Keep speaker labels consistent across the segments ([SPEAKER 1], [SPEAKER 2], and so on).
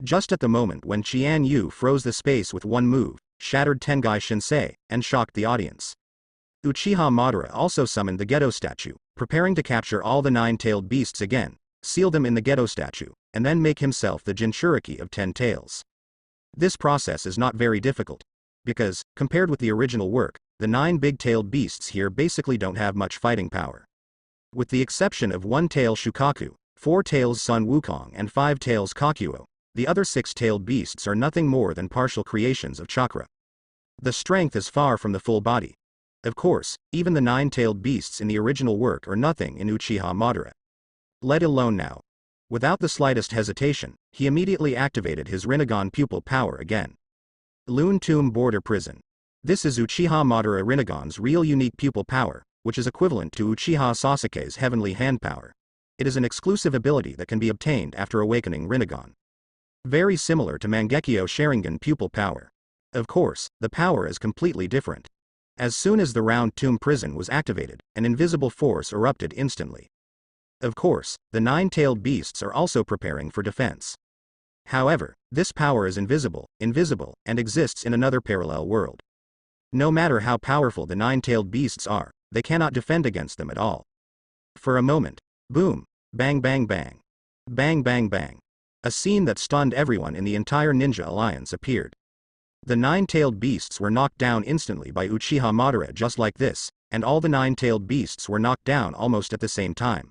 [SPEAKER 1] Just at the moment when Qian Yu froze the space with one move, shattered Tengai Shinsei, and shocked the audience. Uchiha Madara also summoned the Gedo statue, preparing to capture all the 9-tailed beasts again, seal them in the Gedo statue, and then make himself the Jinchuriki of 10 tails. This process is not very difficult, because, compared with the original work, the 9 big-tailed beasts here basically don't have much fighting power. With the exception of 1-tail Shukaku, 4 tails Sun Wukong and 5 tails Kakuo, the other 6-tailed beasts are nothing more than partial creations of chakra. The strength is far from the full body. Of course, even the 9-tailed beasts in the original work are nothing in Uchiha Madara. Let alone now. Without the slightest hesitation, he immediately activated his Rinnegan pupil power again. Lune Tomb Border Prison. This is Uchiha Madara Rinnegan's real unique pupil power, which is equivalent to Uchiha Sasuke's heavenly hand power. It is an exclusive ability that can be obtained after awakening Rinnegan. Very similar to Mangekyo Sharingan pupil power. Of course, the power is completely different. As soon as the round tomb prison was activated, an invisible force erupted instantly. Of course, the 9-tailed beasts are also preparing for defense. However, this power is invisible, and exists in another parallel world. No matter how powerful the 9-tailed beasts are, they cannot defend against them at all. For a moment, boom, bang bang bang, bang bang bang. A scene that stunned everyone in the entire Ninja Alliance appeared. The 9-tailed beasts were knocked down instantly by Uchiha Madara just like this, and all the 9-tailed beasts were knocked down almost at the same time.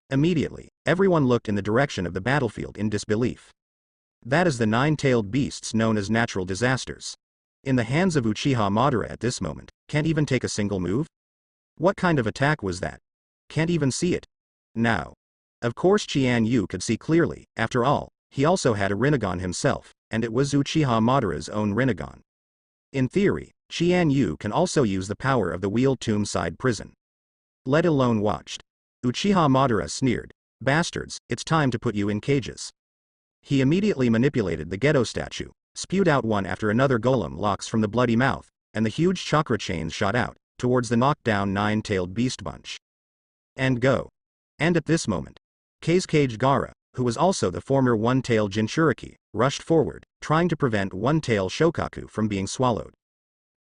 [SPEAKER 1] Immediately, everyone looked in the direction of the battlefield in disbelief. That is the 9-tailed beasts known as natural disasters. In the hands of Uchiha Madara at this moment, can't even take a single move? What kind of attack was that? Can't even see it. Now. Of course Qian Yu could see clearly, after all, he also had a Rinnegan himself, and it was Uchiha Madara's own Rinnegan. In theory, Qian Yu can also use the power of the wheel tomb side prison. Let alone watched. Uchiha Madara sneered, "Bastards, it's time to put you in cages." He immediately manipulated the Gedo statue, spewed out one after another golem locks from the bloody mouth, and the huge chakra chains shot out, towards the knocked-down 9-tailed beast bunch. And go. And at this moment, Kazekage Gaara, who was also the former 1-tail Jinchuriki, rushed forward, trying to prevent 1-tail Shokaku from being swallowed.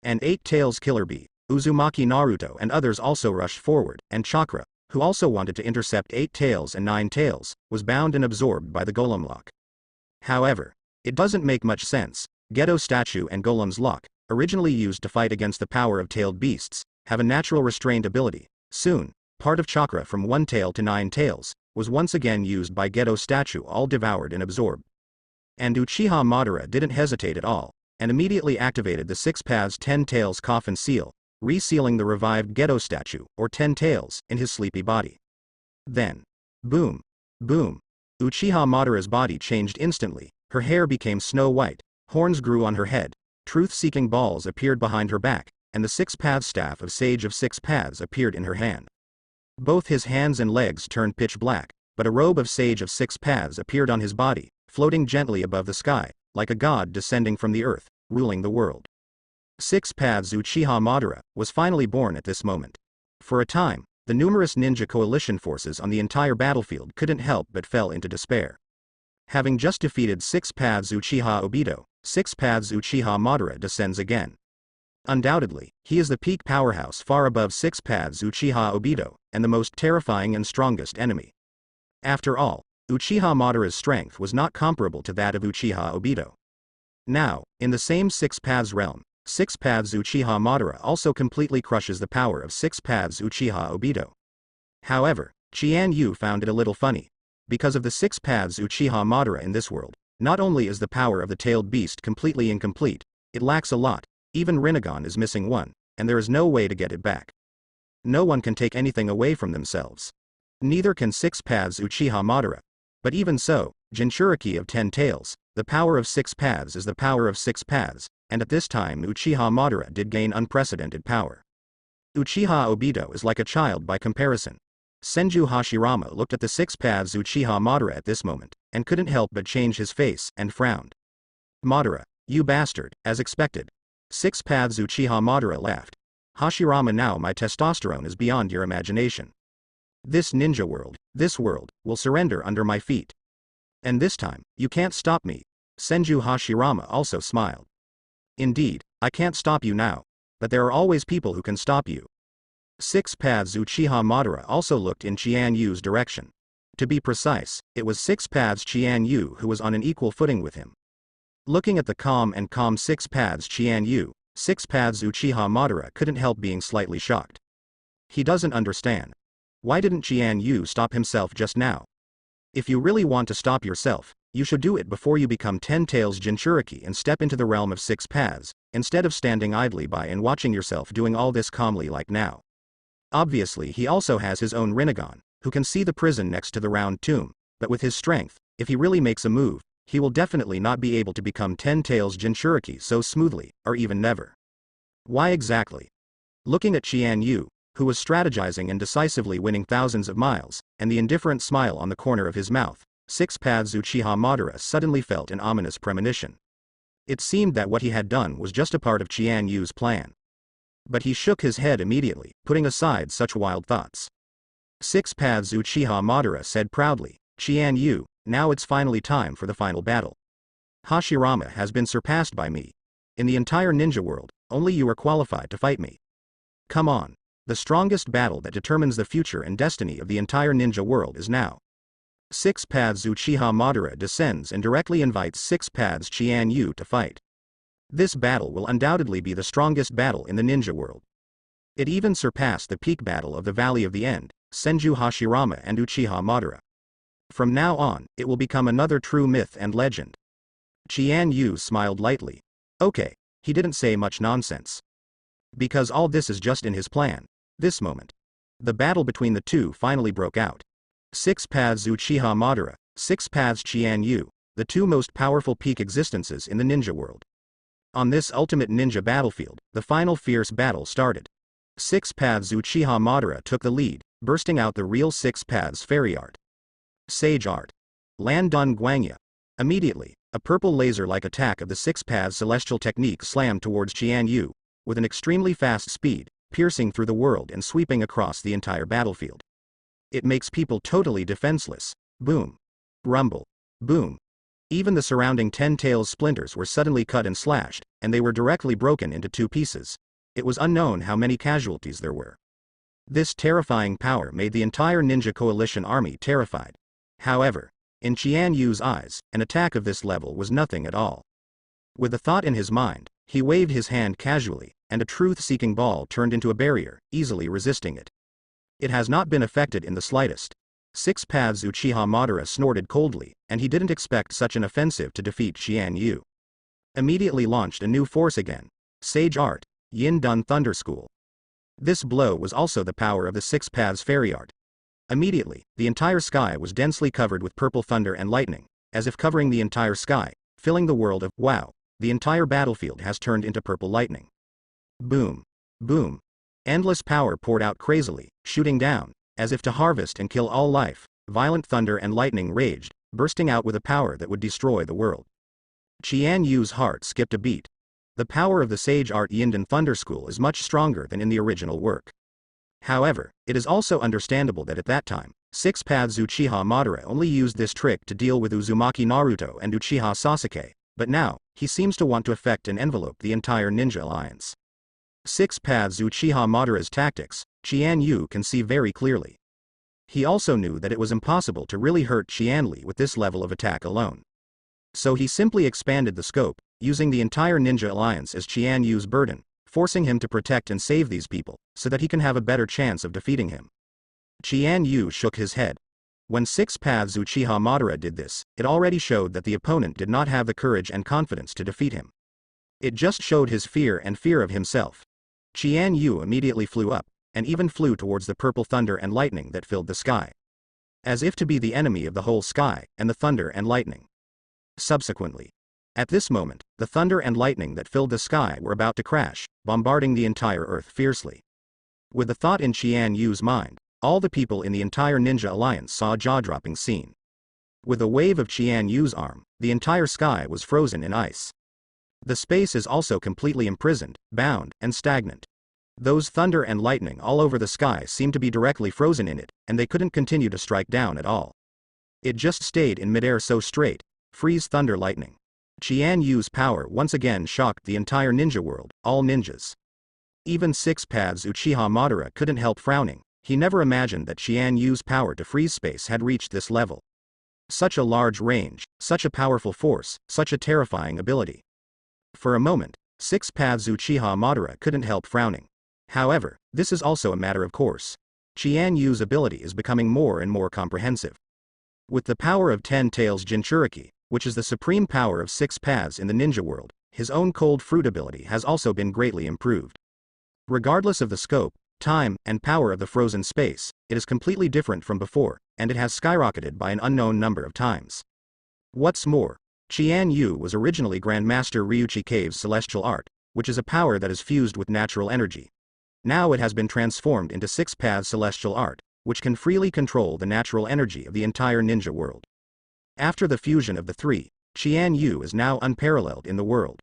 [SPEAKER 1] And 8 tails Killer Bee, Uzumaki Naruto and others also rushed forward, and Chakra, who also wanted to intercept 8 tails and 9 tails, was bound and absorbed by the golem lock. However, it doesn't make much sense. Gedo statue and golem's lock, originally used to fight against the power of tailed beasts, have a natural restrained ability. Soon, part of chakra from 1 tail to 9 tails, was once again used by Gedo statue, all devoured and absorbed. And Uchiha Madara didn't hesitate at all, and immediately activated the 6 paths 10 tails coffin seal, resealing the revived Gedo statue, or 10 tails, in his sleepy body. Then, boom, boom. Uchiha Madara's body changed instantly, her hair became snow white, horns grew on her head, truth-seeking balls appeared behind her back, and the 6-path staff of Sage of 6 Paths appeared in her hand. Both his hands and legs turned pitch black, but a robe of Sage of 6 Paths appeared on his body, floating gently above the sky, like a god descending from the earth, ruling the world. 6 Paths Uchiha Madara was finally born at this moment. For a time, the numerous ninja coalition forces on the entire battlefield couldn't help but fell into despair. Having just defeated 6 Paths Uchiha Obito, 6 Paths Uchiha Madara descends again. Undoubtedly, he is the peak powerhouse far above 6 Paths Uchiha Obito, and the most terrifying and strongest enemy. After all, Uchiha Madara's strength was not comparable to that of Uchiha Obito. Now, in the same 6 Paths realm, 6 Paths Uchiha Madara also completely crushes the power of 6 Paths Uchiha Obito. However, Qian Yu found it a little funny. Because of the 6 Paths Uchiha Madara in this world, not only is the power of the tailed beast completely incomplete, it lacks a lot. Even Rinnegan is missing one, and there is no way to get it back. No one can take anything away from themselves. Neither can 6 Paths Uchiha Madara. But even so, Jinchuriki of 10 tails, the power of 6 Paths is the power of 6 Paths, and at this time Uchiha Madara did gain unprecedented power. Uchiha Obito is like a child by comparison. Senju Hashirama looked at the 6 Paths Uchiha Madara at this moment, and couldn't help but change his face and frowned. "Madara, you bastard," as expected. 6 Paths Uchiha Madara laughed. "Hashirama, now my testosterone is beyond your imagination. This ninja world, this world, will surrender under my feet. And this time, you can't stop me, Senju Hashirama also smiled. Indeed, I can't stop you now. But there are always people who can stop you. Six Paths Uchiha Madara also looked in Qian Yu's direction. To be precise, it was Six Paths Qian Yu who was on an equal footing with him. Looking at the calm Six Paths Qian Yu, Six Paths Uchiha Madara couldn't help being slightly shocked. He doesn't understand. Why didn't Qian Yu stop himself just now? If you really want to stop yourself, you should do it before you become 10 Tails Jinchuriki and step into the realm of Six Paths, instead of standing idly by and watching yourself doing all this calmly like now. Obviously he also has his own Rinnegan, who can see the prison next to the round tomb, but with his strength, if he really makes a move, he will definitely not be able to become 10 Tails Jinchuriki so smoothly, or even never. Why exactly? Looking at Qian Yu, who was strategizing and decisively winning thousands of miles, and the indifferent smile on the corner of his mouth, Six Paths Uchiha Madara suddenly felt an ominous premonition. It seemed that what he had done was just a part of Qian Yu's plan. But he shook his head immediately, putting aside such wild thoughts. Six Paths Uchiha Madara said proudly, Qian Yu, now it's finally time for the final battle. Hashirama has been surpassed by me. In the entire ninja world, only you are qualified to fight me. Come on. The strongest battle that determines the future and destiny of the entire ninja world is now. Six Paths Uchiha Madara descends and directly invites Six Paths Qian Yu to fight. This battle will undoubtedly be the strongest battle in the ninja world. It even surpassed the peak battle of the Valley of the End, Senju Hashirama and Uchiha Madara. From now on, it will become another true myth and legend. Qian Yu smiled lightly. Okay, he didn't say much nonsense. Because all this is just in his plan. This moment. The battle between the two finally broke out. Six Paths Uchiha Madara, Six Paths Qian Yu, the two most powerful peak existences in the ninja world. On this ultimate ninja battlefield, the final fierce battle started. Six Paths Uchiha Madara took the lead, bursting out the real Six Paths fairy art. Sage art. Lan Dun Guangya. Immediately, a purple laser-like attack of the Six Paths celestial technique slammed towards Qian Yu, with an extremely fast speed, piercing through the world and sweeping across the entire battlefield. It makes people totally defenseless. Boom. Rumble. Boom. Even the surrounding 10 Tails splinters were suddenly cut and slashed, and they were directly broken into two pieces. It was unknown how many casualties there were. This terrifying power made the entire Ninja Coalition army terrified. However, in Qian Yu's eyes, an attack of this level was nothing at all. With a thought in his mind, he waved his hand casually, and a truth-seeking ball turned into a barrier, easily resisting it. It has not been affected in the slightest. Six Paths Uchiha Madara snorted coldly, and he didn't expect such an offensive to defeat Qian Yu. Immediately launched a new force again. Sage Art, Yin Dun Thunder School. This blow was also the power of the Six Paths fairy art. Immediately, the entire sky was densely covered with purple thunder and lightning, as if covering the entire sky, filling the world of, wow, the entire battlefield has turned into purple lightning. Boom. Boom. Endless power poured out crazily, shooting down, as if to harvest and kill all life. Violent thunder and lightning raged, bursting out with a power that would destroy the world. Qian Yu's heart skipped a beat. The power of the Sage Art Yinden Thunder School is much stronger than in the original work. However, it is also understandable that at that time, Six Paths Uchiha Madara only used this trick to deal with Uzumaki Naruto and Uchiha Sasuke, but now, he seems to want to affect and envelope the entire ninja alliance. Six Paths Uchiha Madara's tactics, Qian Yu can see very clearly. He also knew that it was impossible to really hurt Qianli with this level of attack alone. So he simply expanded the scope, using the entire ninja alliance as Qian Yu's burden, forcing him to protect and save these people, so that he can have a better chance of defeating him. Qian Yu shook his head. When Six Paths Uchiha Madara did this, it already showed that the opponent did not have the courage and confidence to defeat him. It just showed his fear and fear of himself. Qian Yu immediately flew up, and even flew towards the purple thunder and lightning that filled the sky. As if to be the enemy of the whole sky, and the thunder and lightning. Subsequently, at this moment, the thunder and lightning that filled the sky were about to crash, bombarding the entire earth fiercely. With the thought in Qian Yu's mind, all the people in the entire ninja alliance saw a jaw-dropping scene. With a wave of Qian Yu's arm, the entire sky was frozen in ice. The space is also completely imprisoned, bound, and stagnant. Those thunder and lightning all over the sky seemed to be directly frozen in it, and they couldn't continue to strike down at all. It just stayed in midair so straight. Freeze thunder lightning. Qian Yu's power once again shocked the entire ninja world, all ninjas. Even Six Paths Uchiha Madara couldn't help frowning. He never imagined that Qian Yu's power to freeze space had reached this level. Such a large range, such a powerful force, such a terrifying ability. For a moment, Six Paths Uchiha Madara couldn't help frowning. However, this is also a matter of course. Qian Yu's ability is becoming more and more comprehensive. With the power of 10 Tails Jinchuriki, which is the supreme power of Six Paths in the ninja world, his own cold fruit ability has also been greatly improved. Regardless of the scope, time, and power of the frozen space, it is completely different from before, and it has skyrocketed by an unknown number of times. What's more, Qian Yu was originally Grandmaster Ryuchi Cave's celestial art, which is a power that is fused with natural energy. Now it has been transformed into Six Paths celestial art, which can freely control the natural energy of the entire ninja world. After the fusion of the three, Qian Yu is now unparalleled in the world.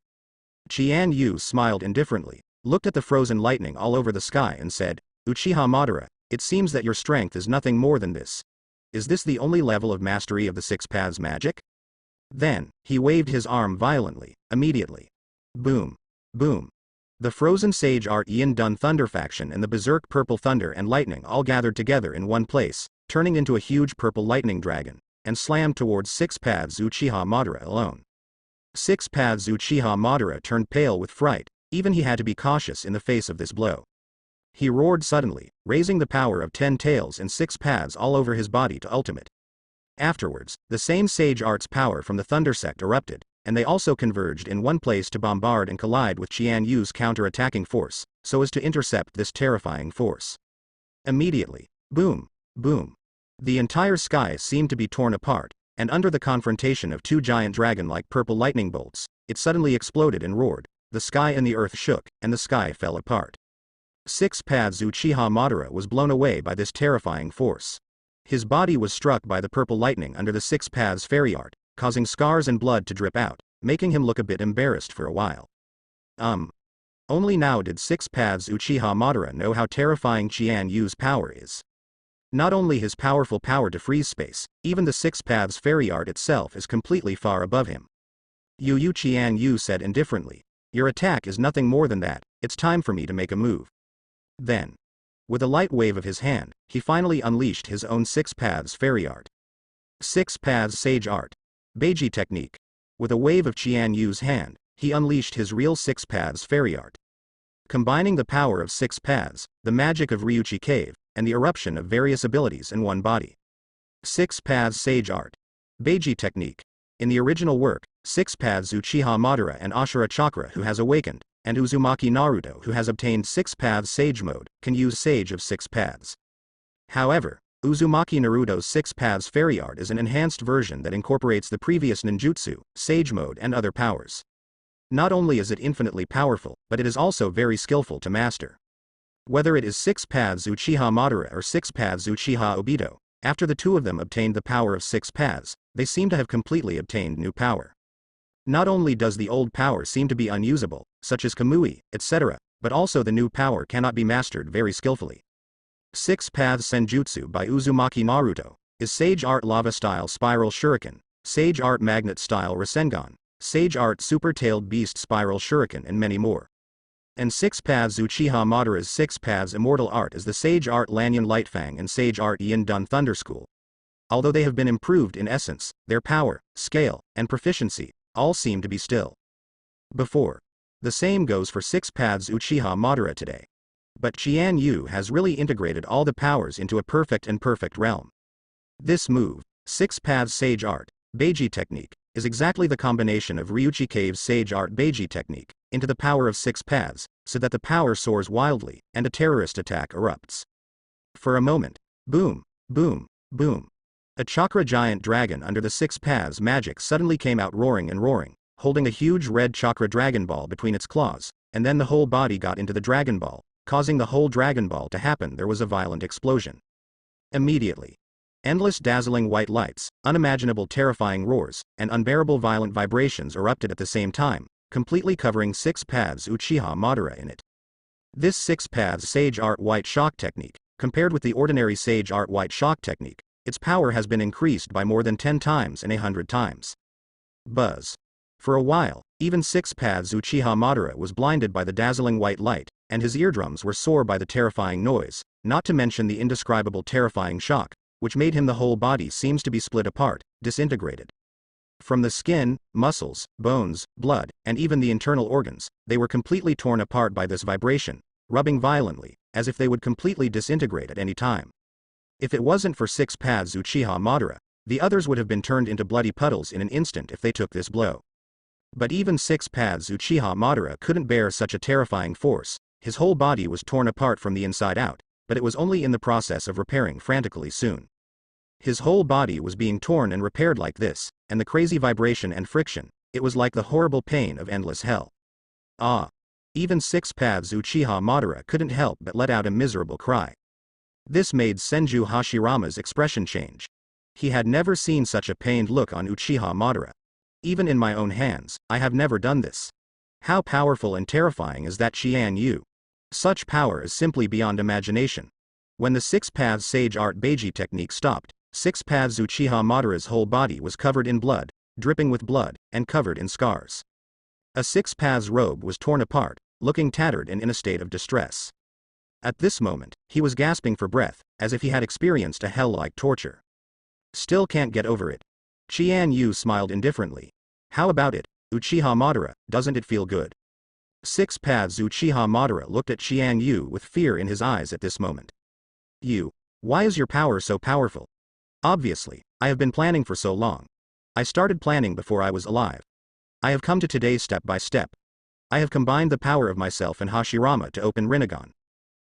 [SPEAKER 1] Qian Yu smiled indifferently, looked at the frozen lightning all over the sky and said, "Uchiha Madara, it seems that your strength is nothing more than this. Is this the only level of mastery of the Six Paths magic?" Then, he waved his arm violently, immediately. Boom. Boom. The frozen sage art Yin Dun Thunder faction and the berserk purple thunder and lightning all gathered together in one place, turning into a huge purple lightning dragon, and slammed towards Six Paths Uchiha Madara alone. Six Paths Uchiha Madara turned pale with fright, even he had to be cautious in the face of this blow. He roared suddenly, raising the power of 10 tails and 6 paths all over his body to ultimate. Afterwards, the same sage art's power from the thunder sect erupted, and they also converged in one place to bombard and collide with Qian Yu's counter-attacking force, so as to intercept this terrifying force. Immediately, boom, boom. The entire sky seemed to be torn apart, and under the confrontation of two giant dragon-like purple lightning bolts, it suddenly exploded and roared. The sky and the earth shook, and the sky fell apart. Six Paths Uchiha Madara was blown away by this terrifying force. His body was struck by the purple lightning under the Six Paths fairy art, causing scars and blood to drip out, making him look a bit embarrassed for a while. Only now did Six Paths Uchiha Madara know how terrifying Qian Yu's power is. Not only his powerful power to freeze space, even the Six Paths fairy art itself is completely far above him. Qian Yu said indifferently, "Your attack is nothing more than that, it's time for me to make a move." Then, with a light wave of his hand, he finally unleashed his own Six Paths fairy art. Six Paths sage art. Beiji technique. With a wave of Qian Yu's hand, he unleashed his real Six Paths fairy art. Combining the power of Six Paths, the magic of Ryuchi Cave, and the eruption of various abilities in one body. Six Paths sage art. Beiji technique. In the original work, Six Paths Uchiha Madara and Ashura Chakra who has awakened, and Uzumaki Naruto who has obtained Six Paths Sage mode, can use Sage of Six Paths. However, Uzumaki Naruto's Six Paths fairy art is an enhanced version that incorporates the previous ninjutsu, Sage mode and other powers. Not only is it infinitely powerful, but it is also very skillful to master. Whether it is Six Paths Uchiha Madara or Six Paths Uchiha Obito, after the two of them obtained the power of Six Paths, they seem to have completely obtained new power. Not only does the old power seem to be unusable, such as Kamui, etc., but also the new power cannot be mastered very skillfully. Six Paths Senjutsu by Uzumaki Naruto is Sage Art Lava-style Spiral Shuriken, Sage Art Magnet-style Rasengan, Sage Art Super-tailed Beast Spiral Shuriken and many more. And Six Paths Uchiha Madara's Six Paths Immortal Art is the Sage Art Lanyan Lightfang and Sage Art Yin Dun Thunder School. Although they have been improved in essence, their power, scale, and proficiency all seem to be still before. The same goes for Six Paths Uchiha Madara today. But Qian Yu has really integrated all the powers into a perfect realm. This move, Six Paths Sage Art, Beiji technique, is exactly the combination of Ryuchi Cave's Sage Art Beiji technique into the power of Six Paths, so that the power soars wildly, and a terrorist attack erupts. For a moment, boom, boom, boom. A chakra giant dragon under the Six Paths magic suddenly came out roaring and roaring, holding a huge red chakra dragon ball between its claws, and then the whole body got into the dragon ball, causing the whole dragon ball to happen. There was a violent explosion. Immediately, endless dazzling white lights, unimaginable terrifying roars, and unbearable violent vibrations erupted at the same time, completely covering Six Paths Uchiha Madara in it. This Six Paths Sage Art White Shock technique, compared with the ordinary Sage Art White Shock technique, its power has been increased by more than 10 times and 100 times. Buzz. For a while, even Six Paths Uchiha Madara was blinded by the dazzling white light, and his eardrums were sore by the terrifying noise, not to mention the indescribable terrifying shock, which made him the whole body seems to be split apart, disintegrated. From the skin, muscles, bones, blood, and even the internal organs, they were completely torn apart by this vibration, rubbing violently, as if they would completely disintegrate at any time. If it wasn't for Six Paths Uchiha Madara, the others would have been turned into bloody puddles in an instant if they took this blow. But even Six Paths Uchiha Madara couldn't bear such a terrifying force. His whole body was torn apart from the inside out, but it was only in the process of repairing frantically soon. His whole body was being torn and repaired like this, and the crazy vibration and friction, it was like the horrible pain of endless hell. Ah! Even Six Paths Uchiha Madara couldn't help but let out a miserable cry. This made Senju Hashirama's expression change. He had never seen such a pained look on Uchiha Madara. Even in my own hands, I have never done this. How powerful and terrifying is that Qian Yu? Such power is simply beyond imagination. When the Six Paths Sage Art Beiji technique stopped, Six Paths Uchiha Madara's whole body was covered in blood, dripping with blood, and covered in scars. A Six Paths robe was torn apart, looking tattered and in a state of distress. At this moment, he was gasping for breath, as if he had experienced a hell-like torture. Still can't get over it. Qian Yu smiled indifferently. How about it, Uchiha Madara, doesn't it feel good? Six Paths Uchiha Madara looked at Qian Yu with fear in his eyes at this moment. You, why is your power so powerful? Obviously, I have been planning for so long. I started planning before I was alive. I have come to today step by step. I have combined the power of myself and Hashirama to open Rinnegan.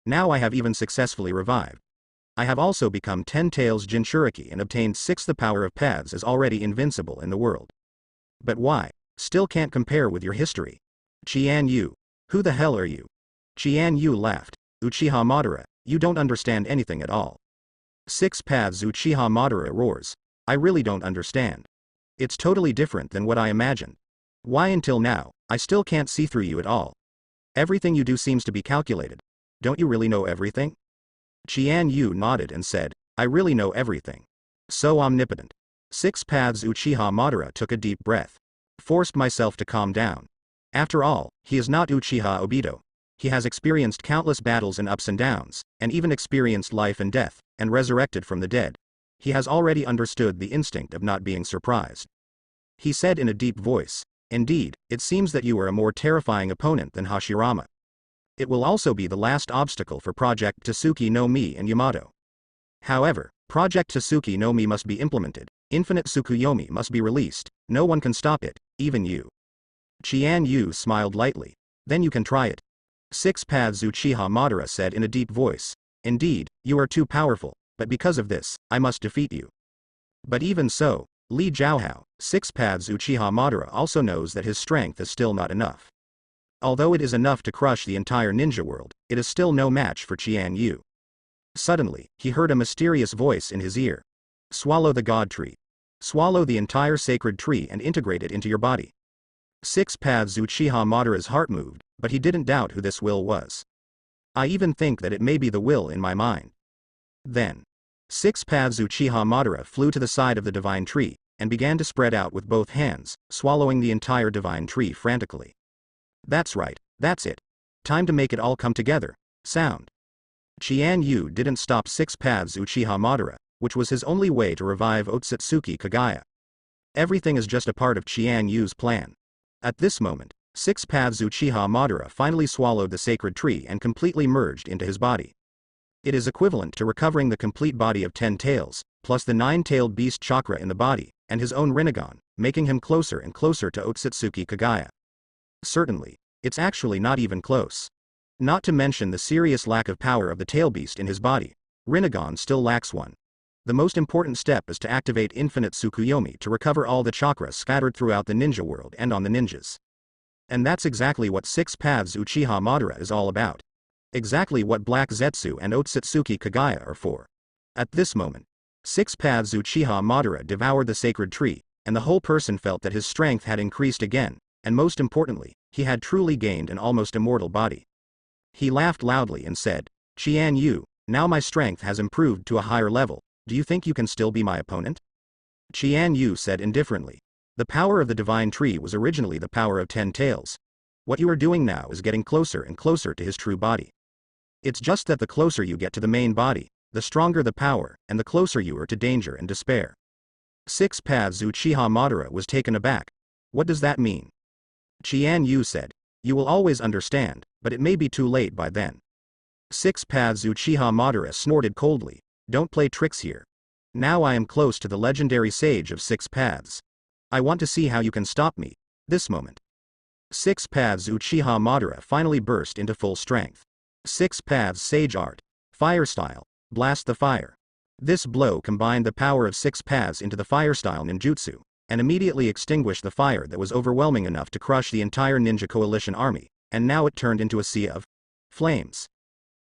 [SPEAKER 1] Now I have even successfully revived. I have also become 10 Tails Jinchuriki and obtained 6. The power of paths is already invincible in the world. But why? Still can't compare with your history. Qian Yu, who the hell are you? Qian Yu laughed. Uchiha Madara, you don't understand anything at all. Six Paths Uchiha Madara roars. I really don't understand. It's totally different than what I imagined. Why until now, I still can't see through you at all. Everything you do seems to be calculated. Don't you really know everything? Qian Yu nodded and said, I really know everything. So omnipotent. Six Paths Uchiha Madara took a deep breath. Forced myself to calm down. After all, he is not Uchiha Obito. He has experienced countless battles and ups and downs, and even experienced life and death, and resurrected from the dead. He has already understood the instinct of not being surprised. He said in a deep voice, Indeed, it seems that you are a more terrifying opponent than Hashirama. It will also be the last obstacle for Project Tsuki no Mi and Yamato. However, Project Tsuki no Mi must be implemented, Infinite Tsukuyomi must be released, no one can stop it, even you. Qian Yu smiled lightly. Then you can try it. Six Paths Uchiha Madara said in a deep voice. Indeed, you are too powerful, but because of this, I must defeat you. But even so, Li Jiaohao, Six Paths Uchiha Madara also knows that his strength is still not enough. Although it is enough to crush the entire ninja world, it is still no match for Qian Yu. Suddenly, he heard a mysterious voice in his ear. Swallow the God Tree. Swallow the entire sacred tree and integrate it into your body. Six Paths Uchiha Madara's heart moved, but he didn't doubt who this will was. I even think that it may be the will in my mind. Then, Six Paths Uchiha Madara flew to the side of the divine tree, and began to spread out with both hands, swallowing the entire divine tree frantically. That's right, that's it. Time to make it all come together. Sound. Qian Yu didn't stop Six Paths Uchiha Madara, which was his only way to revive Otsutsuki Kagaya. Everything is just a part of Qian Yu's plan. At this moment, Six Paths Uchiha Madara finally swallowed the sacred tree and completely merged into his body. It is equivalent to recovering the complete body of 10 tails, plus the 9-tailed beast chakra in the body, and his own Rinnegan, making him closer and closer to Otsutsuki Kagaya. Certainly, it's actually not even close. Not to mention the serious lack of power of the tail beast in his body. Rinnegan still lacks one. The most important step is to activate Infinite Tsukuyomi to recover all the chakras scattered throughout the ninja world and on the ninjas. And that's exactly what Six Paths Uchiha Madara is all about. Exactly what Black Zetsu and Otsutsuki Kagaya are for. At this moment, Six Paths Uchiha Madara devoured the sacred tree, and the whole person felt that his strength had increased again, and most importantly, he had truly gained an almost immortal body. He laughed loudly and said, Qian Yu, now my strength has improved to a higher level, do you think you can still be my opponent? Qian Yu said indifferently. The power of the divine tree was originally the power of 10 tails. What you are doing now is getting closer and closer to his true body. It's just that the closer you get to the main body, the stronger the power, and the closer you are to danger and despair. 6 Paths Uchiha Madara was taken aback. What does that mean? Qian Yu said. You will always understand, but it may be too late by then. 6 Paths Uchiha Madara snorted coldly. Don't play tricks here. Now I am close to the legendary sage of 6 Paths. I want to see how you can stop me. This moment. 6 Paths Uchiha Madara finally burst into full strength. 6 Paths Sage Art. Fire Style. Blast the Fire. This blow combined the power of 6 Paths into the fire style ninjutsu, and immediately extinguished the fire that was overwhelming enough to crush the entire ninja coalition army, and now it turned into a sea of flames.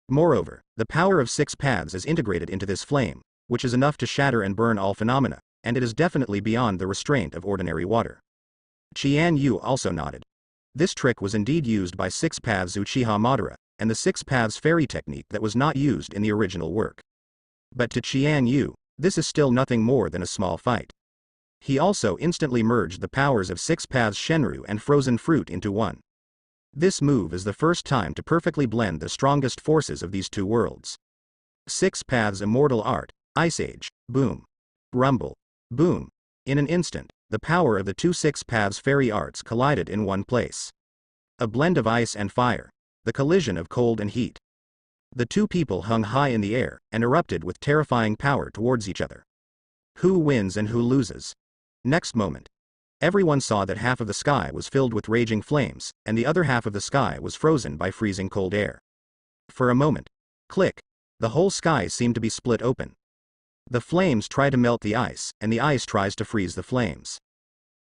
[SPEAKER 1] Moreover, the power of 6 Paths is integrated into this flame, which is enough to shatter and burn all phenomena, and it is definitely beyond the restraint of ordinary water. Qian Yu also nodded. This trick was indeed used by 6 Paths Uchiha Madara, and the 6 Paths fairy technique that was not used in the original work. But to Qian Yu, this is still nothing more than a small fight. He also instantly merged the powers of 6 Paths Shenryu and Frozen Fruit into one. This move is the first time to perfectly blend the strongest forces of these two worlds. 6 Paths Immortal Art, Ice Age, boom. Rumble. Boom. In an instant, the power of the two 6 Paths fairy arts collided in one place. A blend of ice and fire. The collision of cold and heat. The two people hung high in the air, and erupted with terrifying power towards each other. Who wins and who loses? Next moment. Everyone saw that half of the sky was filled with raging flames, and the other half of the sky was frozen by freezing cold air. For a moment. Click. The whole sky seemed to be split open. The flames try to melt the ice, and the ice tries to freeze the flames.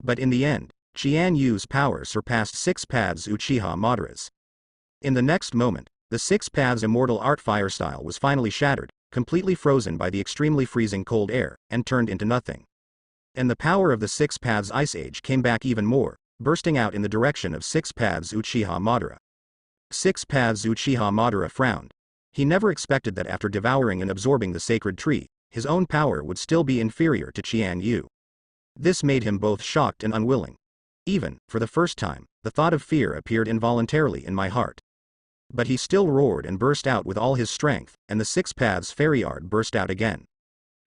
[SPEAKER 1] But in the end, Qian Yu's power surpassed 6 Paths Uchiha Madara's. In the next moment, the 6 Paths Immortal Art fire style was finally shattered, completely frozen by the extremely freezing cold air, and turned into nothing. And the power of the 6 Paths Ice Age came back even more, bursting out in the direction of 6 Paths Uchiha Madara. 6 Paths Uchiha Madara frowned. He never expected that after devouring and absorbing the sacred tree, his own power would still be inferior to Qian Yu. This made him both shocked and unwilling. Even, for the first time, the thought of fear appeared involuntarily in my heart. But he still roared and burst out with all his strength, and the 6 Paths fairy art burst out again.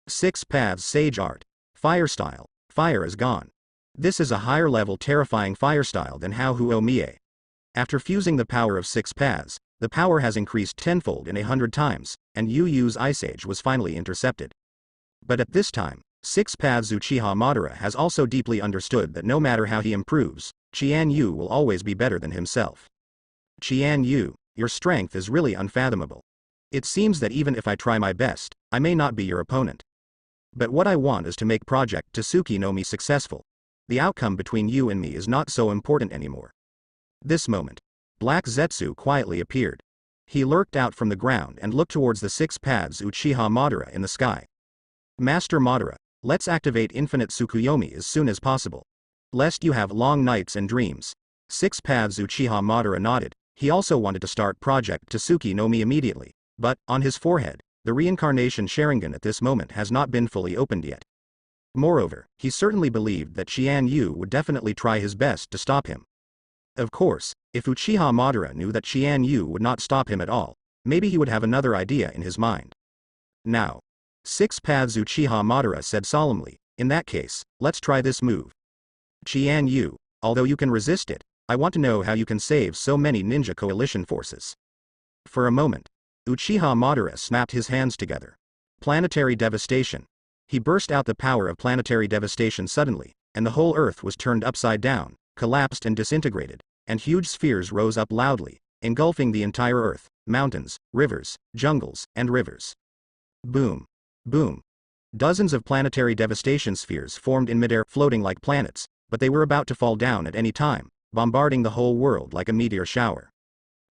[SPEAKER 1] 6 Paths Sage Art. Fire Style. Fire is gone. This is a higher level terrifying fire style than How Hu O Mie. After fusing the power of 6 Paths, the power has increased tenfold in 100 times, and Yu Yu's Ice Age was finally intercepted. But at this time, 6 Paths Uchiha Madara has also deeply understood that no matter how he improves, Qian Yu will always be better than himself. Qian Yu, your strength is really unfathomable. It seems that even if I try my best, I may not be your opponent. But what I want is to make Project Tsuki no Mi successful. The outcome between you and me is not so important anymore. This moment. Black Zetsu quietly appeared. He lurked out from the ground and looked towards the 6 Paths Uchiha Madara in the sky. Master Madara, let's activate Infinite Tsukuyomi as soon as possible. Lest you have long nights and dreams. 6 Paths Uchiha Madara nodded. He also wanted to start Project Tsuki no Mi immediately, but, on his forehead, the reincarnation Sharingan at this moment has not been fully opened yet. Moreover, he certainly believed that Qian Yu would definitely try his best to stop him. Of course, if Uchiha Madara knew that Qian Yu would not stop him at all, maybe he would have another idea in his mind. Now. 6 Paths Uchiha Madara said solemnly, in that case, let's try this move. Qian Yu, although you can resist it, I want to know how you can save so many ninja coalition forces. For a moment, Uchiha Madara snapped his hands together. Planetary devastation. He burst out the power of planetary devastation suddenly, and the whole earth was turned upside down, collapsed and disintegrated, and huge spheres rose up loudly, engulfing the entire earth, mountains, rivers, jungles, and rivers. Boom. Boom. Dozens of planetary devastation spheres formed in midair, floating like planets, but they were about to fall down at any time, bombarding the whole world like a meteor shower.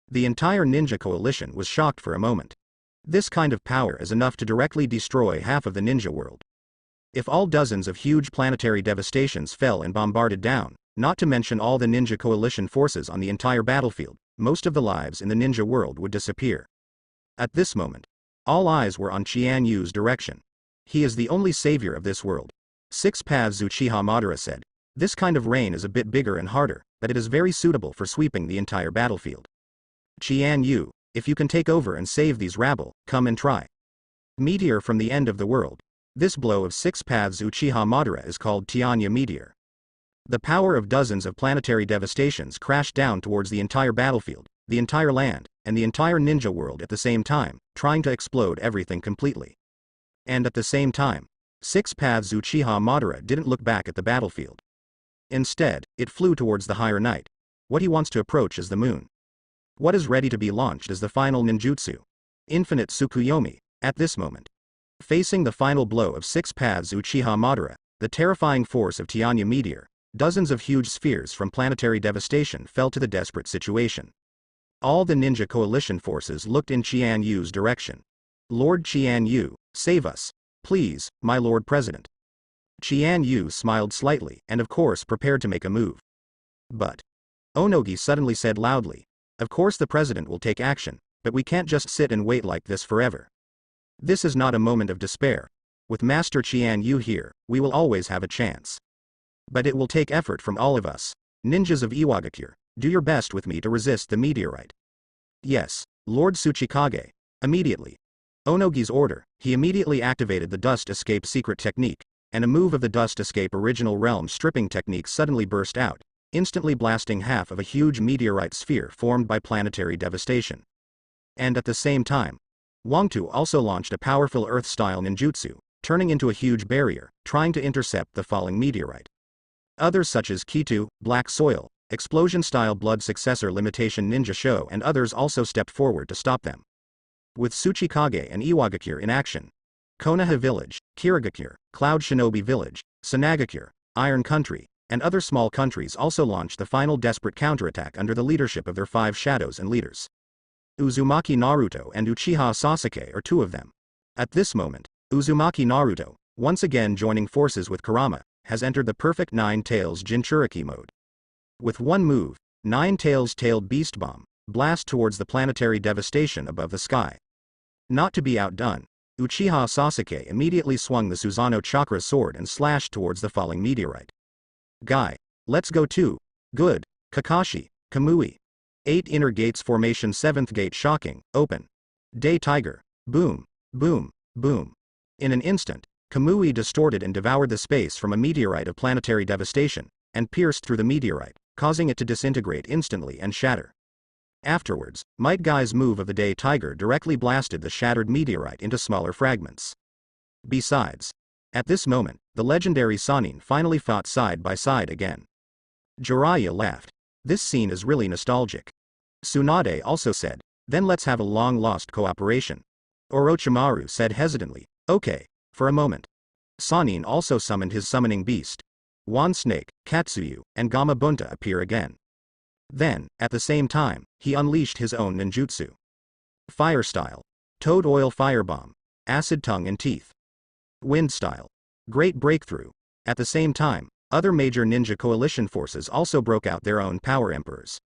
[SPEAKER 1] The entire ninja coalition was shocked for a moment. This kind of power is enough to directly destroy half of the ninja world. If all dozens of huge planetary devastations fell and bombarded down, not to mention all the ninja coalition forces on the entire battlefield, most of the lives in the ninja world would disappear. At this moment, all eyes were on Qian Yu's direction. He is the only savior of this world. 6 Paths Uchiha Madara said. This kind of rain is a bit bigger and harder, but it is very suitable for sweeping the entire battlefield. Qian Yu, if you can take over and save these rabble, come and try. Meteor from the end of the world. This blow of 6 paths Uchiha Madara is called Tianya Meteor. The power of dozens of planetary devastations crashed down towards the entire battlefield, the entire land, and the entire ninja world at the same time, trying to explode everything completely. And at the same time, 6 paths Uchiha Madara didn't look back at the battlefield. Instead, it flew towards the higher night. What he wants to approach is the moon. What is ready to be launched is the final ninjutsu. Infinite Tsukuyomi, at this moment. Facing the final blow of 6 paths Uchiha Madara, the terrifying force of Tianya Meteor, dozens of huge spheres from planetary devastation fell to the desperate situation. All the ninja coalition forces looked in Qian Yu's direction. Lord Qian Yu, save us. Please, my Lord President. Qian Yu smiled slightly and of course prepared to make a move. But Onogi suddenly said loudly, of course the president will take action, but we can't just sit and wait like this forever. This is not a moment of despair. With Master Qian Yu here, we will always have a chance. But it will take effort from all of us. Ninjas of Iwagakure, do your best with me to resist the meteorite. Yes, Lord Tsuchikage. Immediately. Onogi's order, he immediately activated the dust escape secret technique, and a move of the dust escape original realm stripping technique suddenly burst out, instantly blasting half of a huge meteorite sphere formed by planetary devastation. And at the same time, Wangtu also launched a powerful Earth-style ninjutsu, turning into a huge barrier, trying to intercept the falling meteorite. Others such as Kitu, Black Soil, Explosion-style Blood Successor Limitation Ninja Show and others also stepped forward to stop them. With Tsuchikage and Iwagakure in action, Konoha Village, Kirigakure, Cloud Shinobi Village, Sanagakure, Iron Country, and other small countries also launched the final desperate counterattack under the leadership of their 5 shadows and leaders. Uzumaki Naruto and Uchiha Sasuke are 2 of them. At this moment, Uzumaki Naruto, once again joining forces with Kurama, has entered the perfect 9 Tails Jinchuriki mode. With one move, 9 Tails Tailed Beast Bomb, blast towards the planetary devastation above the sky. Not to be outdone, Uchiha Sasuke immediately swung the Susanoo Chakra sword and slashed towards the falling meteorite. Guy, let's go too. Good. Kakashi, Kamui. 8 Inner Gates Formation 7th Gate Shocking, Open. Day Tiger, Boom, Boom, Boom. In an instant, Kamui distorted and devoured the space from a meteorite of planetary devastation, and pierced through the meteorite, causing it to disintegrate instantly and shatter. Afterwards, Might Guy's move of the Day Tiger directly blasted the shattered meteorite into smaller fragments. Besides, at this moment, the legendary Sannin finally fought side by side again. Jiraiya laughed. This scene is really nostalgic. Tsunade also said, then let's have a long-lost cooperation. Orochimaru said hesitantly, okay, for a moment. Sannin also summoned his summoning beast. Wan Snake, Katsuyu, and Gamabunta appear again. Then, at the same time, he unleashed his own ninjutsu. Fire style. Toad Oil Firebomb. Acid Tongue and Teeth. Wind style. Great Breakthrough. At the same time, other major ninja coalition forces also broke out their own power emperors.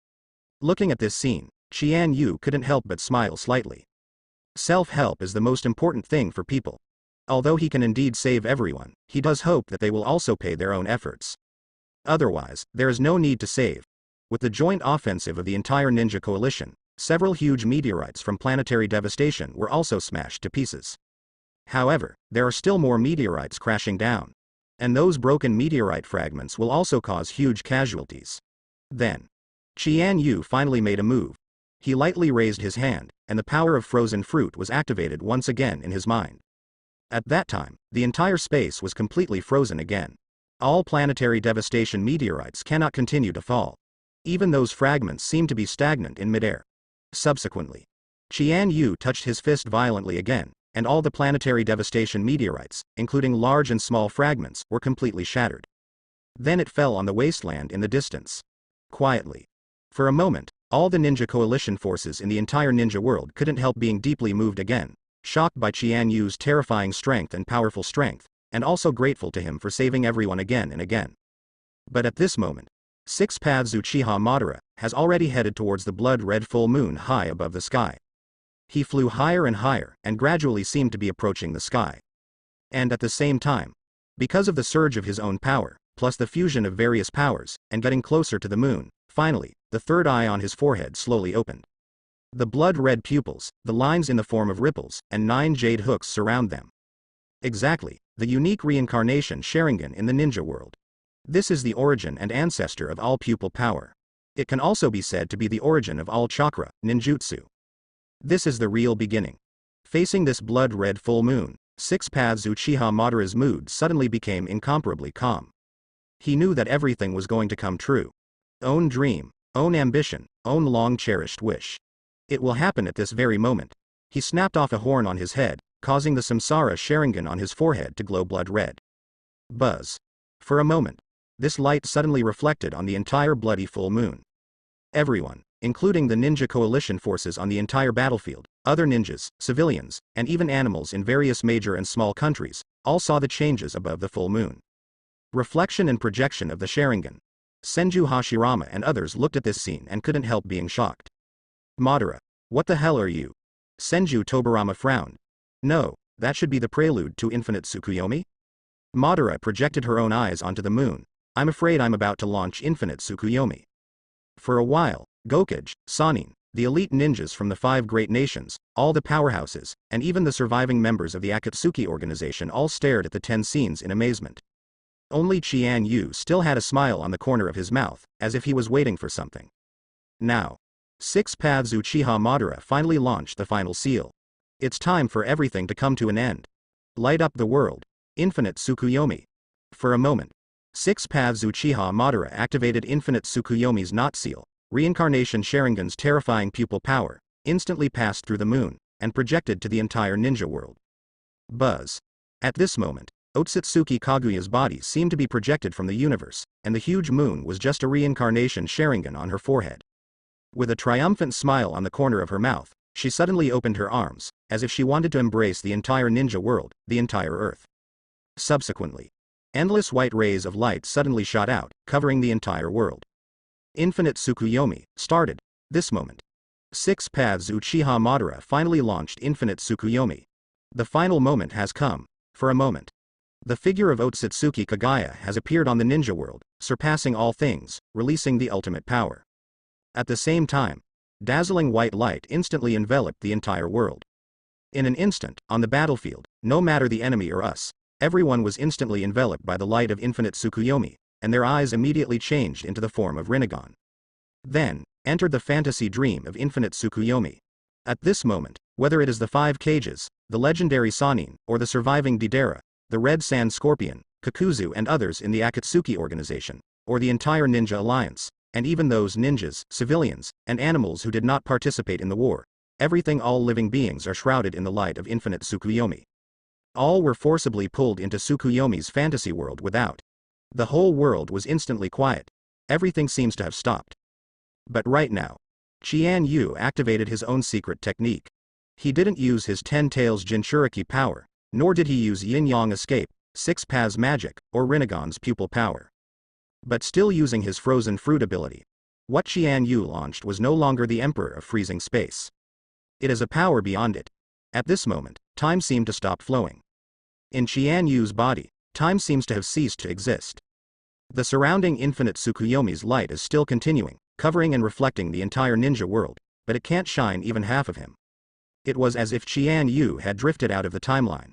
[SPEAKER 1] Looking at this scene, Qian Yu couldn't help but smile slightly. Self-help is the most important thing for people. Although he can indeed save everyone, he does hope that they will also pay their own efforts. Otherwise, there is no need to save. With the joint offensive of the entire ninja coalition, several huge meteorites from planetary devastation were also smashed to pieces. However, there are still more meteorites crashing down. And those broken meteorite fragments will also cause huge casualties. Then, Qian Yu finally made a move. He lightly raised his hand, and the power of frozen fruit was activated once again in his mind. At that time, the entire space was completely frozen again. All planetary devastation meteorites cannot continue to fall. Even those fragments seem to be stagnant in midair. Subsequently, Qian Yu touched his fist violently again, and all the planetary devastation meteorites, including large and small fragments, were completely shattered. Then it fell on the wasteland in the distance. Quietly. For a moment, all the ninja coalition forces in the entire ninja world couldn't help being deeply moved again, shocked by Qian Yu's terrifying strength and powerful strength, and also grateful to him for saving everyone again and again. But at this moment, 6 Paths Uchiha Madara has already headed towards the blood-red full moon high above the sky. He flew higher and gradually seemed to be approaching the sky. And at the same time, because of the surge of his own power, plus the fusion of various powers, and getting closer to the moon. Finally, the third eye on his forehead slowly opened. The blood-red pupils, the lines in the form of ripples, and 9 jade hooks surround them. Exactly, the unique reincarnation Sharingan in the ninja world. This is the origin and ancestor of all pupil power. It can also be said to be the origin of all chakra, ninjutsu. This is the real beginning. Facing this blood-red full moon, Six Paths Uchiha Madara's mood suddenly became incomparably calm. He knew that everything was going to come true. Own dream, own ambition, own long-cherished wish. It will happen at this very moment. He snapped off a horn on his head, causing the Samsara Sharingan on his forehead to glow blood red. Buzz. For a moment, this light suddenly reflected on the entire bloody full moon. Everyone, including the ninja coalition forces on the entire battlefield, other ninjas, civilians, and even animals in various major and small countries, all saw the changes above the full moon. Reflection and projection of the Sharingan. Senju Hashirama and others looked at this scene and couldn't help being shocked. Madara, what the hell are you? Senju Tobarama frowned. No, that should be the prelude to infinite Tsukuyomi? Madara projected her own eyes onto the moon. I'm afraid I'm about to launch infinite Tsukuyomi. For a while, Gokage, Sannin, the elite ninjas from the 5 great nations, all the powerhouses, and even the surviving members of the Akatsuki organization all stared at the 10 scenes in amazement. Only Qian Yu still had a smile on the corner of his mouth, as if he was waiting for something. Now, Six Paths Uchiha Madara finally launched the final seal. It's time for everything to come to an end. Light up the world. Infinite Tsukuyomi. For a moment, Six Paths Uchiha Madara activated Infinite Tsukuyomi's knot seal. Reincarnation Sharingan's terrifying pupil power instantly passed through the moon and projected to the entire ninja world. Buzz. At this moment, Otsutsuki Kaguya's body seemed to be projected from the universe, and the huge moon was just a reincarnation Sharingan on her forehead. With a triumphant smile on the corner of her mouth, she suddenly opened her arms, as if she wanted to embrace the entire ninja world, the entire earth. Subsequently, endless white rays of light suddenly shot out, covering the entire world. Infinite Tsukuyomi started. This moment, Six Paths Uchiha Madara finally launched Infinite Tsukuyomi. The final moment has come. For a moment, the figure of Otsutsuki Kaguya has appeared on the ninja world, surpassing all things, releasing the ultimate power. At the same time, dazzling white light instantly enveloped the entire world. In an instant, on the battlefield, no matter the enemy or us, everyone was instantly enveloped by the light of Infinite Tsukuyomi, and their eyes immediately changed into the form of Rinnegan. Then, entered the fantasy dream of Infinite Tsukuyomi. At this moment, whether it is the 5 cages, the legendary Sannin, or the surviving Deidara, the Red Sand Scorpion, Kakuzu and others in the Akatsuki organization, or the entire Ninja Alliance, and even those ninjas, civilians, and animals who did not participate in the war, everything, all living beings are shrouded in the light of Infinite Tsukuyomi. All were forcibly pulled into Tsukuyomi's fantasy world without. The whole world was instantly quiet. Everything seems to have stopped. But right now, Qian Yu activated his own secret technique. He didn't use his 10 Tails Jinchuriki power, nor did he use Yin-Yang Escape, Six Paths Magic, or Rinnegan's pupil power. But still using his frozen fruit ability, what Qian Yu launched was no longer the Emperor of Freezing Space. It is a power beyond it. At this moment, time seemed to stop flowing. In Qian Yu's body, time seems to have ceased to exist. The surrounding Infinite Tsukuyomi's light is still continuing, covering and reflecting the entire ninja world, but it can't shine even half of him. It was as if Qian Yu had drifted out of the timeline.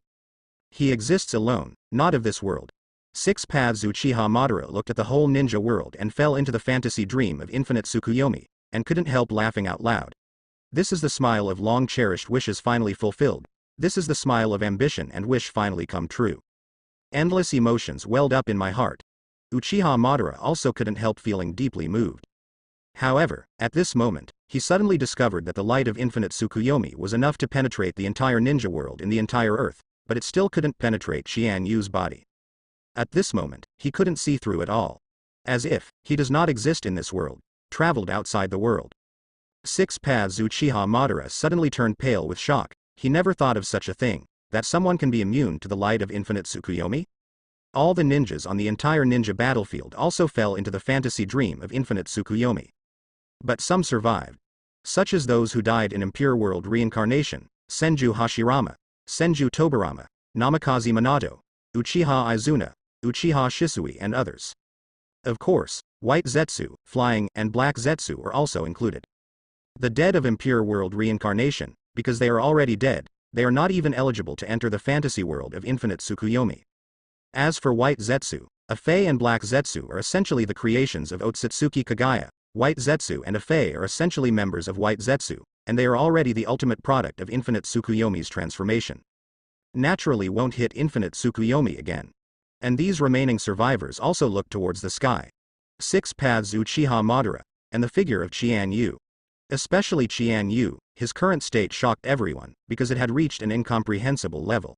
[SPEAKER 1] He exists alone, not of this world. Six Paths Uchiha Madara looked at the whole ninja world and fell into the fantasy dream of Infinite Tsukuyomi, and couldn't help laughing out loud. This is the smile of long-cherished wishes finally fulfilled. This is the smile of ambition and wish finally come true. Endless emotions welled up in my heart. Uchiha Madara also couldn't help feeling deeply moved. However, at this moment, he suddenly discovered that the light of Infinite Tsukuyomi was enough to penetrate the entire ninja world in the entire earth, but it still couldn't penetrate Qian Yu's body. At this moment, he couldn't see through it all. As if, he does not exist in this world, traveled outside the world. Six Paths Uchiha Madara suddenly turned pale with shock. He never thought of such a thing, that someone can be immune to the light of Infinite Tsukuyomi? All the ninjas on the entire ninja battlefield also fell into the fantasy dream of Infinite Tsukuyomi. But some survived. Such as those who died in Impure World reincarnation, Senju Hashirama, Senju Tobarama, Namikaze Minato, Uchiha Izuna, Uchiha Shisui and others. Of course, White Zetsu, Flying, and Black Zetsu are also included. The dead of Impure World reincarnation, because they are already dead, they are not even eligible to enter the fantasy world of Infinite Tsukuyomi. As for White Zetsu, a Fae and Black Zetsu are essentially the creations of Otsutsuki Kagaya. White Zetsu and a Fae are essentially members of White Zetsu, and they are already the ultimate product of Infinite Tsukuyomi's transformation. Naturally won't hit Infinite Tsukuyomi again. And these remaining survivors also look towards the sky. 6 Paths Uchiha Madara, and the figure of Qian Yu. Especially Qian Yu, his current state shocked everyone, because it had reached an incomprehensible level.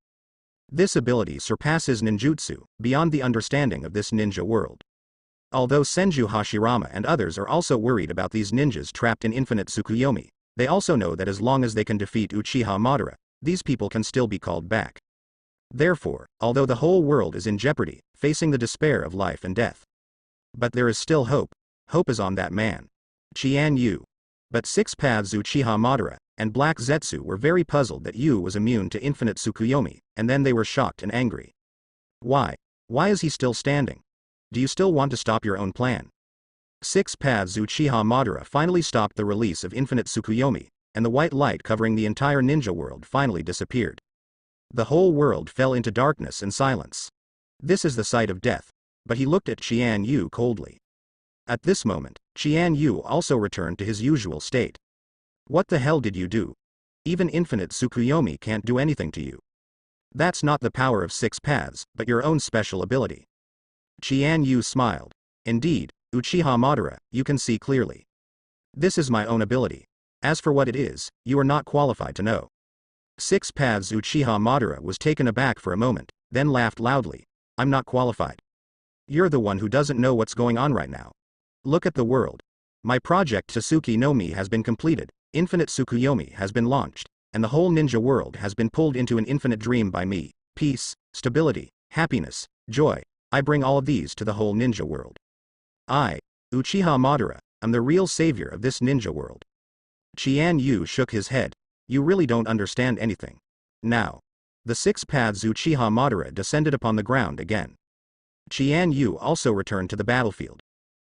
[SPEAKER 1] This ability surpasses ninjutsu, beyond the understanding of this ninja world. Although Senju Hashirama and others are also worried about these ninjas trapped in Infinite Tsukuyomi, they also know that as long as they can defeat Uchiha Madara, these people can still be called back. Therefore, although the whole world is in jeopardy, facing the despair of life and death, but there is still hope. Hope is on that man. Qian Yu. But 6 Paths Uchiha Madara and Black Zetsu were very puzzled that Yu was immune to Infinite Tsukuyomi, and then they were shocked and angry. Why? Why is he still standing? Do you still want to stop your own plan? 6 Paths Uchiha Madara finally stopped the release of Infinite Tsukuyomi, and the white light covering the entire ninja world finally disappeared. The whole world fell into darkness and silence. This is the sight of death. But he looked at Qian Yu coldly. At this moment, Qian Yu also returned to his usual state. What the hell did you do? Even Infinite Tsukuyomi can't do anything to you. That's not the power of 6 Paths, but your own special ability. Qian Yu smiled. Indeed, Uchiha Madara, you can see clearly. This is my own ability. As for what it is, you are not qualified to know. 6 Paths Uchiha Madara was taken aback for a moment, then laughed loudly. I'm not qualified. You're the one who doesn't know what's going on right now. Look at the world. My project Tsuki no Mi has been completed, Infinite Tsukuyomi has been launched, and the whole ninja world has been pulled into an infinite dream by me. Peace, stability, happiness, joy. I bring all of these to the whole ninja world. I, Uchiha Madara, am the real savior of this ninja world. Qian Yu shook his head. You really don't understand anything. Now. The 6 Paths Uchiha Madara descended upon the ground again. Qian Yu also returned to the battlefield.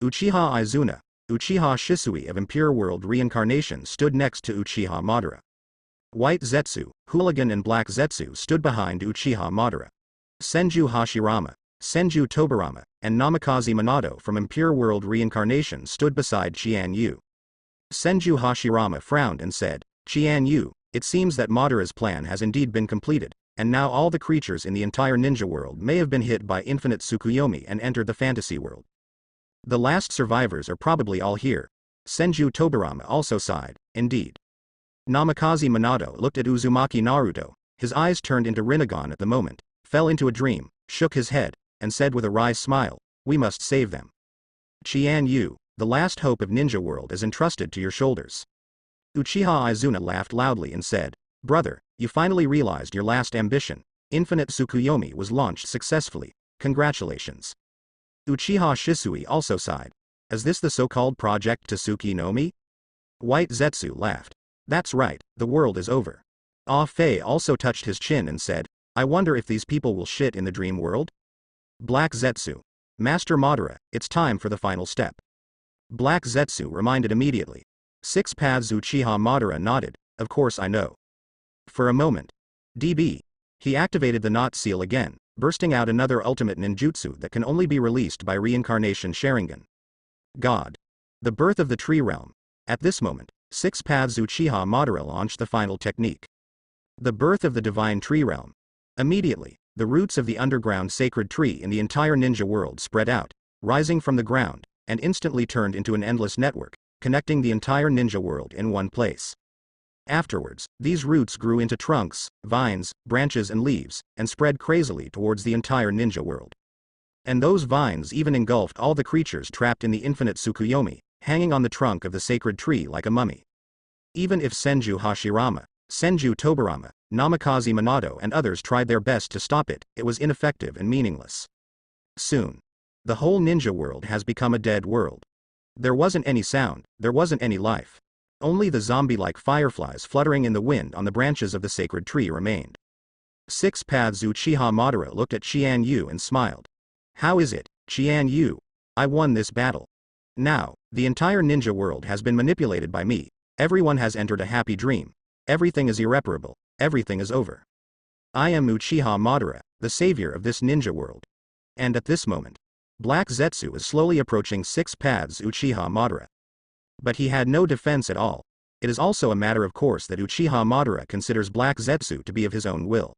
[SPEAKER 1] Uchiha Izuna, Uchiha Shisui of Impure World Reincarnation stood next to Uchiha Madara. White Zetsu, Hooligan and Black Zetsu stood behind Uchiha Madara. Senju Hashirama, Senju Tobarama, and Namikaze Minato from Impure World Reincarnation stood beside Qian Yu. Senju Hashirama frowned and said, Qian Yu, it seems that Madara's plan has indeed been completed, and now all the creatures in the entire ninja world may have been hit by Infinite Tsukuyomi and entered the fantasy world. The last survivors are probably all here. Senju Tobarama also sighed, indeed. Namikaze Minato looked at Uzumaki Naruto, his eyes turned into Rinnegan at the moment, fell into a dream, shook his head, and said with a wry smile, we must save them. Qian Yu, the last hope of ninja world is entrusted to your shoulders. Uchiha Izuna laughed loudly and said, brother, you finally realized your last ambition. Infinite Tsukuyomi was launched successfully. Congratulations. Uchiha Shisui also sighed. Is this the so-called Project Tsuki no Mi? White Zetsu laughed. That's right, the world is over. Ah Fei also touched his chin and said, I wonder if these people will shit in the dream world? Black Zetsu. Master Madara, it's time for the final step. Black Zetsu reminded immediately. 6 Paths Uchiha Madara nodded, of course I know. For a moment. DB. He activated the knot seal again, bursting out another ultimate ninjutsu that can only be released by reincarnation Sharingan. God. The birth of the tree realm. At this moment, 6 Paths Uchiha Madara launched the final technique. The birth of the divine tree realm. Immediately, the roots of the underground sacred tree in the entire ninja world spread out, rising from the ground, and instantly turned into an endless network, connecting the entire ninja world in one place. Afterwards, these roots grew into trunks, vines, branches and leaves, and spread crazily towards the entire ninja world. And those vines even engulfed all the creatures trapped in the infinite Tsukuyomi, hanging on the trunk of the sacred tree like a mummy. Even if Senju Hashirama, Senju Tobarama, Namikaze Minato and others tried their best to stop it, it was ineffective and meaningless. Soon. The whole ninja world has become a dead world. There wasn't any sound, there wasn't any life. Only the zombie-like fireflies fluttering in the wind on the branches of the sacred tree remained. 6 Paths Uchiha Madara looked at Qian Yu and smiled. How is it, Qian Yu? I won this battle. Now, the entire ninja world has been manipulated by me. Everyone has entered a happy dream. Everything is irreparable. Everything is over. I am Uchiha Madara, the savior of this ninja world. And at this moment, Black Zetsu is slowly approaching 6 paths Uchiha Madara. But he had no defense at all. It is also a matter of course that Uchiha Madara considers Black Zetsu to be of his own will.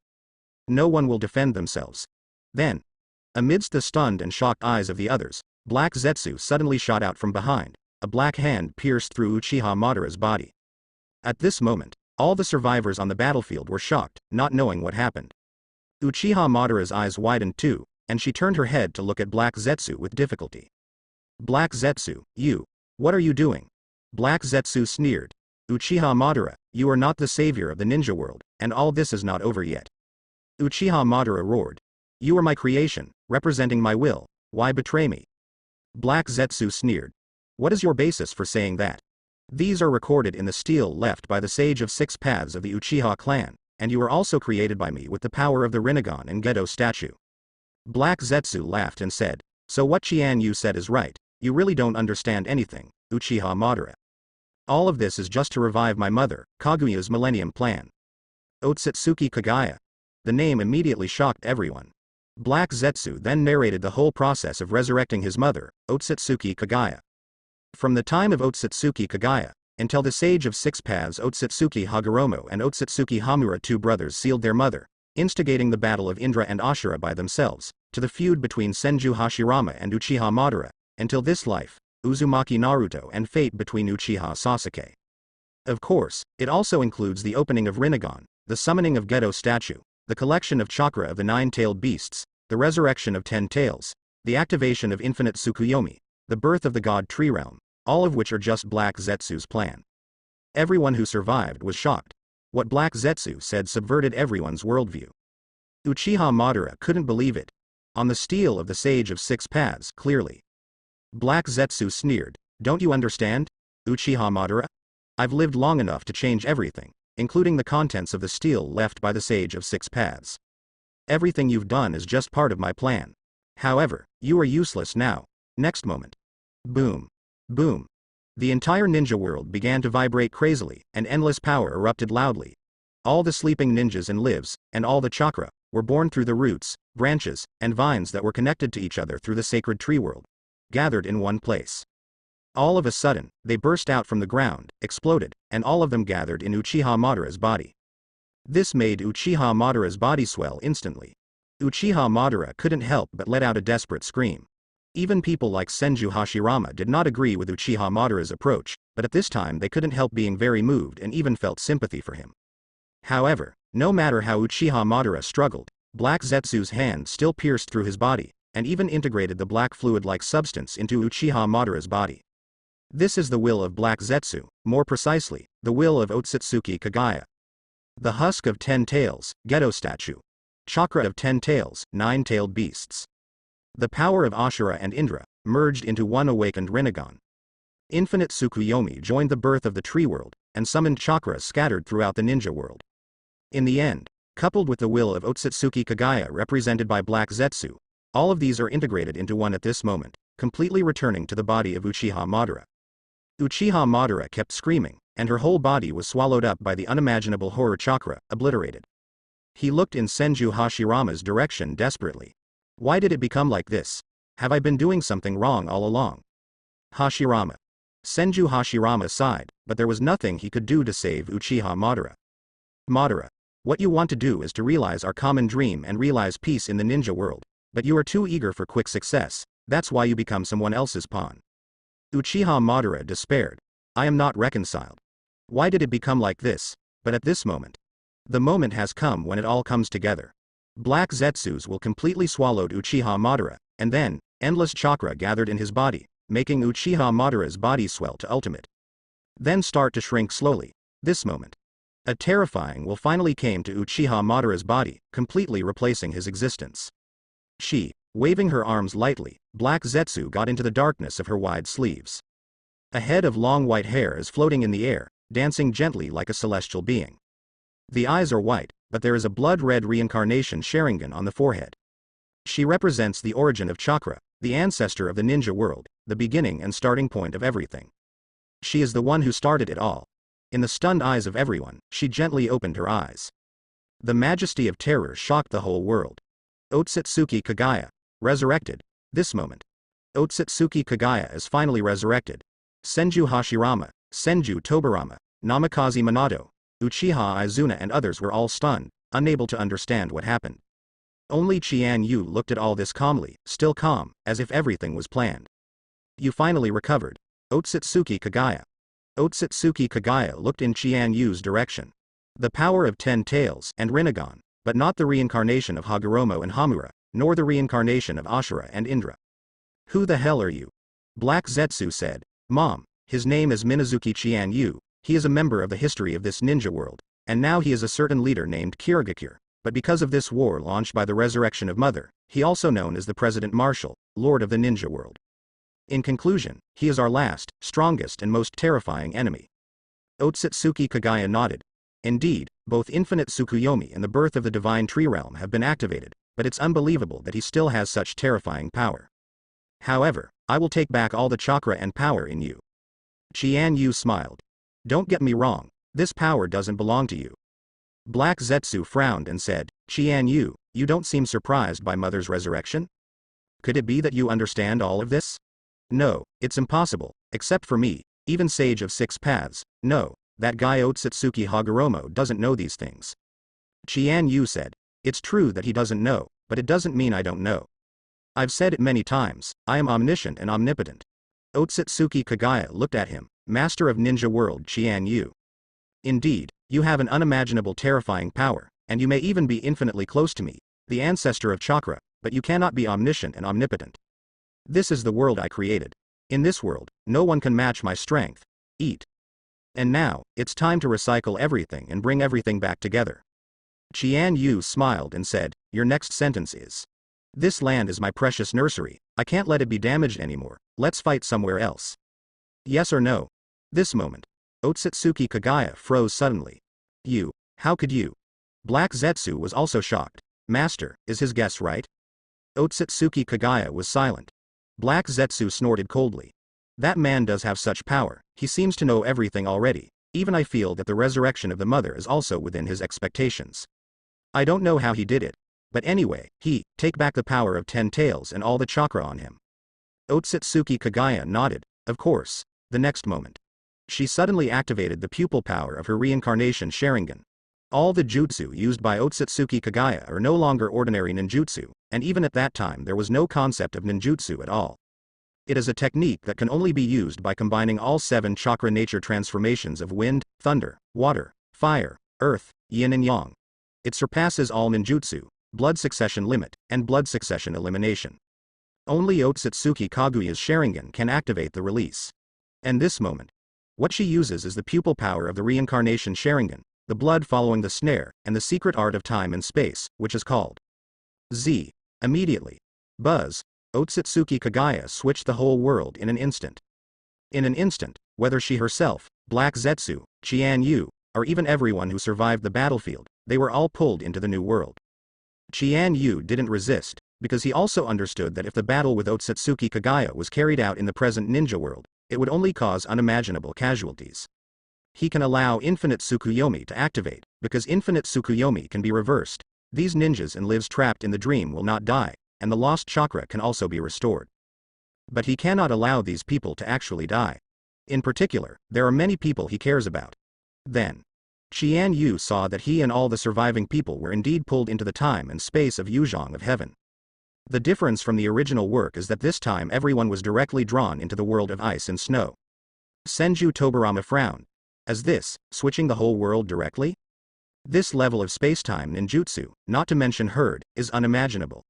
[SPEAKER 1] No one will defend themselves. Then, amidst the stunned and shocked eyes of the others, Black Zetsu suddenly shot out from behind. A black hand pierced through Uchiha Madara's body. At this moment, all the survivors on the battlefield were shocked, not knowing what happened. Uchiha Madara's eyes widened too, and she turned her head to look at Black Zetsu with difficulty. Black Zetsu, you. What are you doing? Black Zetsu sneered. Uchiha Madara, you are not the savior of the ninja world, and all this is not over yet. Uchiha Madara roared. You are my creation, representing my will. Why betray me? Black Zetsu sneered. What is your basis for saying that? These are recorded in the stele left by the sage of 6 paths of the Uchiha clan, and you are also created by me with the power of the Rinnegan and Gedo statue. Black Zetsu laughed and said, so what Qian Yu said is right, you really don't understand anything, Uchiha Madara. All of this is just to revive my mother, Kaguya's Millennium Plan. Otsutsuki Kagaya. The name immediately shocked everyone. Black Zetsu then narrated the whole process of resurrecting his mother, Otsutsuki Kagaya. From the time of Otsutsuki Kagaya, until the sage of 6 paths Otsutsuki Hagoromo and Otsutsuki Hamura, 2 brothers, sealed their mother, instigating the battle of Indra and Ashura by themselves, to the feud between Senju Hashirama and Uchiha Madara, until this life, Uzumaki Naruto and fate between Uchiha Sasuke. Of course, it also includes the opening of Rinnegan, the summoning of Gedo statue, the collection of chakra of the 9-tailed beasts, the resurrection of 10 tails, the activation of infinite Tsukuyomi, the birth of the god tree realm, all of which are just Black Zetsu's plan. Everyone who survived was shocked. What Black Zetsu said subverted everyone's worldview. Uchiha Madara couldn't believe it. On the stele of the sage of 6 paths, clearly. Black Zetsu sneered, don't you understand, Uchiha Madara? I've lived long enough to change everything, including the contents of the stele left by the sage of 6 paths. Everything you've done is just part of my plan. However, you are useless now. Next moment. Boom. Boom. The entire ninja world began to vibrate crazily, and endless power erupted loudly. All the sleeping ninjas and lives, and all the chakra, were born through the roots, branches, and vines that were connected to each other through the sacred tree world, gathered in one place. All of a sudden, they burst out from the ground, exploded, and all of them gathered in Uchiha Madara's body. This made Uchiha Madara's body swell instantly. Uchiha Madara couldn't help but let out a desperate scream. Even people like Senju Hashirama did not agree with Uchiha Madara's approach, but at this time they couldn't help being very moved and even felt sympathy for him. However, no matter how Uchiha Madara struggled, Black Zetsu's hand still pierced through his body, and even integrated the black fluid-like substance into Uchiha Madara's body. This is the will of Black Zetsu, more precisely, the will of Otsutsuki Kagaya. The husk of 10 tails, Gedo statue. Chakra of 10 tails, 9-tailed beasts. The power of Ashura and Indra, merged into one awakened Rinnegan. Infinite Tsukuyomi joined the birth of the tree world, and summoned chakras scattered throughout the ninja world. In the end, coupled with the will of Otsutsuki Kagaya represented by Black Zetsu, all of these are integrated into one at this moment, completely returning to the body of Uchiha Madara. Uchiha Madara kept screaming, and her whole body was swallowed up by the unimaginable horror chakra, obliterated. He looked in Senju Hashirama's direction desperately. Why did it become like this? Have I been doing something wrong all along? Hashirama. Senju Hashirama sighed, but there was nothing he could do to save Uchiha Madara. Madara, what you want to do is to realize our common dream and realize peace in the ninja world, but you are too eager for quick success, that's why you become someone else's pawn. Uchiha Madara despaired. I am not reconciled. Why did it become like this? But at this moment. The moment has come when it all comes together. Black Zetsu's will completely swallowed Uchiha Madara, and then, endless chakra gathered in his body, making Uchiha Madara's body swell to ultimate. Then start to shrink slowly. This moment. A terrifying will finally came to Uchiha Madara's body, completely replacing his existence. She, waving her arms lightly, Black Zetsu got into the darkness of her wide sleeves. A head of long white hair is floating in the air, dancing gently like a celestial being. The eyes are white, but there is a blood-red reincarnation Sharingan on the forehead. She represents the origin of chakra, the ancestor of the ninja world, the beginning and starting point of everything. She is the one who started it all. In the stunned eyes of everyone, she gently opened her eyes. The majesty of terror shocked the whole world. Otsutsuki Kagaya, resurrected. This moment. Otsutsuki Kagaya is finally resurrected. Senju Hashirama, Senju Tobarama, Namikaze Minato, Uchiha Izuna and others were all stunned, unable to understand what happened. Only Qian Yu looked at all this calmly, still calm, as if everything was planned. You finally recovered. Otsutsuki Kagaya. Otsutsuki Kagaya looked in Qian Yu's direction. The power of 10 tails and Rinnegan, but not the reincarnation of Hagoromo and Hamura, nor the reincarnation of Ashura and Indra. Who the hell are you? Black Zetsu said. Mom, his name is Minazuki Qian Yu, he is a member of the history of this ninja world, and now he is a certain leader named Kirigakure, but because of this war launched by the resurrection of Mother, he also known as the President Marshal, Lord of the ninja world. In conclusion, he is our last, strongest and most terrifying enemy. Otsutsuki Kagaya nodded. Indeed, both Infinite Tsukuyomi and the birth of the Divine Tree Realm have been activated, but it's unbelievable that he still has such terrifying power. However, I will take back all the chakra and power in you. Qian Yu smiled. Don't get me wrong, this power doesn't belong to you. Black Zetsu frowned and said, Qian Yu, you don't seem surprised by Mother's resurrection? Could it be that you understand all of this? No, it's impossible, except for me, even Sage of Six Paths, no, that guy Otsutsuki Hagoromo doesn't know these things. Qian Yu said, it's true that he doesn't know, but it doesn't mean I don't know. I've said it many times, I am omniscient and omnipotent. Otsutsuki Kagaya looked at him, master of ninja world Qian Yu. Indeed, you have an unimaginable terrifying power, and you may even be infinitely close to me, the ancestor of chakra, but you cannot be omniscient and omnipotent. This is the world I created. In this world, no one can match my strength. Eat. And now, it's time to recycle everything and bring everything back together. Qian Yu smiled and said, your next sentence is. This land is my precious nursery, I can't let it be damaged anymore, let's fight somewhere else. Yes or no? This moment. Otsutsuki Kagaya froze suddenly. You, how could you? Black Zetsu was also shocked. Master, is his guess right? Otsutsuki Kagaya was silent. Black Zetsu snorted coldly. That man does have such power, he seems to know everything already, even I feel that the resurrection of the mother is also within his expectations. I don't know how he did it. But anyway, take back the power of 10 tails and all the chakra on him. Otsutsuki Kagaya nodded, of course. The next moment. She suddenly activated the pupil power of her reincarnation Sharingan. All the jutsu used by Otsutsuki Kagaya are no longer ordinary ninjutsu, and even at that time there was no concept of ninjutsu at all. It is a technique that can only be used by combining all 7 chakra nature transformations of wind, thunder, water, fire, earth, yin and yang. It surpasses all ninjutsu, blood succession limit, and blood succession elimination. Only Otsutsuki Kaguya's Sharingan can activate the release. And this moment. What she uses is the pupil power of the reincarnation Sharingan, the blood following the snare, and the secret art of time and space, which is called Z. Immediately. Buzz. Otsutsuki Kagaya switched the whole world in an instant. In an instant, whether she herself, Black Zetsu, Qian Yu, or even everyone who survived the battlefield, they were all pulled into the new world. Qian Yu didn't resist, because he also understood that if the battle with Otsutsuki Kagaya was carried out in the present ninja world, it would only cause unimaginable casualties. He can allow Infinite Tsukuyomi to activate, because Infinite Tsukuyomi can be reversed. These ninjas and lives trapped in the dream will not die, and the lost chakra can also be restored. But he cannot allow these people to actually die. In particular, there are many people he cares about. Then, Qian Yu saw that he and all the surviving people were indeed pulled into the time and space of Yuzhong of heaven. The difference from the original work is that this time everyone was directly drawn into the world of ice and snow. Senju Tobarama frowned. As this, switching the whole world directly? This level of spacetime ninjutsu, not to mention herd, is unimaginable.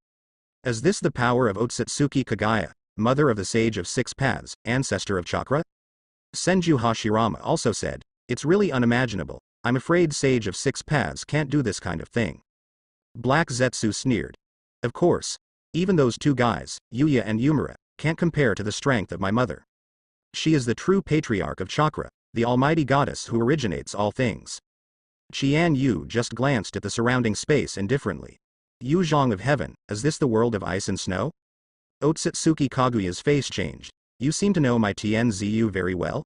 [SPEAKER 1] Is this the power of Otsutsuki Kagaya, mother of the Sage of Six Paths, ancestor of chakra? Senju Hashirama also said, it's really unimaginable. I'm afraid Sage of Six Paths can't do this kind of thing. Black Zetsu sneered. Of course. Even those two guys, Yuya and Yumura, can't compare to the strength of my mother. She is the true patriarch of chakra, the almighty goddess who originates all things. Qian Yu just glanced at the surrounding space indifferently. Yuzhong of heaven, is this the world of ice and snow? Otsutsuki Kaguya's face changed. You seem to know my Tianziyu very well?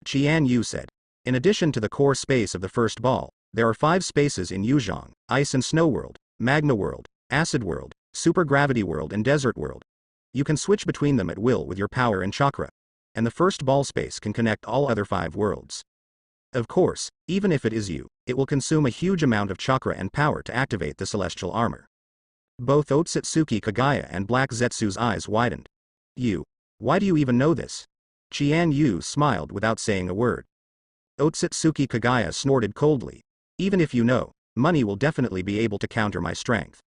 [SPEAKER 1] Qian Yu said. In addition to the core space of the first ball, there are 5 spaces in Yuzhong: ice and snow world, magma world, acid world, supergravity world and desert world. You can switch between them at will with your power and chakra. And the first ball space can connect all other 5 worlds. Of course, even if it is you, it will consume a huge amount of chakra and power to activate the celestial armor. Both Otsutsuki Kagaya and Black Zetsu's eyes widened. You. Why do you even know this? Qian Yu smiled without saying a word. Otsutsuki Kagaya snorted coldly. Even if you know, money will definitely be able to counter my strength.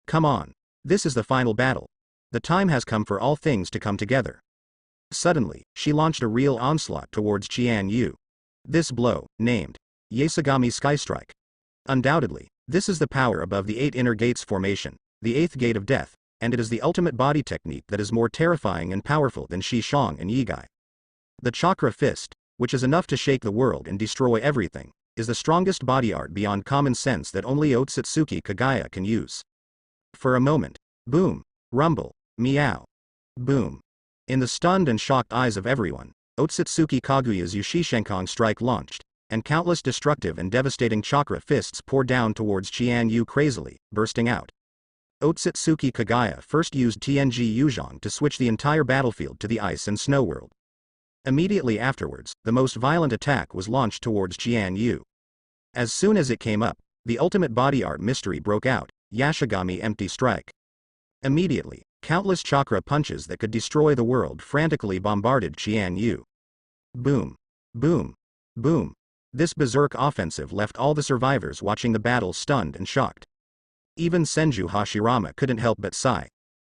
[SPEAKER 1] Come on. This is the final battle. The time has come for all things to come together. Suddenly, she launched a real onslaught towards Qian Yu. This blow, named Yasugami Skystrike. Undoubtedly, this is the power above the 8 inner gates formation, the 8th gate of death, and it is the ultimate body technique that is more terrifying and powerful than Shi Shang and Yigai. The chakra fist, which is enough to shake the world and destroy everything, is the strongest body art beyond common sense that only Otsutsuki Kagaya can use. For a moment, boom, rumble, meow, boom. In the stunned and shocked eyes of everyone, Otsutsuki Kaguya's Yushishenkong strike launched, and countless destructive and devastating chakra fists poured down towards Qian Yu crazily, bursting out. Otsutsuki Kagaya first used TNG Yuzhong to switch the entire battlefield to the ice and snow world. Immediately afterwards, the most violent attack was launched towards Qian Yu. As soon as it came up, the ultimate body art mystery broke out, Yashigami Empty Strike. Immediately, countless chakra punches that could destroy the world frantically bombarded Qian Yu. Boom. Boom. Boom. This berserk offensive left all the survivors watching the battle stunned and shocked. Even Senju Hashirama couldn't help but sigh.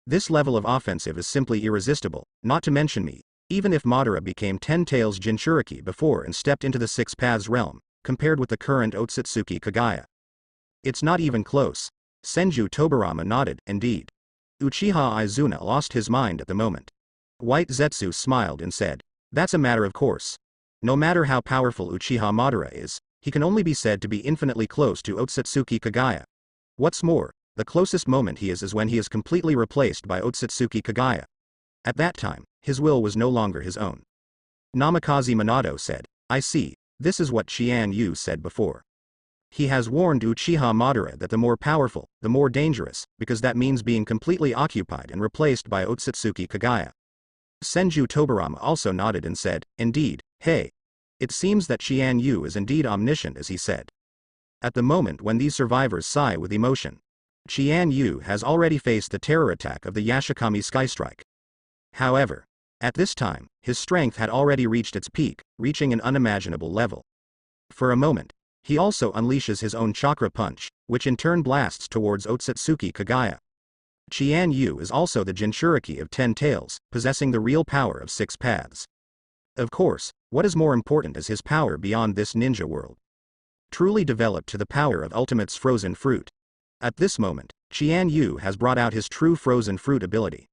[SPEAKER 1] This level of offensive is simply irresistible, not to mention me. Even if Madara became 10 Tails Jinchuriki before and stepped into the 6 Paths realm, compared with the current Otsutsuki Kagaya. It's not even close. Senju Tobarama nodded, indeed. Uchiha Izuna lost his mind at the moment. White Zetsu smiled and said, that's a matter of course. No matter how powerful Uchiha Madara is, he can only be said to be infinitely close to Otsutsuki Kagaya. What's more, the closest moment he is when he is completely replaced by Otsutsuki Kagaya. At that time, his will was no longer his own. Namikaze Minato said, I see, this is what Qian Yu said before. He has warned Uchiha Madara that the more powerful, the more dangerous, because that means being completely occupied and replaced by Otsutsuki Kagaya. Senju Tobarama also nodded and said, indeed, hey. It seems that Qian Yu is indeed omniscient as he said. At the moment when these survivors sigh with emotion, Qian Yu has already faced the terror attack of the Yashikami Skystrike. However, at this time, his strength had already reached its peak, reaching an unimaginable level. For a moment, he also unleashes his own chakra punch, which in turn blasts towards Otsutsuki Kagaya. Qian Yu is also the Jinchuriki of 10 Tails, possessing the real power of 6 Paths. Of course, what is more important is his power beyond this ninja world. Truly developed to the power of Ultimate's frozen fruit. At this moment, Qian Yu has brought out his true frozen fruit ability.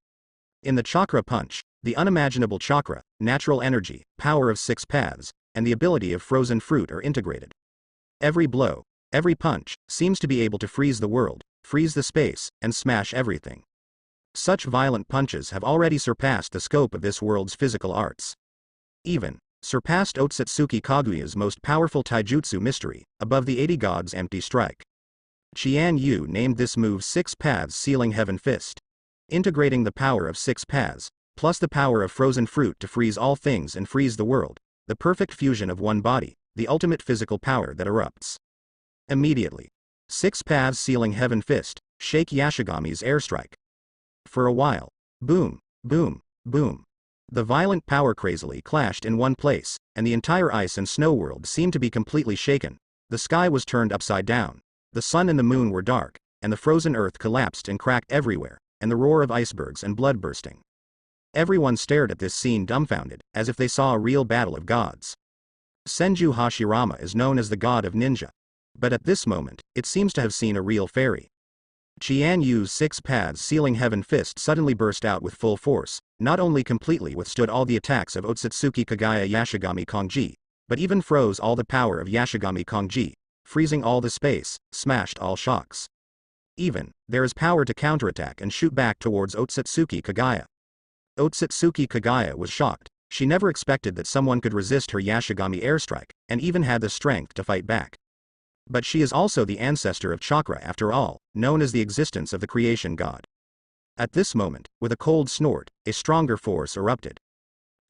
[SPEAKER 1] In the chakra punch, the unimaginable chakra, natural energy, power of 6 Paths, and the ability of frozen fruit are integrated. Every blow, every punch, seems to be able to freeze the world, freeze the space, and smash everything. Such violent punches have already surpassed the scope of this world's physical arts. Even surpassed Otsutsuki Kaguya's most powerful taijutsu mystery, above the 80 Gods Empty Strike. Qian Yu named this move 6 Paths Sealing Heaven Fist. Integrating the power of 6 Paths, plus the power of frozen fruit to freeze all things and freeze the world, the perfect fusion of one body, the ultimate physical power that erupts. Immediately. 6 Paths Sealing Heaven Fist, shake Yashigami's airstrike. For a while. Boom, boom, boom. The violent power crazily clashed in one place, and the entire ice and snow world seemed to be completely shaken. The sky was turned upside down. The sun and the moon were dark, and the frozen earth collapsed and cracked everywhere, and the roar of icebergs and blood bursting. Everyone stared at this scene dumbfounded, as if they saw a real battle of gods. Senju Hashirama is known as the god of ninja. But at this moment, it seems to have seen a real fairy. Qian Yu's 6 Paths Sealing Heaven Fist suddenly burst out with full force, not only completely withstood all the attacks of Otsutsuki Kagaya Yashigami Kongji, but even froze all the power of Yashigami Kongji, freezing all the space, smashed all shocks. Even, there is power to counterattack and shoot back towards Otsutsuki Kagaya. Otsutsuki Kagaya was shocked. She never expected that someone could resist her Yashigami airstrike, and even had the strength to fight back. But she is also the ancestor of chakra after all, known as the existence of the creation god. At this moment, with a cold snort, a stronger force erupted.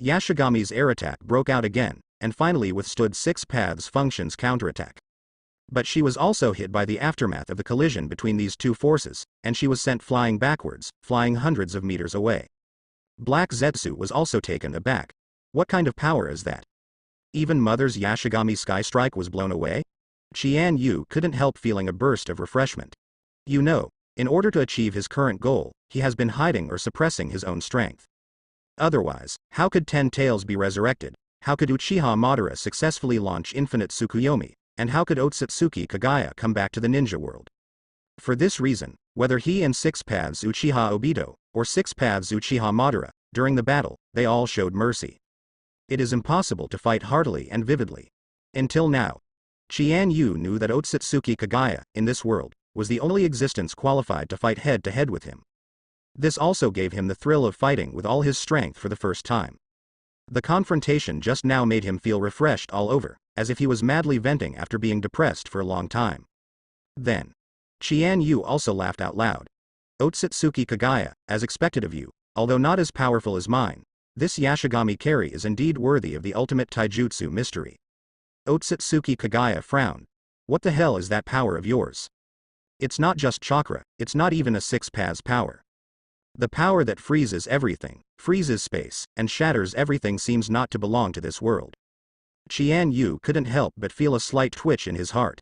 [SPEAKER 1] Yashigami's air attack broke out again, and finally withstood Six Paths Function's counterattack. But she was also hit by the aftermath of the collision between these two forces, and she was sent flying backwards, flying hundreds of meters away. Black Zetsu was also taken aback. What kind of power is that? Even Mother's Yashigami Sky Strike was blown away? Qian Yu couldn't help feeling a burst of refreshment. You know, in order to achieve his current goal, he has been hiding or suppressing his own strength. Otherwise, how could Ten Tails be resurrected? How could Uchiha Madara successfully launch Infinite Tsukuyomi? And how could Otsutsuki Kagaya come back to the ninja world? For this reason, whether he and Six Paths Uchiha Obito, or Six Paths Uchiha Madara, during the battle, they all showed mercy. It is impossible to fight heartily and vividly. Until now, Qian Yu knew that Otsutsuki Kagaya, in this world, was the only existence qualified to fight head-to-head with him. This also gave him the thrill of fighting with all his strength for the first time. The confrontation just now made him feel refreshed all over, as if he was madly venting after being depressed for a long time. Then, Qian Yu also laughed out loud. Otsutsuki Kagaya, as expected of you, although not as powerful as mine, this Yashigami carry is indeed worthy of the ultimate taijutsu mystery. Otsutsuki Kagaya frowned. What the hell is that power of yours? It's not just chakra, it's not even a Six Paths power. The power that freezes everything, freezes space, and shatters everything seems not to belong to this world. Qian Yu couldn't help but feel a slight twitch in his heart.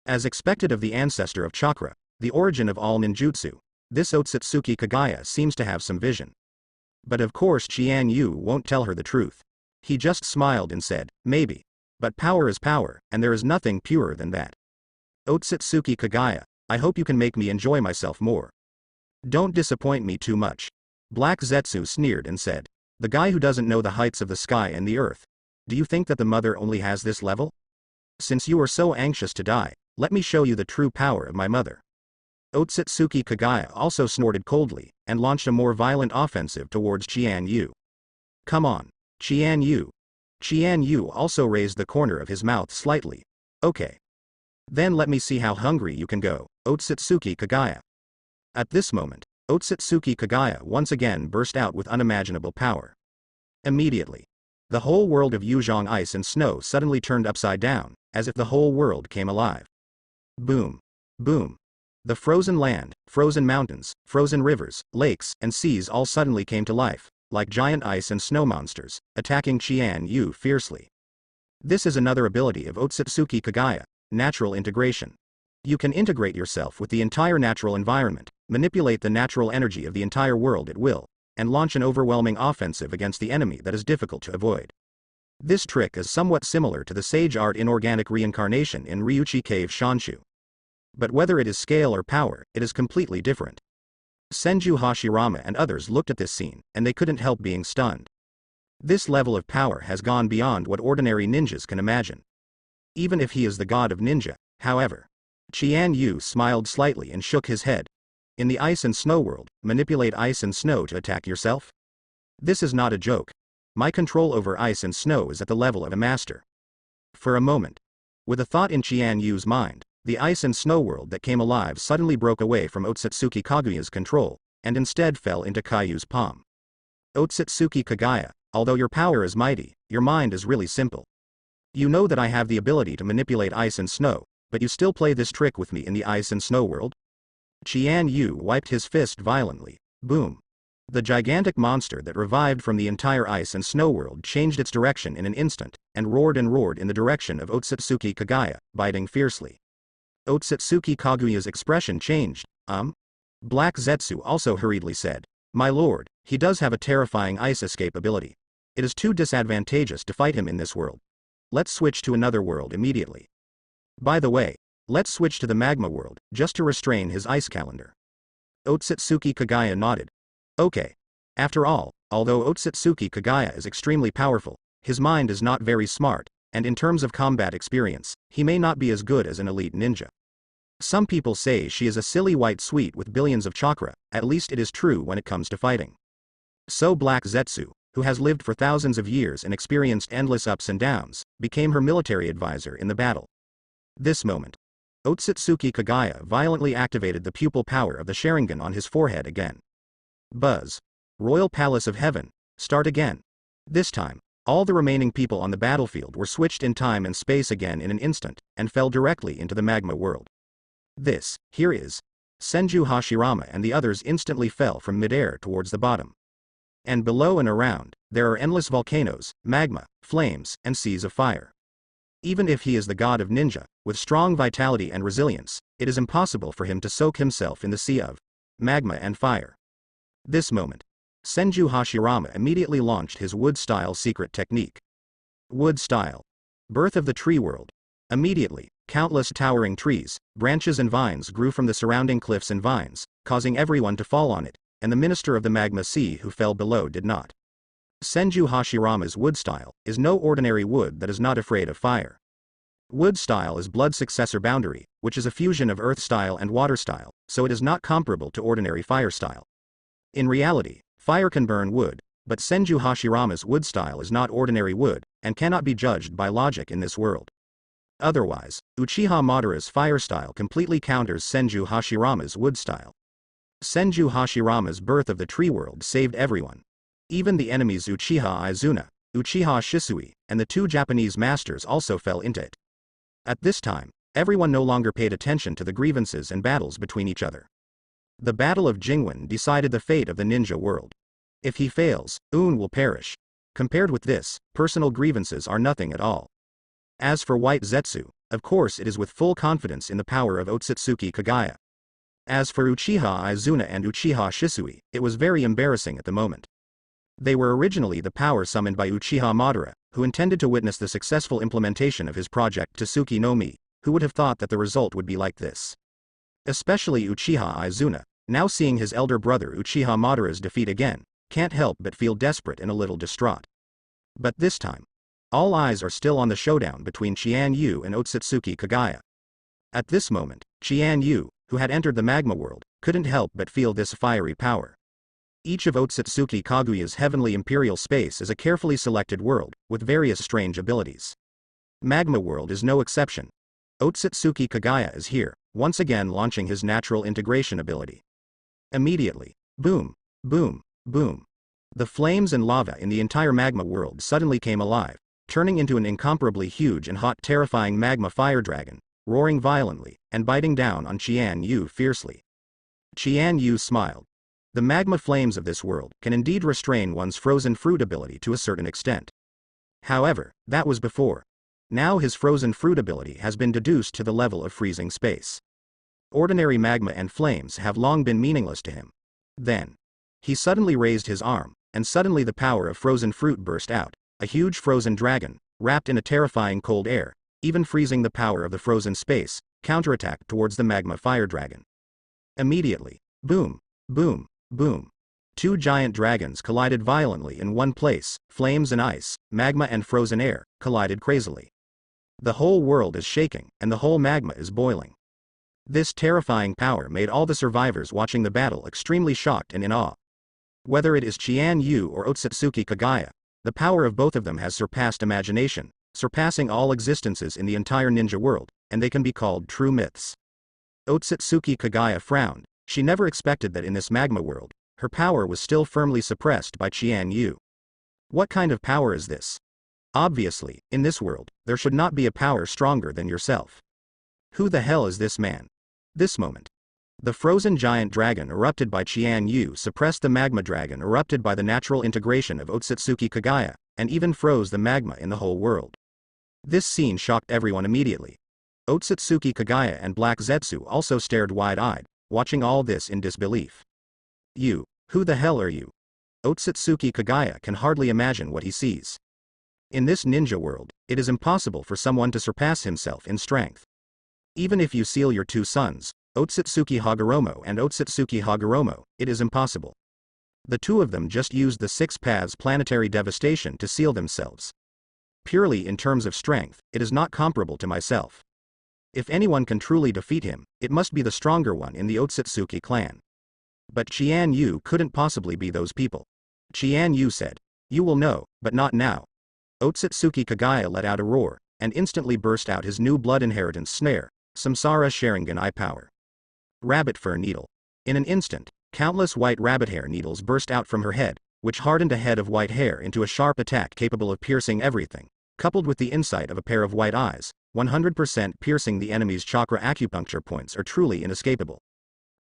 [SPEAKER 1] As expected of the ancestor of chakra, the origin of all ninjutsu, this Otsutsuki Kagaya seems to have some vision. But of course Qian Yu won't tell her the truth. He just smiled and said, maybe. But power is power, and there is nothing purer than that. Otsutsuki Kagaya, I hope you can make me enjoy myself more. Don't disappoint me too much. Black Zetsu sneered and said, the guy who doesn't know the heights of the sky and the earth. Do you think that the mother only has this level? Since you are so anxious to die, let me show you the true power of my mother. Otsutsuki Kagaya also snorted coldly, and launched a more violent offensive towards Qian Yu. Come on, Qian Yu. Qian Yu also raised the corner of his mouth slightly. Okay. Then let me see how hungry you can go, Otsutsuki Kagaya. At this moment, Otsutsuki Kagaya once again burst out with unimaginable power. Immediately, the whole world of Yuzhong ice and snow suddenly turned upside down, as if the whole world came alive. Boom. Boom. The frozen land, frozen mountains, frozen rivers, lakes, and seas all suddenly came to life, like giant ice and snow monsters, attacking Qian Yu fiercely. This is another ability of Otsutsuki Kagaya, natural integration. You can integrate yourself with the entire natural environment, manipulate the natural energy of the entire world at will, and launch an overwhelming offensive against the enemy that is difficult to avoid. This trick is somewhat similar to the sage art inorganic reincarnation in Ryuchi Cave Shanshu. But whether it is scale or power, it is completely different. Senju Hashirama and others looked at this scene, and they couldn't help being stunned. This level of power has gone beyond what ordinary ninjas can imagine. Even if he is the god of ninja, however. Qian Yu smiled slightly and shook his head. In the ice and snow world, manipulate ice and snow to attack yourself? This is not a joke. My control over ice and snow is at the level of a master. For a moment, with a thought in Qian Yu's mind, the ice and snow world that came alive suddenly broke away from Otsutsuki Kagaya's control, and instead fell into Kaiyu's palm. Otsutsuki Kagaya, although your power is mighty, your mind is really simple. You know that I have the ability to manipulate ice and snow, but you still play this trick with me in the ice and snow world? Qian Yu wiped his fist violently. Boom. The gigantic monster that revived from the entire ice and snow world changed its direction in an instant, and roared in the direction of Otsutsuki Kagaya, biting fiercely. Otsutsuki Kagaya's expression changed. Black Zetsu also hurriedly said, my lord, he does have a terrifying ice escape ability. It is too disadvantageous to fight him in this world. Let's switch to another world immediately. By the way, let's switch to the magma world, just to restrain his ice calendar. Otsutsuki Kagaya nodded. Okay. After all, although Otsutsuki Kagaya is extremely powerful, his mind is not very smart, and in terms of combat experience, he may not be as good as an elite ninja. Some people say she is a silly white sweet with billions of chakra, at least it is true when it comes to fighting. So Black Zetsu, who has lived for thousands of years and experienced endless ups and downs, became her military advisor in the battle. This moment, Otsutsuki Kagaya violently activated the pupil power of the Sharingan on his forehead again. Buzz. Royal Palace of Heaven, start again. This time, all the remaining people on the battlefield were switched in time and space again in an instant, and fell directly into the magma world. This, here is. Senju Hashirama and the others instantly fell from midair towards the bottom. And below and around, there are endless volcanoes, magma, flames, and seas of fire. Even if he is the god of ninja, with strong vitality and resilience, it is impossible for him to soak himself in the sea of magma and fire. This moment, Senju Hashirama immediately launched his wood-style secret technique. Wood-style. Birth of the tree world. Immediately, countless towering trees, branches and vines grew from the surrounding cliffs and vines, causing everyone to fall on it, and the minister of the magma sea who fell below did not. Senju Hashirama's wood style is no ordinary wood that is not afraid of fire. Wood style is blood successor boundary, which is a fusion of earth style and water style, so it is not comparable to ordinary fire style. In reality, fire can burn wood, but Senju Hashirama's wood style is not ordinary wood, and cannot be judged by logic in this world. Otherwise, Uchiha Madara's fire style completely counters Senju Hashirama's wood style. Senju Hashirama's birth of the tree world saved everyone. Even the enemies Uchiha Izuna, Uchiha Shisui, and the two Japanese masters also fell into it. At this time, everyone no longer paid attention to the grievances and battles between each other. The Battle of Jingwen decided the fate of the ninja world. If he fails, Un will perish. Compared with this, personal grievances are nothing at all. As for White Zetsu, of course it is with full confidence in the power of Otsutsuki Kagaya. As for Uchiha Izuna and Uchiha Shisui, it was very embarrassing at the moment. They were originally the power summoned by Uchiha Madara, who intended to witness the successful implementation of his project Tsuki no Mi, who would have thought that the result would be like this. Especially Uchiha Izuna, now seeing his elder brother Uchiha Madara's defeat again, can't help but feel desperate and a little distraught. But this time, all eyes are still on the showdown between Qian Yu and Otsutsuki Kagaya. At this moment, Qian Yu, who had entered the magma world, couldn't help but feel this fiery power. Each of Otsutsuki Kaguya's heavenly imperial space is a carefully selected world, with various strange abilities. Magma world is no exception. Otsutsuki Kagaya is here, once again launching his natural integration ability. Immediately, boom, boom, boom. The flames and lava in the entire magma world suddenly came alive, turning into an incomparably huge and hot terrifying magma fire dragon, roaring violently, and biting down on Qian Yu fiercely. Qian Yu smiled. The magma flames of this world can indeed restrain one's frozen fruit ability to a certain extent. However, that was before. Now his frozen fruit ability has been deduced to the level of freezing space. Ordinary magma and flames have long been meaningless to him. Then, he suddenly raised his arm, and suddenly the power of frozen fruit burst out, a huge frozen dragon, wrapped in a terrifying cold air, even freezing the power of the frozen space, counterattacked towards the magma fire dragon. Immediately, boom, boom, boom. Two giant dragons collided violently in one place, flames and ice, magma and frozen air, collided crazily. The whole world is shaking, and the whole magma is boiling. This terrifying power made all the survivors watching the battle extremely shocked and in awe. Whether it is Qian Yu or Otsutsuki Kagaya, the power of both of them has surpassed imagination, surpassing all existences in the entire ninja world, and they can be called true myths. Otsutsuki Kagaya frowned. She never expected that in this magma world, her power was still firmly suppressed by Qian Yu. What kind of power is this? Obviously, in this world, there should not be a power stronger than yourself. Who the hell is this man? This moment. The frozen giant dragon erupted by Qian Yu suppressed the magma dragon erupted by the natural integration of Otsutsuki Kagaya, and even froze the magma in the whole world. This scene shocked everyone immediately. Otsutsuki Kagaya and Black Zetsu also stared wide-eyed, watching all this in disbelief. You, who the hell are you? Otsutsuki Kagaya can hardly imagine what he sees. In this ninja world, it is impossible for someone to surpass himself in strength. Even if you seal your two sons, Otsutsuki Hagoromo and Otsutsuki Hagoromo, it is impossible. The two of them just used the six paths planetary devastation to seal themselves. Purely in terms of strength, it is not comparable to myself. If anyone can truly defeat him, it must be the stronger one in the Otsutsuki clan. But Qian Yu couldn't possibly be those people. Qian Yu said, "You will know, but not now." Otsutsuki Kagaya let out a roar, and instantly burst out his new blood inheritance snare, Samsara Sharingan Eye Power. Rabbit Fur Needle. In an instant, countless white rabbit hair needles burst out from her head, which hardened a head of white hair into a sharp attack capable of piercing everything, coupled with the insight of a pair of white eyes, 100% piercing the enemy's chakra acupuncture points are truly inescapable.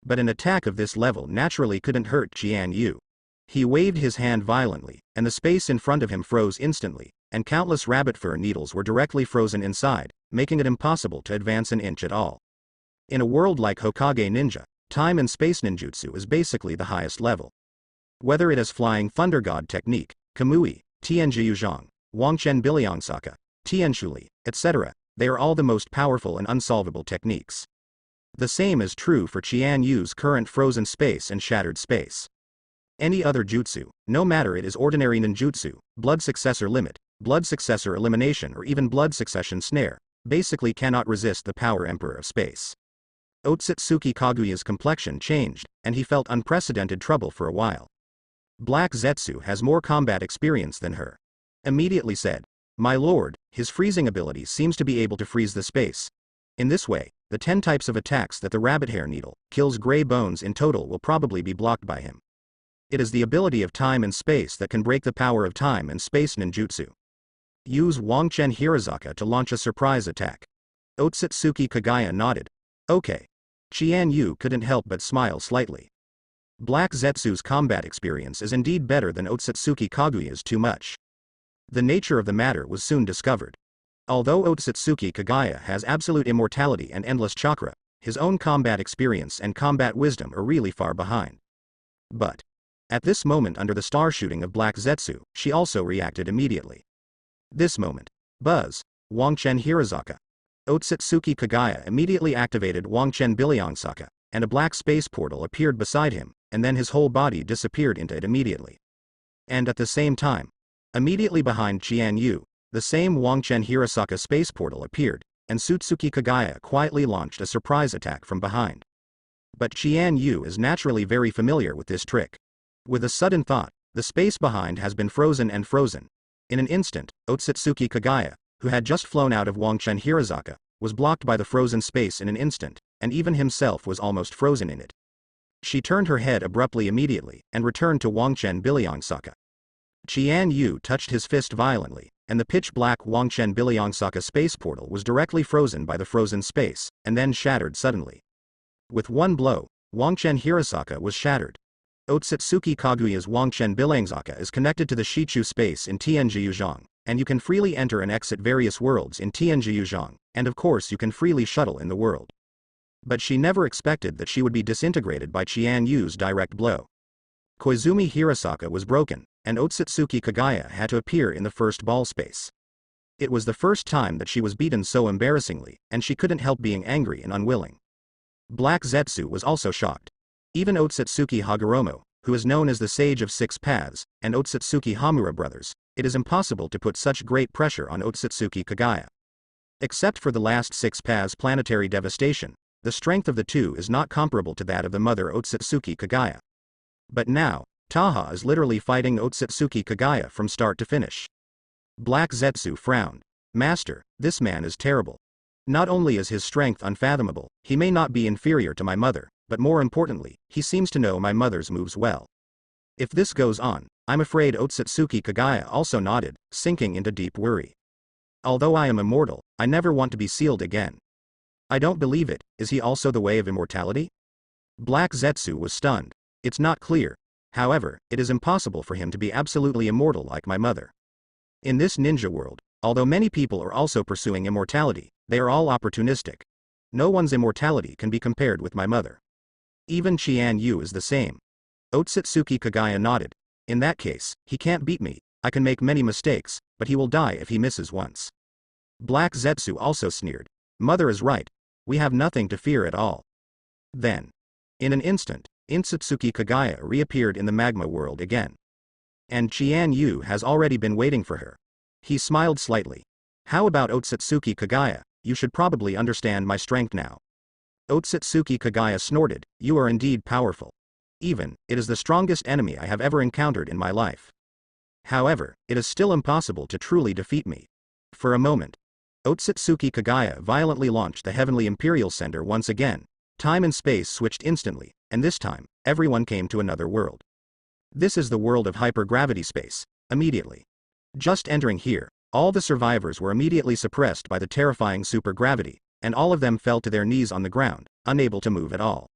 [SPEAKER 1] But an attack of this level naturally couldn't hurt Qian Yu. He waved his hand violently, and the space in front of him froze instantly, and countless rabbit fur needles were directly frozen inside, making it impossible to advance an inch at all. In a world like Hokage Ninja, time and space ninjutsu is basically the highest level. Whether it is Flying Thunder God technique, Kamui, Tianjiyuzhang, Wangchen Biliangsaka, Tianshuli, etc., they are all the most powerful and unsolvable techniques. The same is true for Qian Yu's current frozen space and shattered space. Any other jutsu, no matter it is ordinary ninjutsu, blood successor limit, blood successor elimination or even blood succession snare, basically cannot resist the power emperor of space. Otsutsuki Kaguya's complexion changed, and he felt unprecedented trouble for a while. Black Zetsu has more combat experience than her. Immediately said, "My lord, his freezing ability seems to be able to freeze the space. In this way, the 10 types of attacks that the rabbit hair needle kills gray bones in total will probably be blocked by him. It is the ability of time and space that can break the power of time and space ninjutsu. Use Wangchen Hirazaka to launch a surprise attack." Otsutsuki Kagaya nodded. "Okay." Qian Yu couldn't help but smile slightly. Black Zetsu's combat experience is indeed better than Otsutsuki Kaguya's too much. The nature of the matter was soon discovered. Although Otsutsuki Kagaya has absolute immortality and endless chakra, his own combat experience and combat wisdom are really far behind. But at this moment under the star shooting of Black Zetsu, she also reacted immediately. This moment. Buzz. Wangchen Hirazaka. Otsutsuki Kagaya immediately activated Wangchen Biliangsaka, and a black space portal appeared beside him, and then his whole body disappeared into it immediately. And at the same time, immediately behind Qian Yu, the same Wangchen Hirasaka space portal appeared, and Otsutsuki Kagaya quietly launched a surprise attack from behind. But Qian Yu is naturally very familiar with this trick. With a sudden thought, the space behind has been frozen and frozen. In an instant, Otsutsuki Kagaya, who had just flown out of Wangchen Hirazaka, was blocked by the frozen space in an instant, and even himself was almost frozen in it. She turned her head abruptly immediately, and returned to Wangchen Biliangsaka. Qian Yu touched his fist violently, and the pitch-black Wangchen Biliangsaka space portal was directly frozen by the frozen space, and then shattered suddenly. With one blow, Wangchen Hirasaka was shattered. Otsutsuki Kaguya's Wangchen Biliangsaka is connected to the Shichu space in Tianjiyuzhang, and you can freely enter and exit various worlds in Tianjiyuzhang, and of course you can freely shuttle in the world. But she never expected that she would be disintegrated by Qian Yu's direct blow. Koizumi Hirasaka was broken, and Otsutsuki Kagaya had to appear in the first ball space. It was the first time that she was beaten so embarrassingly, and she couldn't help being angry and unwilling. Black Zetsu was also shocked. Even Otsutsuki Hagoromo, who is known as the Sage of Six Paths, and Otsutsuki Hamura brothers, it is impossible to put such great pressure on Otsutsuki Kagaya. Except for the last Six Paths planetary devastation, the strength of the two is not comparable to that of the mother Otsutsuki Kagaya. But now, Taha is literally fighting Otsutsuki Kagaya from start to finish. Black Zetsu frowned. "Master, this man is terrible. Not only is his strength unfathomable, he may not be inferior to my mother, but more importantly, he seems to know my mother's moves well. If this goes on, I'm afraid." Otsutsuki Kagaya also nodded, sinking into deep worry. "Although I am immortal, I never want to be sealed again." "I don't believe it. Is he also the way of immortality?" Black Zetsu was stunned. "It's not clear. However, it is impossible for him to be absolutely immortal like my mother. In this ninja world, although many people are also pursuing immortality, they are all opportunistic. No one's immortality can be compared with my mother. Even Qian Yu is the same." Otsutsuki Kagaya nodded. "In that case, he can't beat me. I can make many mistakes, but he will die if he misses once." Black Zetsu also sneered. "Mother is right. We have nothing to fear at all." Then, in an instant, Otsutsuki Kagaya reappeared in the magma world again. And Qian Yu has already been waiting for her. He smiled slightly. "How about Otsutsuki Kagaya? you should probably understand my strength now. Otsutsuki Kagaya snorted, you are indeed powerful. Even, it is the strongest enemy I have ever encountered in my life. However, it is still impossible to truly defeat me. For a moment, Otsutsuki Kagaya violently launched the Heavenly Imperial Center once again. Time and space switched instantly, and this time, everyone came to another world. This is the world of hypergravity space. Immediately. Just entering here, all the survivors were immediately suppressed by the terrifying supergravity, and all of them fell to their knees on the ground, unable to move at all.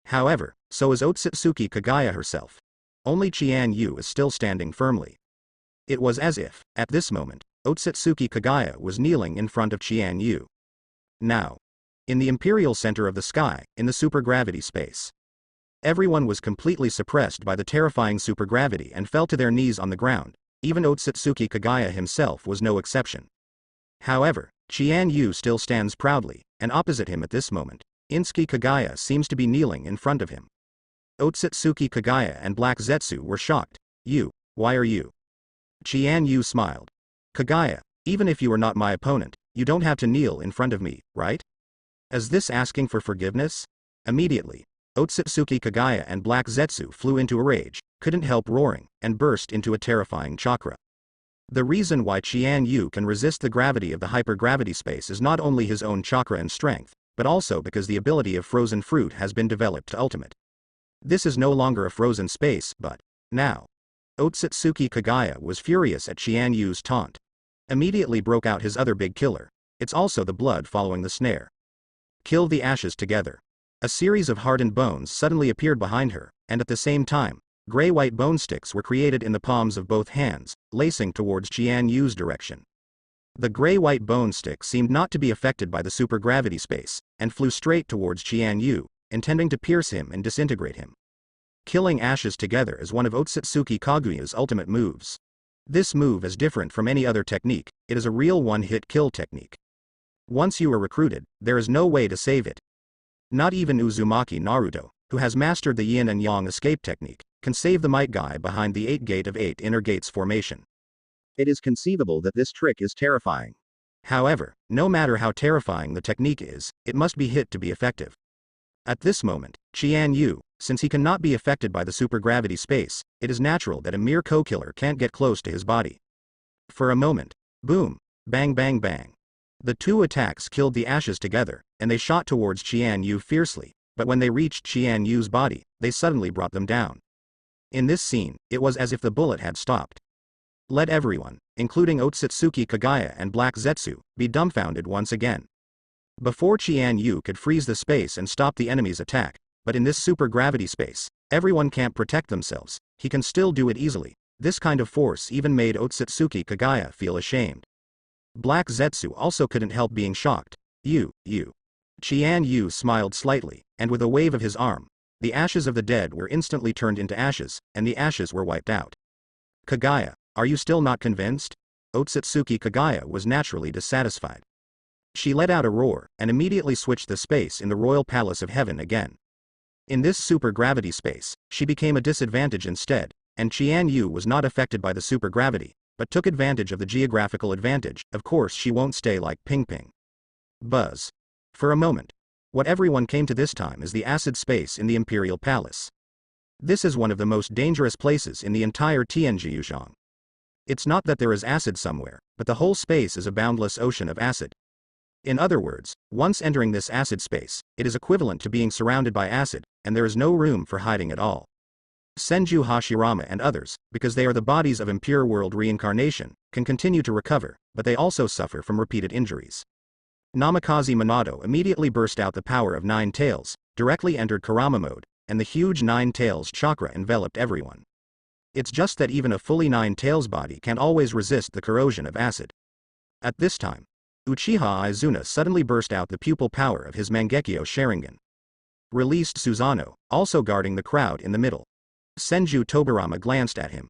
[SPEAKER 1] However, so is Otsutsuki Kagaya herself. Only Qian Yu is still standing firmly. It was as if, at this moment, Otsutsuki Kagaya was kneeling in front of Qian Yu. Now, in the imperial center of the sky, in the supergravity space, everyone was completely suppressed by the terrifying supergravity and fell to their knees on the ground. Even Otsutsuki Kagaya himself was no exception. However, Qian Yu still stands proudly, and opposite him at this moment, Insuke Kagaya seems to be kneeling in front of him. Otsutsuki Kagaya and Black Zetsu were shocked. You, why are you? Qian Yu smiled. Kagaya, even if you are not my opponent, you don't have to kneel in front of me, right? Is this asking for forgiveness? Immediately, Otsutsuki Kagaya and Black Zetsu flew into a rage, couldn't help roaring, and burst into a terrifying chakra. The reason why Qian Yu can resist the gravity of the hypergravity space is not only his own chakra and strength, but also because the ability of frozen fruit has been developed to ultimate. This is no longer a frozen space, but, now. Otsutsuki Kagaya was furious at Qian Yu's taunt. Immediately broke out his other big killer. It's also the blood following the snare. Kill the ashes together. A series of hardened bones suddenly appeared behind her, and at the same time, gray-white bone sticks were created in the palms of both hands, lacing towards Qian Yu's direction. The gray-white bone stick seemed not to be affected by the supergravity space, and flew straight towards Qian Yu, intending to pierce him and disintegrate him. Killing ashes together is one of Otsutsuki Kaguya's ultimate moves. This move is different from any other technique, it is a real one-hit kill technique. Once you are recruited, there is no way to save it. Not even Uzumaki Naruto, who has mastered the yin and yang escape technique, can save the might guy behind the 8 gate of 8 inner gates formation. It is conceivable that this trick is terrifying. However, no matter how terrifying the technique is, it must be hit to be effective. At this moment, Qian Yu, since he cannot be affected by the supergravity space, it is natural that a mere co-killer can't get close to his body. For a moment, boom, bang bang bang. The two attacks killed the ashes together, and they shot towards Qian Yu fiercely, but when they reached Qian Yu's body, they suddenly brought them down. In this scene, it was as if the bullet had stopped. Let everyone, including Otsutsuki Kagaya and Black Zetsu, be dumbfounded once again. Before Qian Yu could freeze the space and stop the enemy's attack, but in this supergravity space, everyone can't protect themselves, he can still do it easily. This kind of force even made Otsutsuki Kagaya feel ashamed. Black Zetsu also couldn't help being shocked. You. Qian Yu smiled slightly, and with a wave of his arm, the ashes of the dead were instantly turned into ashes, and the ashes were wiped out. Kagaya, are you still not convinced? Otsutsuki Kagaya was naturally dissatisfied. She let out a roar, and immediately switched the space in the royal palace of heaven again. In this supergravity space, she became a disadvantage instead, and Qian Yu was not affected by the supergravity, but took advantage of the geographical advantage. Of course she won't stay like Ping Ping. Buzz. For a moment. What everyone came to this time is the acid space in the Imperial Palace. This is one of the most dangerous places in the entire Tianjiyuzhang. It's not that there is acid somewhere, but the whole space is a boundless ocean of acid. In other words, once entering this acid space, it is equivalent to being surrounded by acid, and there is no room for hiding at all. Senju Hashirama and others, because they are the bodies of impure world reincarnation, can continue to recover, but they also suffer from repeated injuries. Namikaze Minato immediately burst out the power of 9 tails, directly entered Kurama mode, and the huge 9 tails chakra enveloped everyone. It's just that even a fully 9 tails body can't always resist the corrosion of acid. At this time, Uchiha Izuna suddenly burst out the pupil power of his Mangekyo Sharingan. Released Susanoo, also guarding the crowd in the middle. Senju Tobirama glanced at him.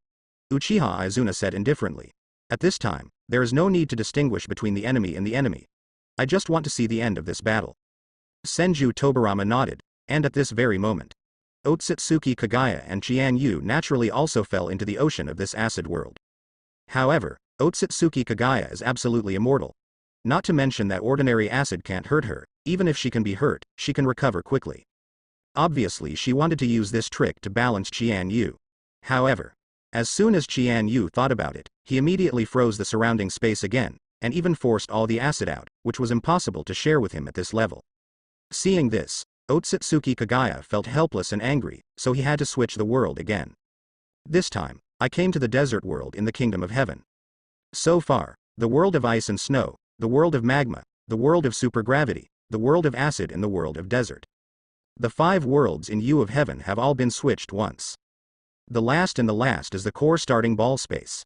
[SPEAKER 1] Uchiha Izuna said indifferently. At this time, there is no need to distinguish between the enemy and the enemy. I just want to see the end of this battle. Senju Tobirama nodded, and at this very moment, Otsutsuki Kagaya and Qian Yu naturally also fell into the ocean of this acid world. However, Otsutsuki Kagaya is absolutely immortal. not to mention that ordinary acid can't hurt her. Even if she can be hurt, she can recover quickly. Obviously she wanted to use this trick to balance Qian Yu. However, as soon as Qian Yu thought about it, he immediately froze the surrounding space again, and even forced all the acid out, which was impossible to share with him at this level. Seeing this, Otsutsuki Kagaya felt helpless and angry, so he had to switch the world again. This time, I came to the desert world in the kingdom of heaven. So far, the world of ice and snow, the world of magma, the world of supergravity, the world of acid and the world of desert. The 5 worlds in U of heaven have all been switched once. The last is the core starting ball space.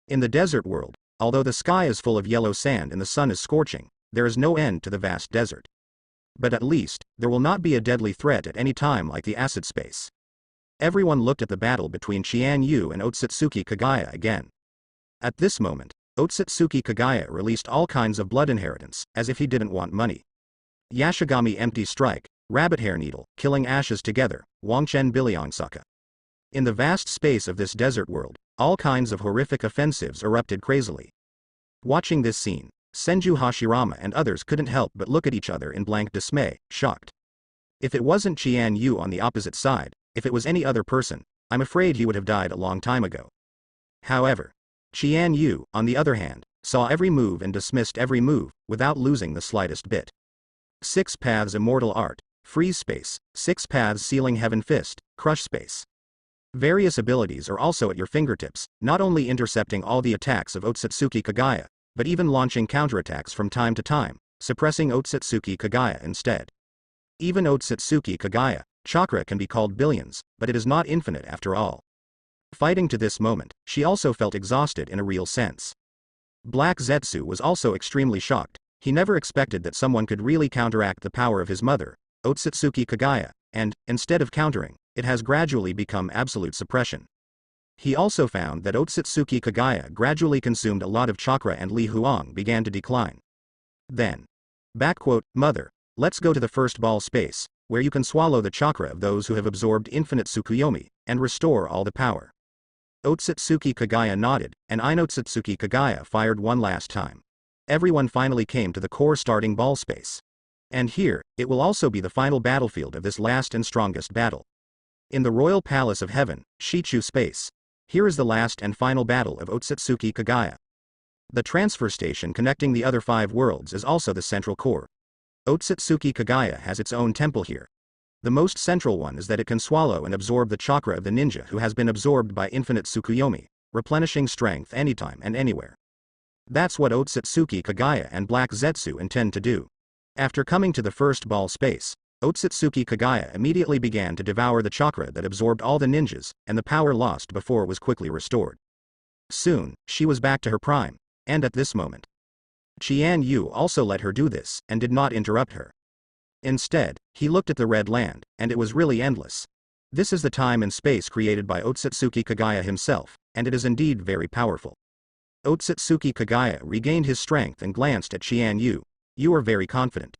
[SPEAKER 1] In the desert world, although the sky is full of yellow sand and the sun is scorching, there is no end to the vast desert. But at least, there will not be a deadly threat at any time like the acid space. Everyone looked at the battle between Qian Yu and Otsutsuki Kagaya again. At this moment, Otsutsuki Kagaya released all kinds of blood inheritance, as if he didn't want money. Yashigami Empty Strike, Rabbit Hair Needle, Killing Ashes Together, Wangchen Bilyongsaka. In the vast space of this desert world, all kinds of horrific offensives erupted crazily. Watching this scene, Senju Hashirama and others couldn't help but look at each other in blank dismay, shocked. If it wasn't Qian Yu on the opposite side, if it was any other person, I'm afraid he would have died a long time ago. However, Qian Yu, on the other hand, saw every move and dismissed every move, without losing the slightest bit. 6 Paths Immortal Art, Freeze Space, 6 Paths Sealing Heaven Fist, Crush Space. Various abilities are also at your fingertips, not only intercepting all the attacks of Otsutsuki Kagaya, but even launching counterattacks from time to time, suppressing Otsutsuki Kagaya instead. Even Otsutsuki Kagaya, chakra can be called billions, but it is not infinite after all. Fighting to this moment, she also felt exhausted in a real sense. Black Zetsu was also extremely shocked. He never expected that someone could really counteract the power of his mother, Otsutsuki Kagaya, and, instead of countering, it has gradually become absolute suppression. He also found that Otsutsuki Kagaya gradually consumed a lot of chakra and Li Huang began to decline. Then, Mother, let's go to the first ball space, where you can swallow the chakra of those who have absorbed infinite Tsukuyomi, and restore all the power. Otsutsuki Kagaya nodded, and Inotsutsuki Kagaya fired one last time. Everyone finally came to the core starting ball space. And here, it will also be the final battlefield of this last and strongest battle. In the Royal Palace of Heaven, Shichu Space. Here is the last and final battle of Otsutsuki Kagaya. The transfer station connecting the other 5 worlds is also the central core. Otsutsuki Kagaya has its own temple here. The most central one is that it can swallow and absorb the chakra of the ninja who has been absorbed by infinite Tsukuyomi, replenishing strength anytime and anywhere. That's what Otsutsuki Kagaya and Black Zetsu intend to do. After coming to the first ball space, Otsutsuki Kagaya immediately began to devour the chakra that absorbed all the ninjas, and the power lost before was quickly restored. Soon, she was back to her prime, and at this moment, Qian Yu also let her do this, and did not interrupt her. Instead, he looked at the Red Land, and it was really endless. This is the time and space created by Otsutsuki Kagaya himself, and it is indeed very powerful. Otsutsuki Kagaya regained his strength and glanced at Qian Yu. You are very confident.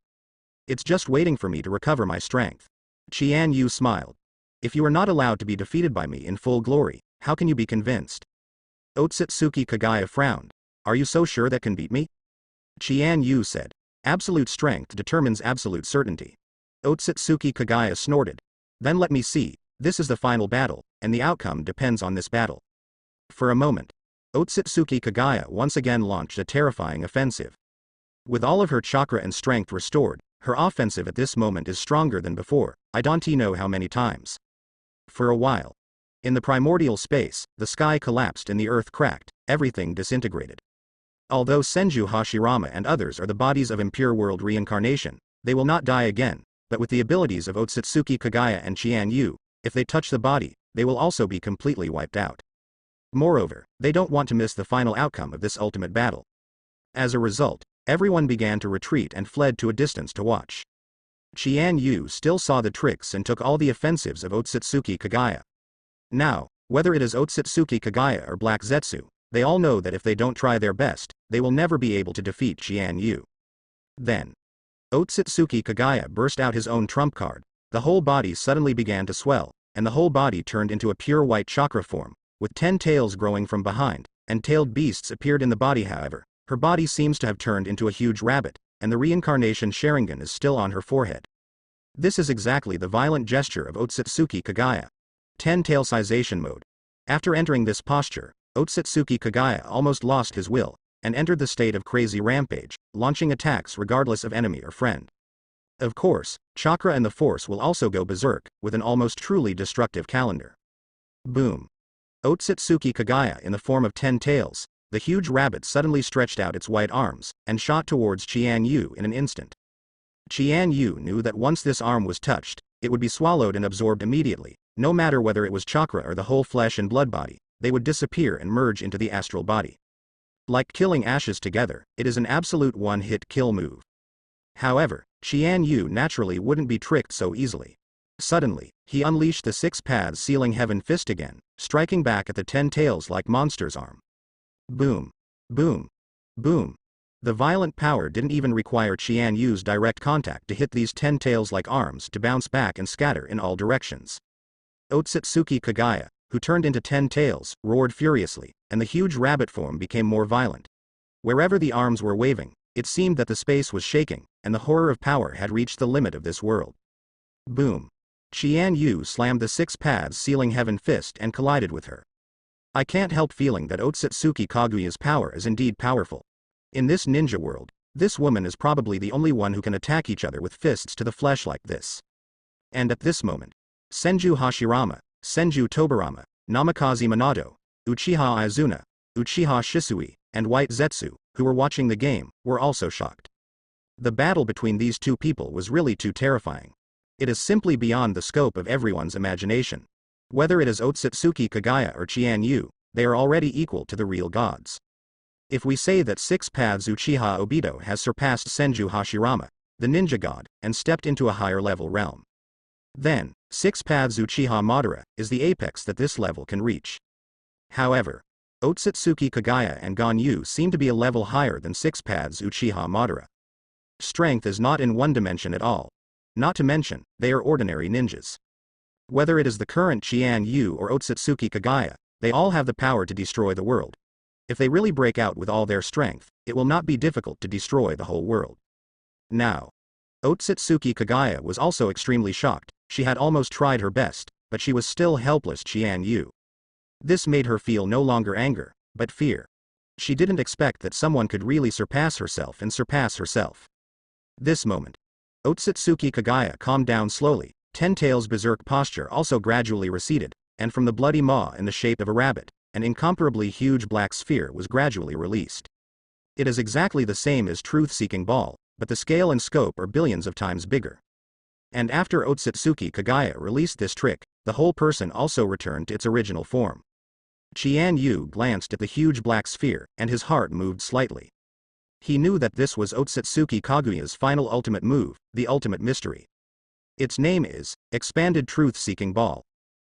[SPEAKER 1] It's just waiting for me to recover my strength. Qian Yu smiled. If you are not allowed to be defeated by me in full glory, how can you be convinced? Otsutsuki Kagaya frowned. Are you so sure that can beat me? Qian Yu said. Absolute strength determines absolute certainty. Otsutsuki Kagaya snorted. Then let me see, this is the final battle, and the outcome depends on this battle. For a moment, Otsutsuki Kagaya once again launched a terrifying offensive. With all of her chakra and strength restored, her offensive at this moment is stronger than before, I don't know how many times. For a while. In the primordial space, the sky collapsed and the earth cracked, everything disintegrated. Although Senju Hashirama and others are the bodies of impure world reincarnation, they will not die again, but with the abilities of Otsutsuki Kagaya and Qian Yu, if they touch the body, they will also be completely wiped out. Moreover, they don't want to miss the final outcome of this ultimate battle. As a result, everyone began to retreat and fled to a distance to watch. Qian Yu still saw the tricks and took all the offensives of Otsutsuki Kagaya. Now, whether it is Otsutsuki Kagaya or Black Zetsu, they all know that if they don't try their best, they will never be able to defeat Qian Yu. Then, Otsutsuki Kagaya burst out his own trump card. The whole body suddenly began to swell, and the whole body turned into a pure white chakra form, with 10 tails growing from behind, and tailed beasts appeared in the body. However, Her body seems to have turned into a huge rabbit, and the reincarnation Sharingan is still on her forehead. This is exactly the violent gesture of Otsutsuki Kagaya. 10-tail-sization mode. After entering this posture, Otsutsuki Kagaya almost lost his will, and entered the state of crazy rampage, launching attacks regardless of enemy or friend. Of course, chakra and the force will also go berserk, with an almost truly destructive calendar. Boom. Otsutsuki Kagaya in the form of 10 tails, the huge rabbit suddenly stretched out its white arms, and shot towards Qian Yu in an instant. Qian Yu knew that once this arm was touched, it would be swallowed and absorbed immediately, no matter whether it was chakra or the whole flesh and blood body, they would disappear and merge into the astral body. Like killing ashes together, it is an absolute one-hit kill move. However, Qian Yu naturally wouldn't be tricked so easily. Suddenly, he unleashed the 6 paths sealing heaven fist again, striking back at the 10 tails like monster's arm. Boom. Boom. Boom. The violent power didn't even require Qian Yu's direct contact to hit these 10 tails like arms to bounce back and scatter in all directions. Otsutsuki Kagaya, who turned into 10 tails, roared furiously, and the huge rabbit form became more violent. Wherever the arms were waving, it seemed that the space was shaking, and the horror of power had reached the limit of this world. Boom. Qian Yu slammed the 6 paths sealing heaven fist and collided with her. I can't help feeling that Otsutsuki Kaguya's power is indeed powerful. In this ninja world, this woman is probably the only one who can attack each other with fists to the flesh like this. And at this moment, Senju Hashirama, Senju Tobarama, Namikaze Minato, Uchiha Izuna, Uchiha Shisui, and White Zetsu, who were watching the game, were also shocked. The battle between these two people was really too terrifying. It is simply beyond the scope of everyone's imagination. Whether it is Otsutsuki Kagaya or Qian Yu, they are already equal to the real gods. If we say that 6 paths Uchiha Obito has surpassed Senju Hashirama, the ninja god, and stepped into a higher level realm, then 6 paths Uchiha Madara is the apex that this level can reach. However, Otsutsuki Kagaya and Ganyu seem to be a level higher than 6 paths Uchiha Madara. Strength is not in one dimension at all. Not to mention, they are ordinary ninjas. Whether it is the current Qian Yu or Otsutsuki Kagaya, they all have the power to destroy the world. If they really break out with all their strength, it will not be difficult to destroy the whole world. Now, Otsutsuki Kagaya was also extremely shocked. She had almost tried her best, but she was still helpless Qian Yu. This made her feel no longer anger, but fear. She didn't expect that someone could really surpass herself and surpass herself. This moment, Otsutsuki Kagaya calmed down slowly, 10 tails berserk posture also gradually receded, and from the bloody maw in the shape of a rabbit, an incomparably huge black sphere was gradually released. It is exactly the same as truth-seeking ball, but the scale and scope are billions of times bigger. And after Otsutsuki Kagaya released this trick, the whole person also returned to its original form. Qian Yu glanced at the huge black sphere, and his heart moved slightly. He knew that this was Otsutsuki Kaguya's final ultimate move, the ultimate mystery. Its name is Expanded Truth-Seeking Ball.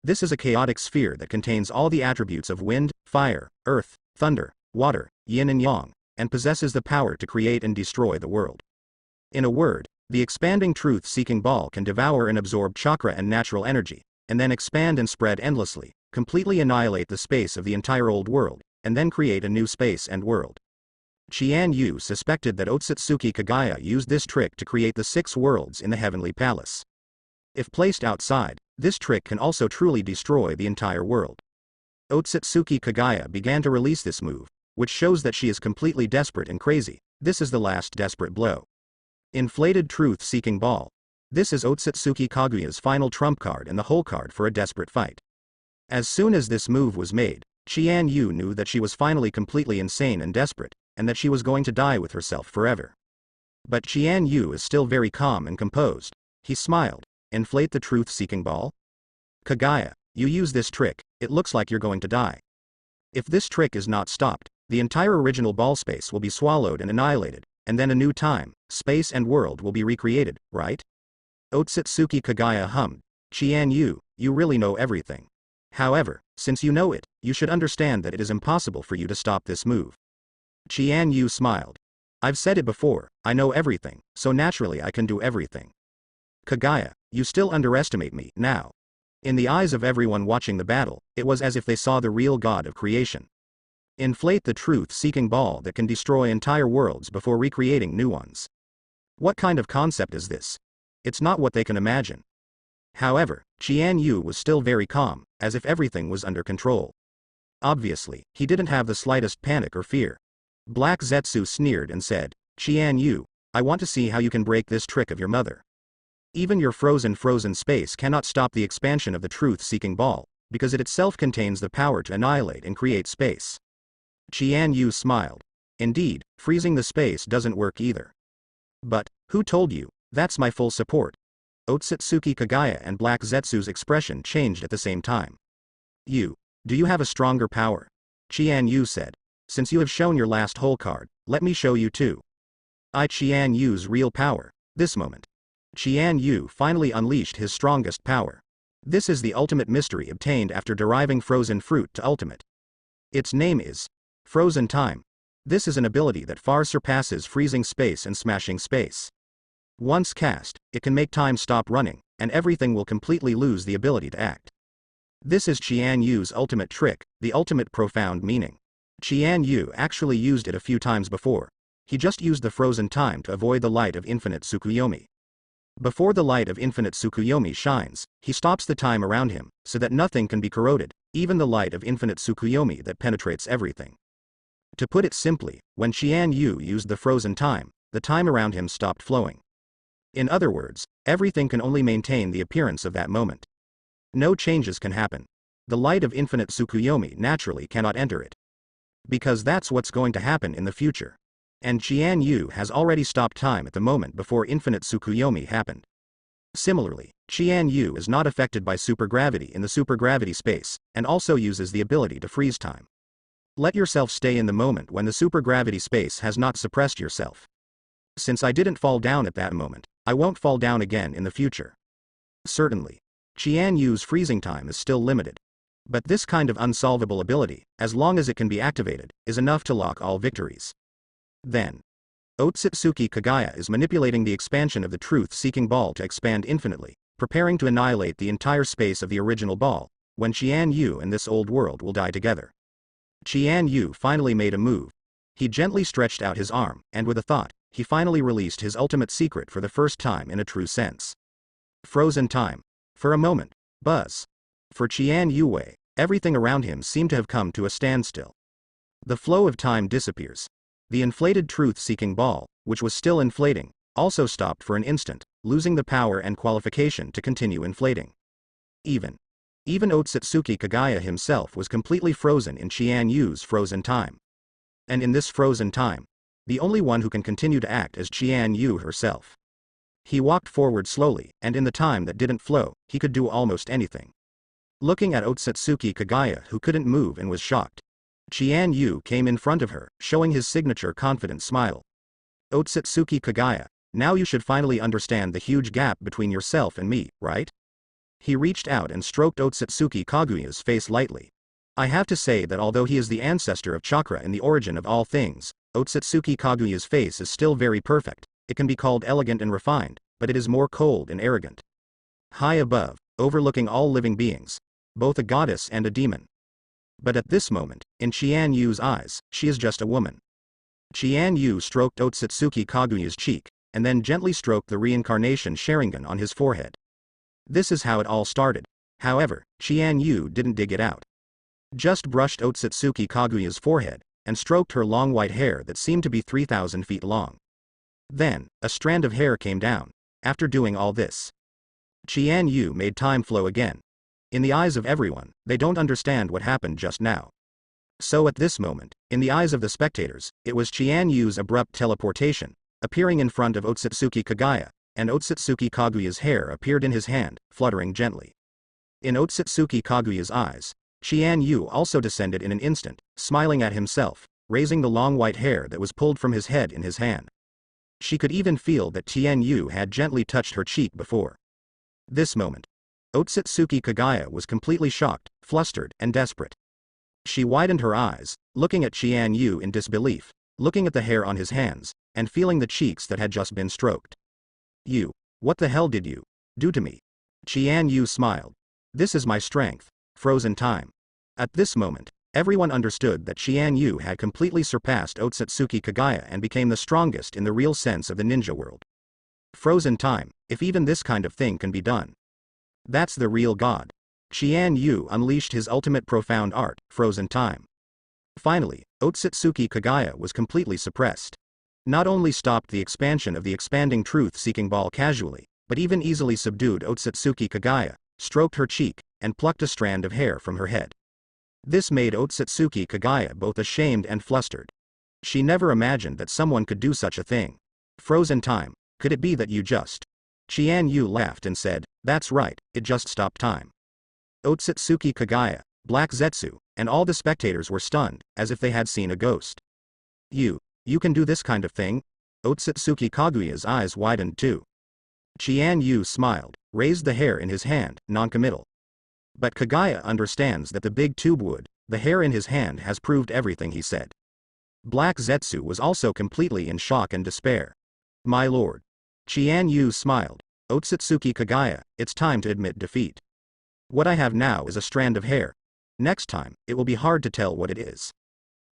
[SPEAKER 1] This is a chaotic sphere that contains all the attributes of wind, fire, earth, thunder, water, yin and yang, and possesses the power to create and destroy the world. In a word, the expanding truth-seeking ball can devour and absorb chakra and natural energy, and then expand and spread endlessly, completely annihilate the space of the entire old world, and then create a new space and world. Qian Yu suspected that Otsutsuki Kagaya used this trick to create the 6 worlds in the heavenly palace. If placed outside, this trick can also truly destroy the entire world. Otsutsuki Kagaya began to release this move, which shows that she is completely desperate and crazy. This is the last desperate blow. Inflated Truth-Seeking Ball. This is Otsutsuki Kaguya's final trump card and the whole card for a desperate fight. As soon as this move was made, Qian Yu knew that she was finally completely insane and desperate, and that she was going to die with herself forever. But Qian Yu is still very calm and composed. He smiled. Inflate the truth-seeking ball? Kagaya, you use this trick, it looks like you're going to die. If this trick is not stopped, the entire original ball space will be swallowed and annihilated, and then a new time, space and world will be recreated, right? Otsutsuki Kagaya hummed. Qian Yu, you really know everything. However, since you know it, you should understand that it is impossible for you to stop this move. Qian Yu smiled. I've said it before, I know everything, so naturally I can do everything. Kagaya, you still underestimate me now. In the eyes of everyone watching the battle, it was as if they saw the real god of creation. Inflate the truth-seeking ball that can destroy entire worlds before recreating new ones. What kind of concept is this? It's not what they can imagine. However, Qian Yu was still very calm, as if everything was under control. Obviously, he didn't have the slightest panic or fear. Black Zetsu sneered and said, Qian Yu, I want to see how you can break this trick of your mother. Even your frozen space cannot stop the expansion of the truth-seeking ball, because it itself contains the power to annihilate and create space. Qian Yu smiled. Indeed, freezing the space doesn't work either. But, who told you? That's my full support. Otsutsuki Kagaya and Black Zetsu's expression changed at the same time. Do you have a stronger power? Qian Yu said. Since you have shown your last hole card, let me show you too. Qian Yu's real power. This moment. Qian Yu finally unleashed his strongest power. This is the ultimate mystery obtained after deriving frozen fruit to ultimate. Its name is Frozen Time. This is an ability that far surpasses freezing space and smashing space. Once cast, it can make time stop running, and everything will completely lose the ability to act. This is Qian Yu's ultimate trick, the ultimate profound meaning. Qian Yu actually used it a few times before. He just used the frozen time to avoid the light of infinite Tsukuyomi. Before the light of infinite Tsukuyomi shines, he stops the time around him, so that nothing can be corroded, even the light of infinite Tsukuyomi that penetrates everything. To put it simply, when Qian Yu used the frozen time, the time around him stopped flowing. In other words, everything can only maintain the appearance of that moment. No changes can happen. The light of infinite Tsukuyomi naturally cannot enter it. Because that's what's going to happen in the future. And Qian Yu has already stopped time at the moment before infinite Tsukuyomi happened. Similarly, Qian Yu is not affected by supergravity in the supergravity space, and also uses the ability to freeze time. Let yourself stay in the moment when the supergravity space has not suppressed yourself. Since I didn't fall down at that moment, I won't fall down again in the future. Certainly, Qian Yu's freezing time is still limited. But this kind of unsolvable ability, as long as it can be activated, is enough to lock all victories. Then, Otsutsuki Kagaya is manipulating the expansion of the truth-seeking ball to expand infinitely, preparing to annihilate the entire space of the original ball, when Qian Yu and this old world will die together. Qian Yu finally made a move. He gently stretched out his arm, and with a thought, he finally released his ultimate secret for the first time in a true sense. Frozen time. For a moment, buzz. For Qian Yu, everything around him seemed to have come to a standstill. The flow of time disappears. The inflated truth-seeking ball, which was still inflating, also stopped for an instant, losing the power and qualification to continue inflating. Even Otsutsuki Kagaya himself was completely frozen in Qian Yu's frozen time. And in this frozen time, the only one who can continue to act is Qian Yu herself. He walked forward slowly, and in the time that didn't flow, he could do almost anything. Looking at Otsutsuki Kagaya, who couldn't move and was shocked, Qian Yu came in front of her, showing his signature confident smile. Otsutsuki Kagaya, now you should finally understand the huge gap between yourself and me, right? He reached out and stroked Otsutsuki Kaguya's face lightly. I have to say that although he is the ancestor of chakra and the origin of all things, Otsutsuki Kaguya's face is still very perfect. It can be called elegant and refined, but it is more cold and arrogant. High above, overlooking all living beings, both a goddess and a demon. But at this moment, in Qian Yu's eyes, she is just a woman. Qian Yu stroked Otsutsuki Kaguya's cheek, and then gently stroked the reincarnation Sharingan on his forehead. This is how it all started. However, Qian Yu didn't dig it out. Just brushed Otsutsuki Kaguya's forehead, and stroked her long white hair that seemed to be 3,000 feet long. Then, a strand of hair came down. After doing all this, Qian Yu made time flow again. In the eyes of everyone, they don't understand what happened just now. So at this moment, in the eyes of the spectators, it was Qian Yu's abrupt teleportation, appearing in front of Otsutsuki Kagaya, and Otsutsuki Kaguya's hair appeared in his hand, fluttering gently. In Otsutsuki Kaguya's eyes, Qian Yu also descended in an instant, smiling at himself, raising the long white hair that was pulled from his head in his hand. She could even feel that Qian Yu had gently touched her cheek before. This moment, Otsutsuki Kagaya was completely shocked, flustered, and desperate. She widened her eyes, looking at Qian Yu in disbelief, looking at the hair on his hands, and feeling the cheeks that had just been stroked. What the hell did you do to me? Qian Yu smiled. This is my strength, frozen time. At this moment, Everyone understood that Qian Yu had completely surpassed Otsutsuki Kagaya and became the strongest in the real sense of the ninja world. Frozen time, if even this kind of thing can be done. That's the real god. Qian Yu unleashed his ultimate profound art, frozen time. Finally, Otsutsuki Kagaya was completely suppressed. Not only stopped the expansion of the expanding truth-seeking ball casually, but even easily subdued Otsutsuki Kagaya, stroked her cheek, and plucked a strand of hair from her head. This made Otsutsuki Kagaya both ashamed and flustered. She never imagined that someone could do such a thing. Frozen time, could it be that you just... Qian Yu laughed and said, "That's right, it just stopped time." Otsutsuki Kagaya, Black Zetsu, and all the spectators were stunned, as if they had seen a ghost. You can do this kind of thing?" Otsutsuki Kaguya's eyes widened too. Qian Yu smiled, raised the hair in his hand, noncommittal. But Kagaya understands that the big tube wood, the hair in his hand has proved everything he said. Black Zetsu was also completely in shock and despair. "My lord." Qian Yu smiled. "Otsutsuki Kagaya, it's time to admit defeat. What I have now is a strand of hair. Next time, it will be hard to tell what it is.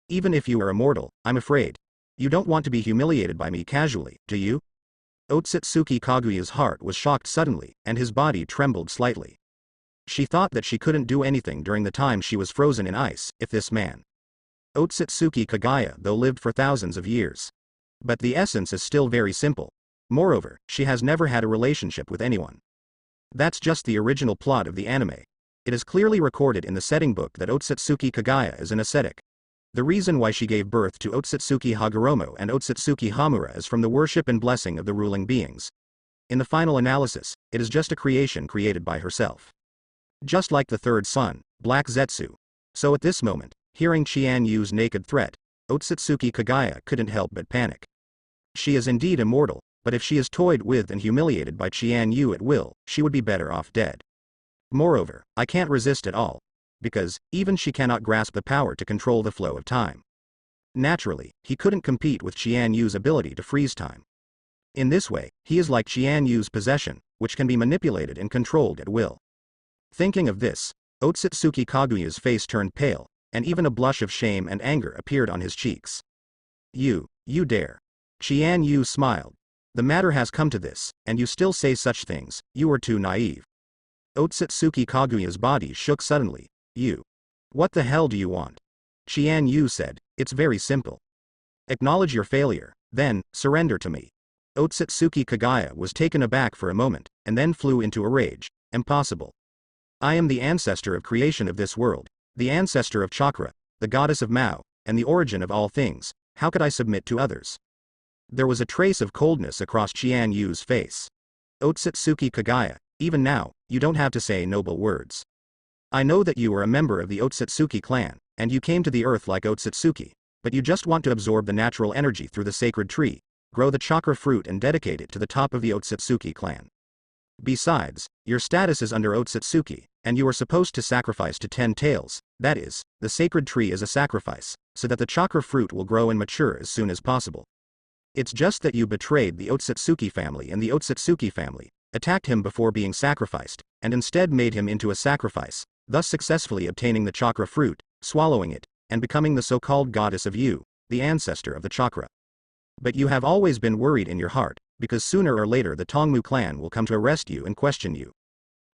[SPEAKER 1] Even if you are immortal, I'm afraid. You don't want to be humiliated by me casually, do you?" Otsutsuki Kaguya's heart was shocked suddenly, and his body trembled slightly. She thought that she couldn't do anything during the time she was frozen in ice, if this man. Otsutsuki Kagaya though lived for thousands of years. But the essence is still very simple. Moreover, she has never had a relationship with anyone. That's just the original plot of the anime. It is clearly recorded in the setting book that Otsutsuki Kagaya is an ascetic. The reason why she gave birth to Otsutsuki Hagoromo and Otsutsuki Hamura is from the worship and blessing of the ruling beings. In the final analysis, it is just a creation created by herself. Just like the third son, Black Zetsu. So at this moment, hearing Qian Yu's naked threat, Otsutsuki Kagaya couldn't help but panic. She is indeed immortal, but if she is toyed with and humiliated by Qian Yu at will, she would be better off dead. Moreover, I can't resist at all. Because, even she cannot grasp the power to control the flow of time. Naturally, he couldn't compete with Qian Yu's ability to freeze time. In this way, he is like Qian Yu's possession, which can be manipulated and controlled at will. Thinking of this, Otsutsuki Kaguya's face turned pale, and even a blush of shame and anger appeared on his cheeks. You dare." Qian Yu smiled. "The matter has come to this, and you still say such things, you are too naive." Otsutsuki Kaguya's body shook suddenly. "You. What the hell do you want?" Qian Yu said, "It's very simple. Acknowledge your failure, then, surrender to me." Otsutsuki Kagaya was taken aback for a moment, and then flew into a rage. "Impossible. I am the ancestor of creation of this world, the ancestor of Chakra, the goddess of Mao, and the origin of all things. How could I submit to others?" There was a trace of coldness across Qian Yu's face. "Otsutsuki Kagaya, even now, you don't have to say noble words. I know that you are a member of the Otsutsuki clan, and you came to the earth like Otsutsuki, but you just want to absorb the natural energy through the sacred tree, grow the chakra fruit and dedicate it to the top of the Otsutsuki clan. Besides, your status is under Otsutsuki, and you are supposed to sacrifice to 10 tails, that is, the sacred tree is a sacrifice, so that the chakra fruit will grow and mature as soon as possible. It's just that you betrayed the Otsutsuki family, and the Otsutsuki family attacked him before being sacrificed, and instead made him into a sacrifice, thus successfully obtaining the chakra fruit, swallowing it, and becoming the so-called goddess of Yu, the ancestor of the chakra. But you have always been worried in your heart, because sooner or later the Tongmu clan will come to arrest you and question you.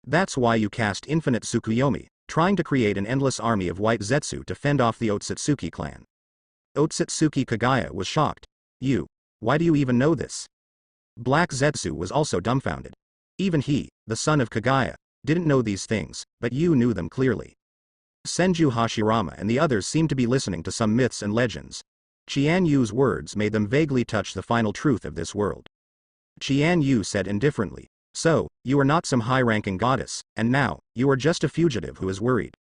[SPEAKER 1] That's why you cast infinite Tsukuyomi, trying to create an endless army of white Zetsu to fend off the Otsutsuki clan." Otsutsuki Kagaya was shocked. Why do you even know this?" Black Zetsu was also dumbfounded. Even he, the son of Kagaya, didn't know these things, but you knew them clearly. Senju Hashirama and the others seemed to be listening to some myths and legends. Qian Yu's words made them vaguely touch the final truth of this world. Qian Yu said indifferently, "So, you are not some high-ranking goddess, and now, you are just a fugitive who is worried.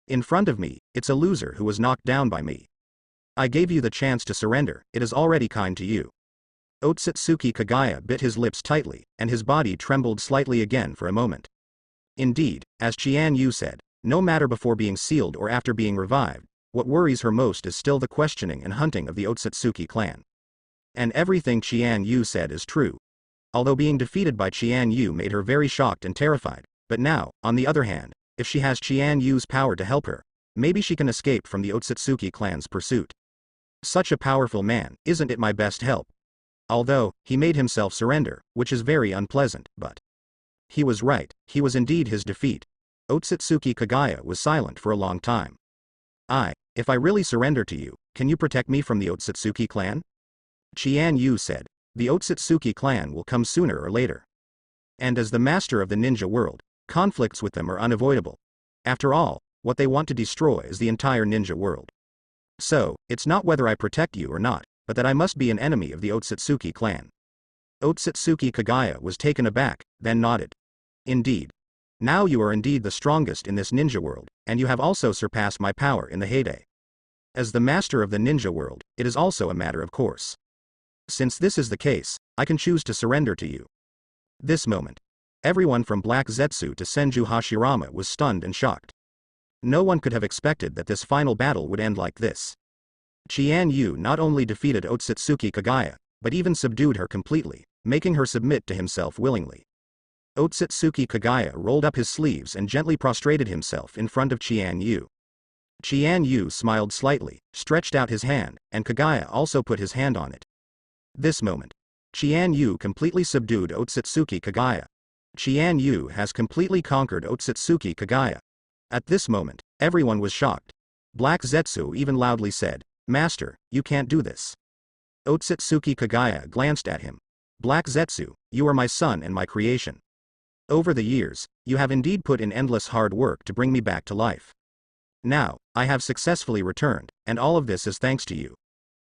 [SPEAKER 1] In front of me, it's a loser who was knocked down by me. I gave you the chance to surrender, it is already kind to you." Otsutsuki Kagaya bit his lips tightly, and his body trembled slightly again for a moment. Indeed, as Qian Yu said, no matter before being sealed or after being revived, what worries her most is still the questioning and hunting of the Otsutsuki clan. And everything Qian Yu said is true. Although being defeated by Qian Yu made her very shocked and terrified, but now, on the other hand, if she has Qian Yu's power to help her, Maybe she can escape from the Otsutsuki clan's pursuit. Such a powerful man, isn't it my best help? Although, he made himself surrender, which is very unpleasant, but he was right, he was indeed his defeat. Otsutsuki Kagaya was silent for a long time. If I really surrender to you, can you protect me from the Otsutsuki clan? Qian Yu said. The Otsutsuki clan will come sooner or later. And as the master of the ninja world, conflicts with them are unavoidable. After all, what they want to destroy is the entire ninja world. So, it's not whether I protect you or not, but that I must be an enemy of the Otsutsuki clan. Otsutsuki Kagaya was taken aback, then nodded. Indeed. Now you are indeed the strongest in this ninja world, and you have also surpassed my power in the heyday. As the master of the ninja world, it is also a matter of course. Since this is the case, I can choose to surrender to you. This moment. Everyone from Black Zetsu to Senju Hashirama was stunned and shocked. No one could have expected that this final battle would end like this. Qian Yu not only defeated Otsutsuki Kagaya, but even subdued her completely, making her submit to himself willingly. Otsutsuki Kagaya rolled up his sleeves and gently prostrated himself in front of Qian Yu. Qian Yu smiled slightly, stretched out his hand, and Kagaya also put his hand on it. This moment. Qian Yu completely subdued Otsutsuki Kagaya. Qian Yu has completely conquered Otsutsuki Kagaya. At this moment, everyone was shocked. Black Zetsu even loudly said, "Master, you can't do this." Otsutsuki Kagaya glanced at him. Black Zetsu, you are my son and my creation. Over the years, you have indeed put in endless hard work to bring me back to life. Now, I have successfully returned, and all of this is thanks to you.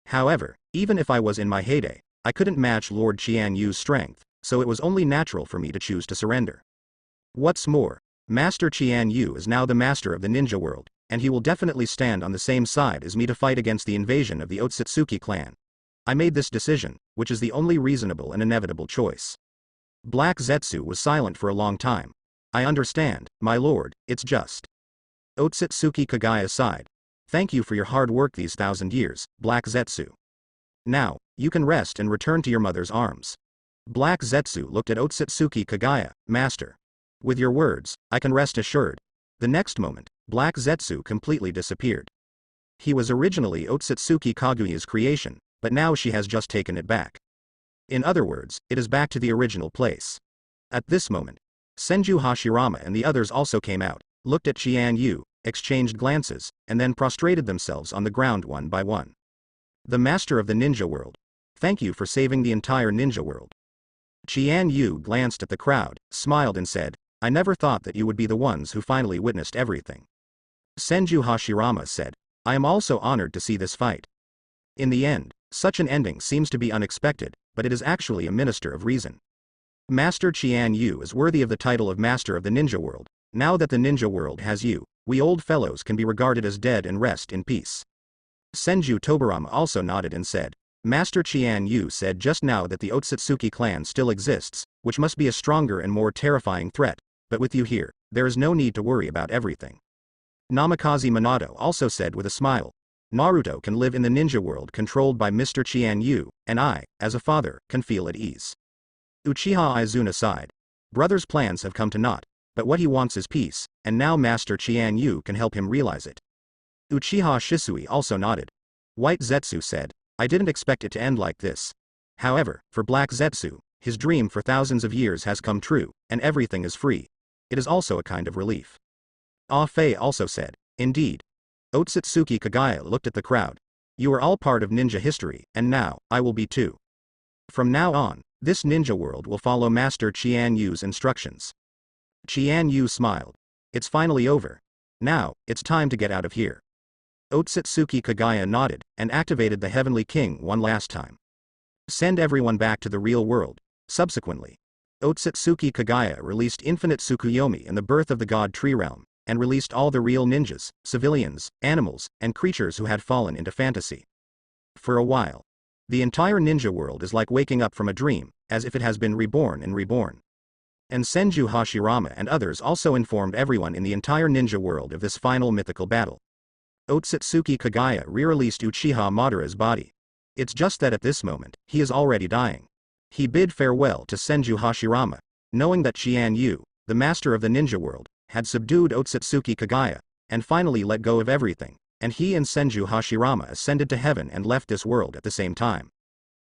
[SPEAKER 1] However, even if I was in my heyday, I couldn't match Lord Qian Yu's strength, so it was only natural for me to choose to surrender. What's more, Master Qian Yu is now the master of the ninja world, and he will definitely stand on the same side as me to fight against the invasion of the Otsutsuki clan. I made this decision, which is the only reasonable and inevitable choice. Black Zetsu was silent for a long time. I understand, my lord, it's just. Otsutsuki Kagaya sighed. Thank you for your hard work these 1,000 years, Black Zetsu. Now, you can rest and return to your mother's arms. Black Zetsu looked at Otsutsuki Kagaya, Master. With your words, I can rest assured. The next moment, Black Zetsu completely disappeared. He was originally Otsutsuki Kaguya's creation, but now she has just taken it back. In other words, it is back to the original place. At this moment, Senju Hashirama and the others also came out, looked at Qian Yu, exchanged glances, and then prostrated themselves on the ground one by one. The master of the ninja world. Thank you for saving the entire ninja world. Qian Yu glanced at the crowd, smiled and said, I never thought that you would be the ones who finally witnessed everything. Senju Hashirama said, I am also honored to see this fight. In the end, such an ending seems to be unexpected, but it is actually a minister of reason. Master Qian Yu is worthy of the title of Master of the Ninja World. Now that the ninja world has you, we old fellows can be regarded as dead and rest in peace. Senju Tobarama also nodded and said, Master Qian Yu said just now that the Otsutsuki clan still exists, which must be a stronger and more terrifying threat, but with you here, there is no need to worry about everything. Namikaze Minato also said with a smile, Naruto can live in the ninja world controlled by Mr. Qian Yu, and I, as a father, can feel at ease. Uchiha Izuna sighed. Brother's plans have come to naught, but what he wants is peace, and now Master Qian Yu can help him realize it. Uchiha Shisui also nodded. White Zetsu said, I didn't expect it to end like this. However, for Black Zetsu, his dream for thousands of years has come true, and everything is free. It is also a kind of relief. Ah Fei also said, Indeed. Otsutsuki Kagaya looked at the crowd. You are all part of ninja history, and now, I will be too. From now on, this ninja world will follow Master Qian Yu's instructions. Qian Yu smiled. It's finally over. Now, it's time to get out of here. Otsutsuki Kagaya nodded, and activated the Heavenly King one last time. Send everyone back to the real world. Subsequently, Otsutsuki Kagaya released Infinite Tsukuyomi and the Birth of the God Tree Realm, and released all the real ninjas, civilians, animals, and creatures who had fallen into fantasy. For a while, the entire ninja world is like waking up from a dream, as if it has been reborn and reborn. And Senju Hashirama and others also informed everyone in the entire ninja world of this final mythical battle. Otsutsuki Kagaya re-released Uchiha Madara's body. It's just that at this moment, he is already dying. He bid farewell to Senju Hashirama, knowing that Qian Yu, the master of the ninja world, had subdued Otsutsuki Kagaya, and finally let go of everything, and he and Senju Hashirama ascended to heaven and left this world at the same time.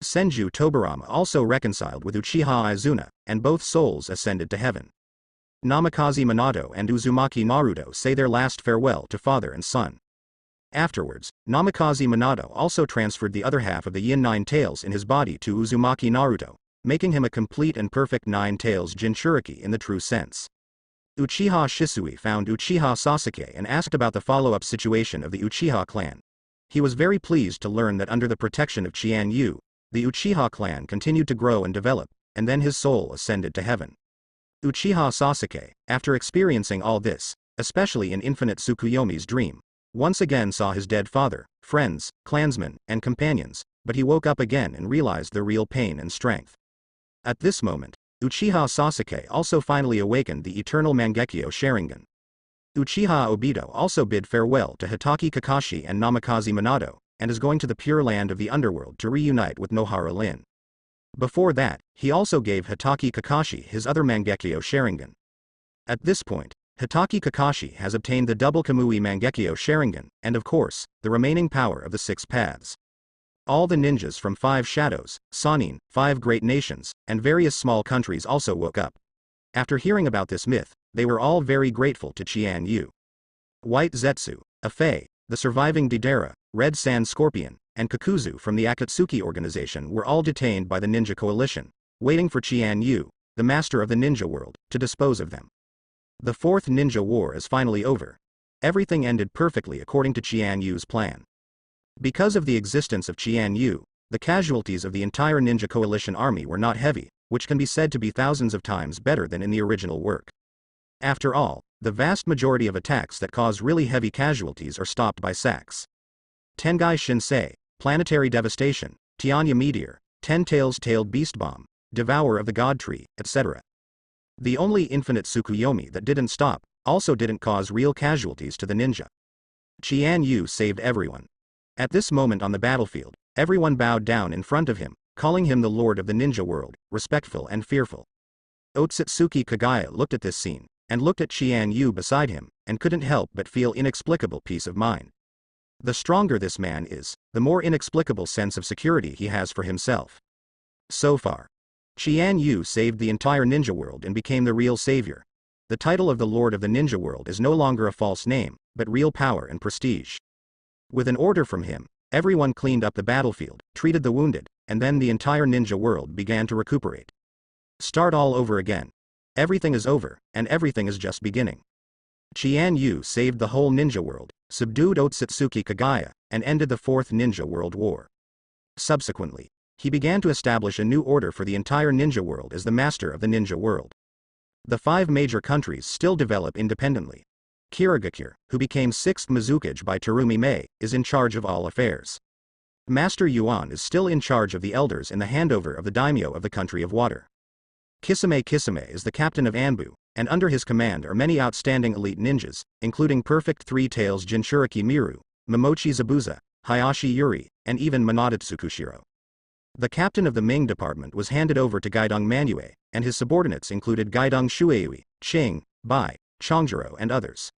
[SPEAKER 1] Senju Tobirama also reconciled with Uchiha Izuna, and both souls ascended to heaven. Namikaze Minato and Uzumaki Naruto say their last farewell to father and son. Afterwards, Namikaze Minato also transferred the other half of the Yin Nine Tails in his body to Uzumaki Naruto, making him a complete and perfect Nine Tails Jinchuriki in the true sense. Uchiha Shisui found Uchiha Sasuke and asked about the follow-up situation of the Uchiha clan. He was very pleased to learn that under the protection of Qian Yu, the Uchiha clan continued to grow and develop, and then his soul ascended to heaven. Uchiha Sasuke, after experiencing all this, especially in Infinite Tsukuyomi's dream, once again saw his dead father, friends, clansmen, and companions, but he woke up again and realized their real pain and strength. At this moment, Uchiha Sasuke also finally awakened the eternal Mangekyo Sharingan. Uchiha Obito also bid farewell to Hitaki Kakashi and Namikaze Minato, and is going to the Pure Land of the Underworld to reunite with Nohara Lin. Before that, he also gave Hitaki Kakashi his other Mangekyo Sharingan. At this point, Hitaki Kakashi has obtained the double Kamui Mangekyo Sharingan, and of course, the remaining power of the Six Paths. All the ninjas from 5 shadows, Sanin, 5 great nations, and various small countries also woke up. After hearing about this myth, they were all very grateful to Qian Yu. White Zetsu, a Fae, the surviving Deidara, Red Sand Scorpion, and Kakuzu from the Akatsuki organization were all detained by the Ninja Coalition, waiting for Qian Yu, the master of the ninja world, to dispose of them. The 4th Ninja War is finally over. Everything ended perfectly according to Qian Yu's plan. Because of the existence of Qian Yu, the casualties of the entire Ninja Coalition army were not heavy, which can be said to be thousands of times better than in the original work. After all, the vast majority of attacks that cause really heavy casualties are stopped by sacks. Tengai Shinsei, Planetary Devastation, Tianya Meteor, Ten Tails Tailed Beast Bomb, Devourer of the God Tree, etc. The only Infinite Tsukuyomi that didn't stop, also didn't cause real casualties to the ninja. Qian Yu saved everyone. At this moment on the battlefield, everyone bowed down in front of him, calling him the Lord of the Ninja World, respectful and fearful. Otsutsuki Kagaya looked at this scene, and looked at Qian Yu beside him, and couldn't help but feel inexplicable peace of mind. The stronger this man is, the more inexplicable sense of security he has for himself. So far, Qian Yu saved the entire ninja world and became the real savior. The title of the Lord of the Ninja World is no longer a false name, but real power and prestige. With an order from him, everyone cleaned up the battlefield, treated the wounded, and then the entire ninja world began to recuperate. Start all over again. Everything is over, and everything is just beginning. Qian Yu saved the whole ninja world, subdued Otsutsuki Kagaya, and ended the 4th Ninja World War. Subsequently, he began to establish a new order for the entire ninja world as the master of the ninja world. The 5 major countries still develop independently. Kirigakure, who became 6th Mizukage by Terumi Mei, is in charge of all affairs. Master Yuan is still in charge of the elders and the handover of the daimyo of the country of water. Kisame Kisame is the captain of Anbu, and under his command are many outstanding elite ninjas, including perfect 3 Tails Jinchuriki Miru, Momochi Zabuza, Hayashi Yuri, and even Minato Tsukushiro. The captain of the Ming department was handed over to Gaidong Manue, and his subordinates included Gaidong Shueui, Qing, Bai, Chongjuro and others.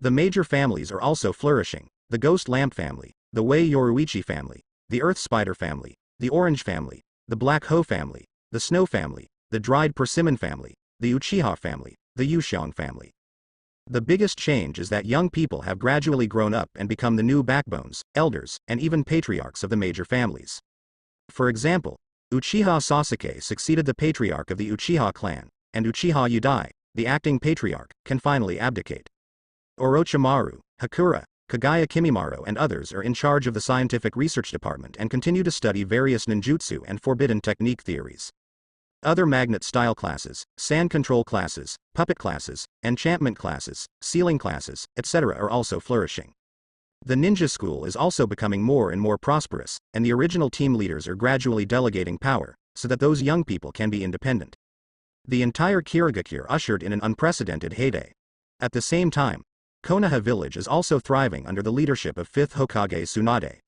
[SPEAKER 1] The major families are also flourishing: the Ghost Lamp family, the Wei Yoruichi family, the Earth Spider family, the Orange family, the Black Ho family, the Snow family, the Dried Persimmon family, the Uchiha family, the Yuxiang family. The biggest change is that young people have gradually grown up and become the new backbones, elders, and even patriarchs of the major families. For example, Uchiha Sasuke succeeded the patriarch of the Uchiha clan, and Uchiha Yudai, the acting patriarch, can finally abdicate. Orochimaru, Hakura, Kagaya Kimimaro and others are in charge of the scientific research department and continue to study various ninjutsu and forbidden technique theories. Other magnet style classes, sand control classes, puppet classes, enchantment classes, sealing classes, etc. are also flourishing. The ninja school is also becoming more and more prosperous, and the original team leaders are gradually delegating power, so that those young people can be independent. The entire Kirigakure ushered in an unprecedented heyday. At the same time, Konoha village is also thriving under the leadership of 5th Hokage Tsunade.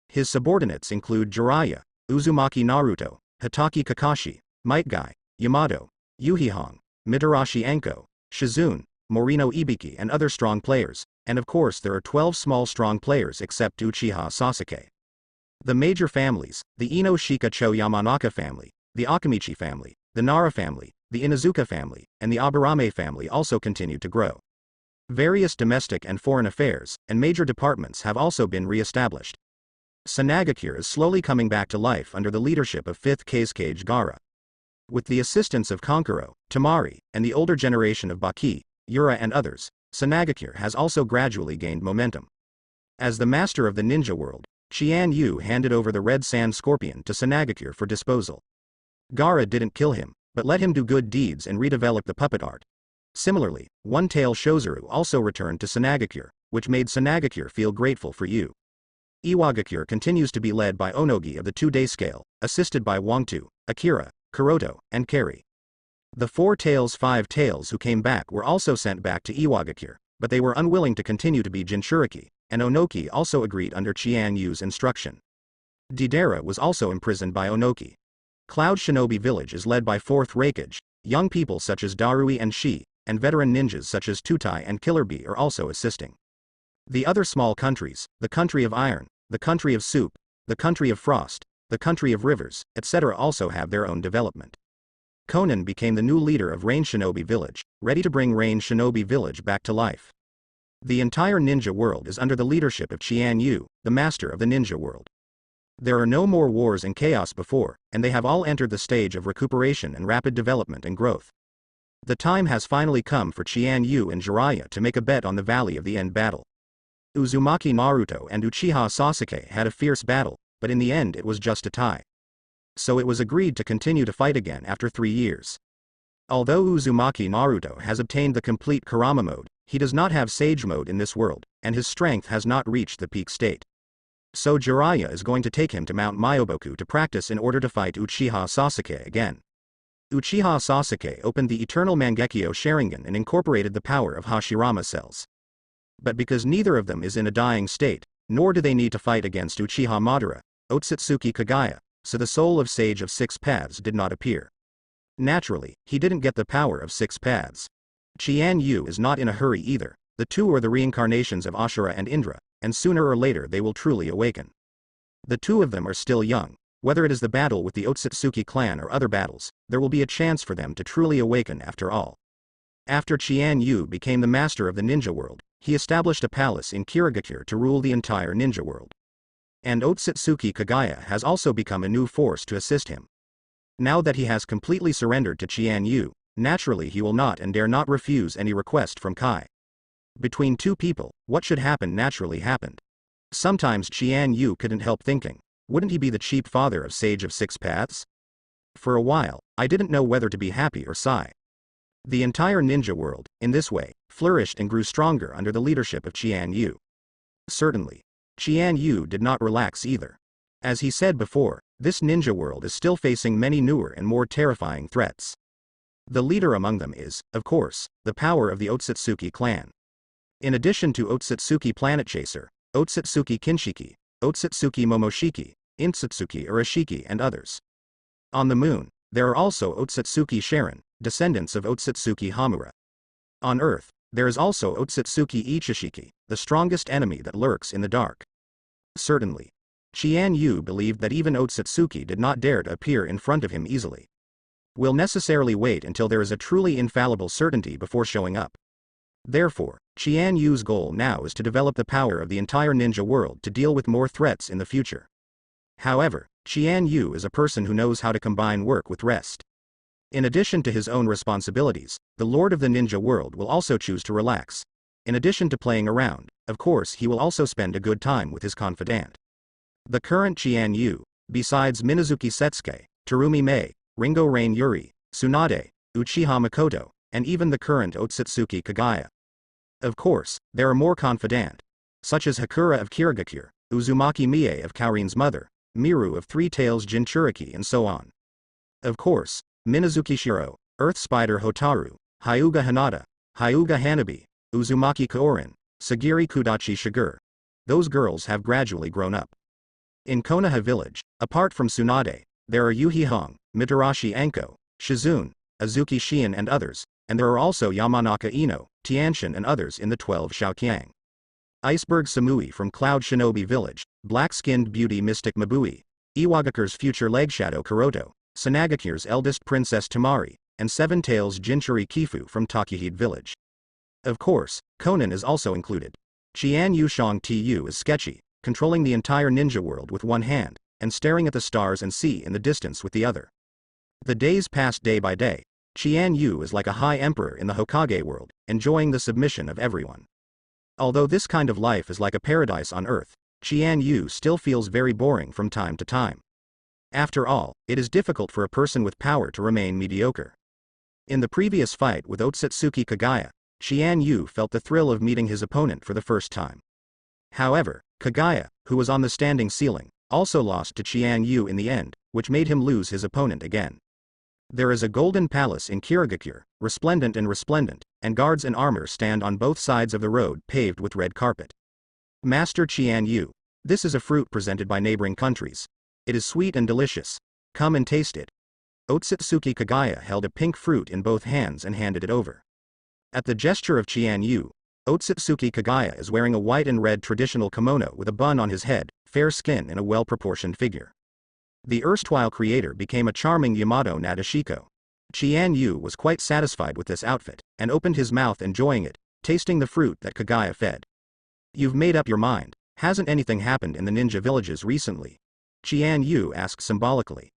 [SPEAKER 1] His subordinates include Jiraiya, Uzumaki Naruto, Hitaki Kakashi, Might Guy, Yamato, Yuhihong, Mitarashi Enko, Shizune, Morino Ibiki and other strong players, and of course there are 12 small strong players except Uchiha Sasuke. The major families, the Ino Shika Cho Yamanaka family, the Akamichi family, the Nara family, the Inuzuka family, and the Aburame family also continued to grow. Various domestic and foreign affairs, and major departments have also been re-established. Sanagakure is slowly coming back to life under the leadership of 5th Kazekage Gaara. With the assistance of Kankuro, Tamari, and the older generation of Baki, Yura and others, Sanagakure has also gradually gained momentum. As the master of the ninja world, Qian Yu handed over the Red Sand Scorpion to Sanagakure for disposal. Gaara didn't kill him, but let him do good deeds and redevelop the puppet art. Similarly, One-Tail Shozuru also returned to Sanagakure, which made Sanagakure feel grateful for Yu. Iwagakure continues to be led by Onogi of the 2-day scale, assisted by Wangtu, Akira, Kuroto, and Kari. The 4 tails 5 tails who came back were also sent back to Iwagakure, but they were unwilling to continue to be Jinchuriki, and Onoki also agreed under Qian Yu's instruction. Deidara was also imprisoned by Onoki. Cloud Shinobi Village is led by 4th Raikage, young people such as Darui and Shi, and veteran ninjas such as Tutai and Killer Bee are also assisting. The other small countries, the country of iron, the country of soup, the country of frost, the country of rivers, etc. also have their own development. Conan became the new leader of Rain Shinobi Village, ready to bring Rain Shinobi Village back to life. The entire ninja world is under the leadership of Qian Yu, the master of the ninja world. There are no more wars and chaos before, and they have all entered the stage of recuperation and rapid development and growth. The time has finally come for Qian Yu and Jiraiya to make a bet on the Valley of the End battle. Uzumaki Naruto and Uchiha Sasuke had a fierce battle, but in the end it was just a tie. So it was agreed to continue to fight again after 3 years. Although Uzumaki Naruto has obtained the complete Kurama mode, he does not have Sage mode in this world, and his strength has not reached the peak state. So Jiraiya is going to take him to Mount Myoboku to practice in order to fight Uchiha Sasuke again. Uchiha Sasuke opened the Eternal Mangekyo Sharingan and incorporated the power of Hashirama cells. But because neither of them is in a dying state, nor do they need to fight against Uchiha Madara, Otsutsuki Kagaya, so the soul of Sage of 6 Paths did not appear. Naturally, he didn't get the power of 6 Paths. Qian Yu is not in a hurry either, the two are the reincarnations of Ashura and Indra, and sooner or later they will truly awaken. The two of them are still young. Whether it is the battle with the Otsutsuki clan or other battles, there will be a chance for them to truly awaken after all. After Qian Yu became the master of the ninja world, he established a palace in Kirigakure to rule the entire ninja world. And Otsutsuki Kagaya has also become a new force to assist him. Now that he has completely surrendered to Qian Yu, naturally he will not and dare not refuse any request from Kai. Between two people, what should happen naturally happened. Sometimes Qian Yu couldn't help thinking, wouldn't he be the cheap father of Sage of 6 Paths? For a while, I didn't know whether to be happy or sigh. The entire ninja world, in this way, flourished and grew stronger under the leadership of Qian Yu. Certainly, Qian Yu did not relax either. As he said before, this ninja world is still facing many newer and more terrifying threats. The leader among them is, of course, the power of the Otsutsuki clan. In addition to Otsutsuki Planet Chaser, Otsutsuki Kinshiki, Otsutsuki Momoshiki, Insutsuki Urashiki and others. On the moon, there are also Otsutsuki Sharon, descendants of Otsutsuki Hamura. On Earth, there is also Otsutsuki Ichishiki, the strongest enemy that lurks in the dark. Certainly, Qian Yu believed that even Otsutsuki did not dare to appear in front of him easily. Will necessarily wait until there is a truly infallible certainty before showing up. Therefore, Qian Yu's goal now is to develop the power of the entire ninja world to deal with more threats in the future. However, Qian Yu is a person who knows how to combine work with rest. In addition to his own responsibilities, the Lord of the Ninja world will also choose to relax. In addition to playing around, of course he will also spend a good time with his confidant. The current Qian Yu, besides Minazuki Setsuke, Terumi Mei, Ringo Rain Yuri, Tsunade, Uchiha Makoto, and even the current Otsutsuki Kagaya. Of course, there are more confidant, such as Hakura of Kirigakure, Uzumaki Mie of Kaurin's mother, Miru of 3 Tails Jinchuriki and so on. Of course, Minazuki Shiro, Earth Spider Hotaru, Hyuga Hanada, Hyuga Hanabi, Uzumaki Kaorin, Sagiri Kudachi Shigur. Those girls have gradually grown up. In Konoha village, apart from Tsunade, there are Yuhi Hong, Mitarashi Anko, Shizune, Azuki Shion and others, and there are also Yamanaka Ino, Tianshin and others in the 12 Shaoqiang. Iceberg Samui from Cloud Shinobi Village, black-skinned beauty mystic Mabui, Iwagakure's future leg shadow Kuroto, Sanagakure's eldest princess Tamari, and Seven Tails Jinchuri Kifu from Takahide Village. Of course, Conan is also included. Qian Yushang Tu is sketchy, controlling the entire ninja world with one hand, and staring at the stars and sea in the distance with the other. The days passed day by day. Qian Yu is like a high emperor in the Hokage world, enjoying the submission of everyone. Although this kind of life is like a paradise on earth, Qian Yu still feels very boring from time to time. After all, it is difficult for a person with power to remain mediocre. In the previous fight with Otsutsuki Kagaya, Qian Yu felt the thrill of meeting his opponent for the first time. However, Kagaya, who was on the standing ceiling, also lost to Qian Yu in the end, which made him lose his opponent again. There is a golden palace in Kirigakure, resplendent, and guards in armor stand on both sides of the road paved with red carpet. Master Qian Yu, this is a fruit presented by neighboring countries. It is sweet and delicious. Come and taste it. Otsutsuki Kagaya held a pink fruit in both hands and handed it over. At the gesture of Qian Yu, Otsutsuki Kagaya is wearing a white and red traditional kimono with a bun on his head, fair skin and a well-proportioned figure. The erstwhile creator became a charming Yamato Nadeshiko. Qian Yu was quite satisfied with this outfit, and opened his mouth enjoying it, tasting the fruit that Kagaya fed. You've made up your mind, hasn't anything happened in the ninja villages recently? Qian Yu asked symbolically.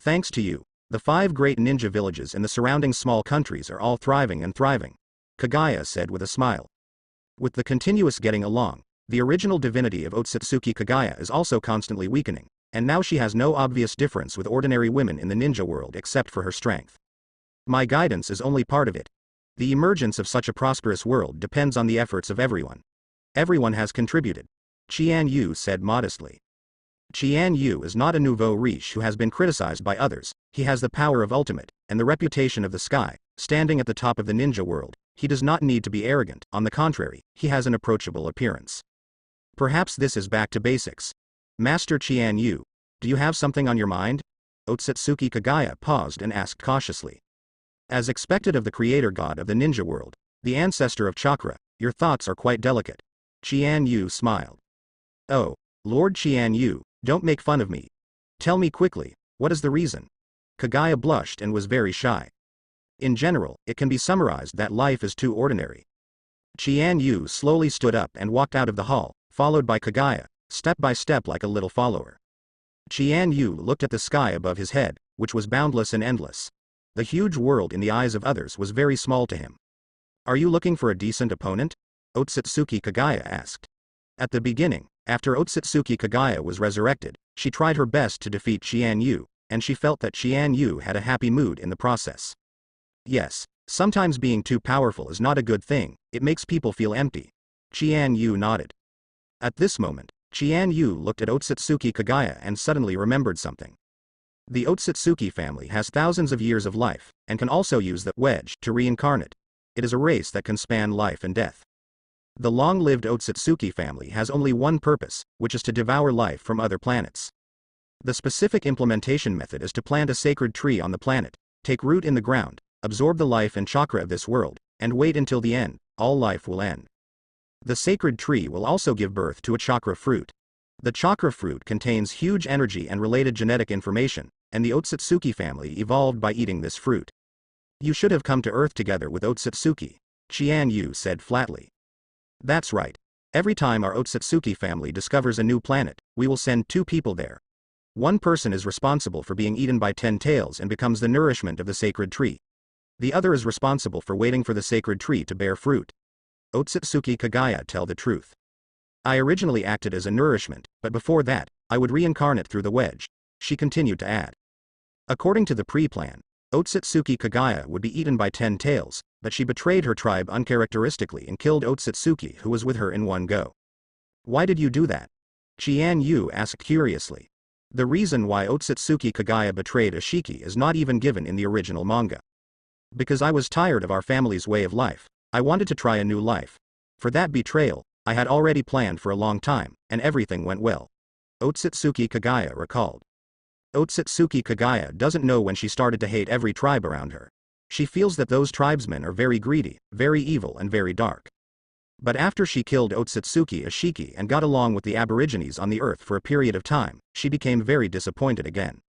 [SPEAKER 1] Thanks to you, the 5 great ninja villages in the surrounding small countries are all thriving, Kagaya said with a smile. With the continuous getting along, the original divinity of Otsutsuki Kagaya is also constantly weakening, and now she has no obvious difference with ordinary women in the ninja world except for her strength. My guidance is only part of it. The emergence of such a prosperous world depends on the efforts of everyone. Everyone has contributed, Qian Yu said modestly. Qian Yu is not a nouveau riche who has been criticized by others. He has the power of ultimate, and the reputation of the sky, standing at the top of the ninja world. He does not need to be arrogant, on the contrary, he has an approachable appearance. Perhaps this is back to basics. Master Qian Yu, do you have something on your mind? Otsutsuki Kagaya paused and asked cautiously. As expected of the creator god of the ninja world, the ancestor of chakra, your thoughts are quite delicate. Qian Yu smiled. Oh, Lord Qian Yu, don't make fun of me. Tell me quickly, what is the reason? Kagaya blushed and was very shy. In general, it can be summarized that life is too ordinary. Qian Yu slowly stood up and walked out of the hall, followed by Kagaya, step by step like a little follower. Qian Yu looked at the sky above his head, which was boundless and endless. The huge world in the eyes of others was very small to him. Are you looking for a decent opponent? Otsutsuki Kagaya asked. At the beginning, after Otsutsuki Kagaya was resurrected, she tried her best to defeat Qian Yu, and she felt that Qian Yu had a happy mood in the process. Yes, sometimes being too powerful is not a good thing, it makes people feel empty. Qian Yu nodded. At this moment, Qian Yu looked at Otsutsuki Kagaya and suddenly remembered something. The Otsutsuki family has thousands of years of life, and can also use the wedge to reincarnate. It is a race that can span life and death. The long-lived Otsutsuki family has only one purpose, which is to devour life from other planets. The specific implementation method is to plant a sacred tree on the planet, take root in the ground, absorb the life and chakra of this world, and wait until the end, all life will end. The sacred tree will also give birth to a chakra fruit. The chakra fruit contains huge energy and related genetic information, and the Otsutsuki family evolved by eating this fruit. You should have come to Earth together with Otsutsuki, Qian Yu said flatly. That's right. Every time our Otsutsuki family discovers a new planet, we will send 2 people there. One person is responsible for being eaten by 10 tails and becomes the nourishment of the sacred tree. The other is responsible for waiting for the sacred tree to bear fruit. Otsutsuki Kagaya tell the truth. I originally acted as a nourishment, but before that, I would reincarnate through the wedge, she continued to add. According to the pre-plan, Otsutsuki Kagaya would be eaten by 10 tails, but she betrayed her tribe uncharacteristically and killed Otsutsuki who was with her in one go. Why did you do that? Qian Yu asked curiously. The reason why Otsutsuki Kagaya betrayed Ashiki is not even given in the original manga. Because I was tired of our family's way of life, I wanted to try a new life. For that betrayal, I had already planned for a long time, and everything went well. Otsutsuki Kagaya recalled. Otsutsuki Kagaya doesn't know when she started to hate every tribe around her. She feels that those tribesmen are very greedy, very evil and very dark. But after she killed Otsutsuki Ashiki and got along with the aborigines on the earth for a period of time, she became very disappointed again.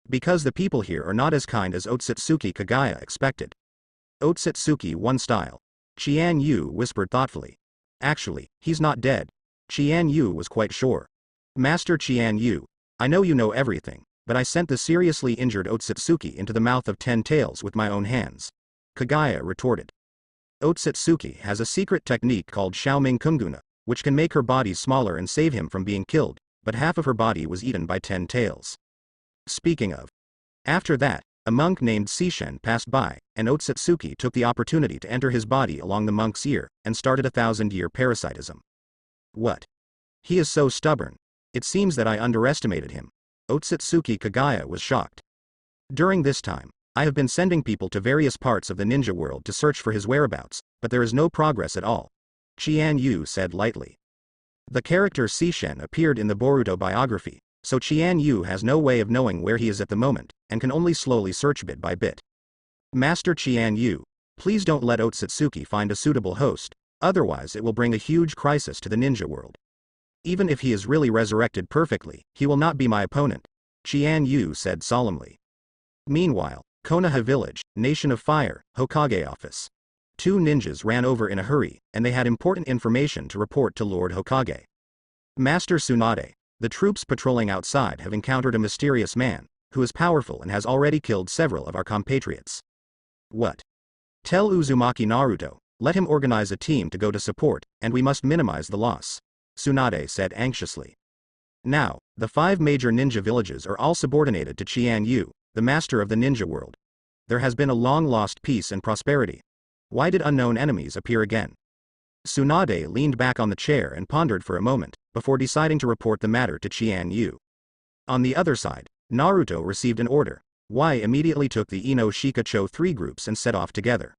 [SPEAKER 1] Because the people here are not as kind as Otsutsuki Kagaya expected. Otsutsuki one style. Qian Yu whispered thoughtfully. Actually, he's not dead. Qian Yu was quite sure. Master Qian Yu, I know you know everything, but I sent the seriously injured Otsutsuki into the mouth of 10 tails with my own hands. Kagaya retorted. Otsutsuki has a secret technique called Xiaoming Kumguna, which can make her body smaller and save him from being killed, but half of her body was eaten by 10 tails. Speaking of. After that, a monk named Sishen passed by, and Otsutsuki took the opportunity to enter his body along the monk's ear, and started a 1,000-year parasitism. What? He is so stubborn. It seems that I underestimated him. Otsutsuki Kagaya was shocked. During this time, I have been sending people to various parts of the ninja world to search for his whereabouts, but there is no progress at all. Qian Yu said lightly. The character Sishen appeared in the Boruto biography, so Qian Yu has no way of knowing where he is at the moment, and can only slowly search bit by bit. Master Qian Yu, please don't let Otsutsuki find a suitable host, otherwise it will bring a huge crisis to the ninja world. Even if he is really resurrected perfectly, he will not be my opponent, Qian Yu said solemnly. Meanwhile, Konoha Village, Nation of Fire, Hokage office. 2 ninjas ran over in a hurry, and they had important information to report to Lord Hokage. Master Tsunade, the troops patrolling outside have encountered a mysterious man, who is powerful and has already killed several of our compatriots. What? Tell Uzumaki Naruto, let him organize a team to go to support, and we must minimize the loss, Tsunade said anxiously. Now, the 5 major ninja villages are all subordinated to Qian Yu, the master of the ninja world. There has been a long-lost peace and prosperity. Why did unknown enemies appear again? Tsunade leaned back on the chair and pondered for a moment, before deciding to report the matter to Qian Yu. On the other side, Naruto received an order. Why immediately took the Ino Shikacho 3 groups and set off together.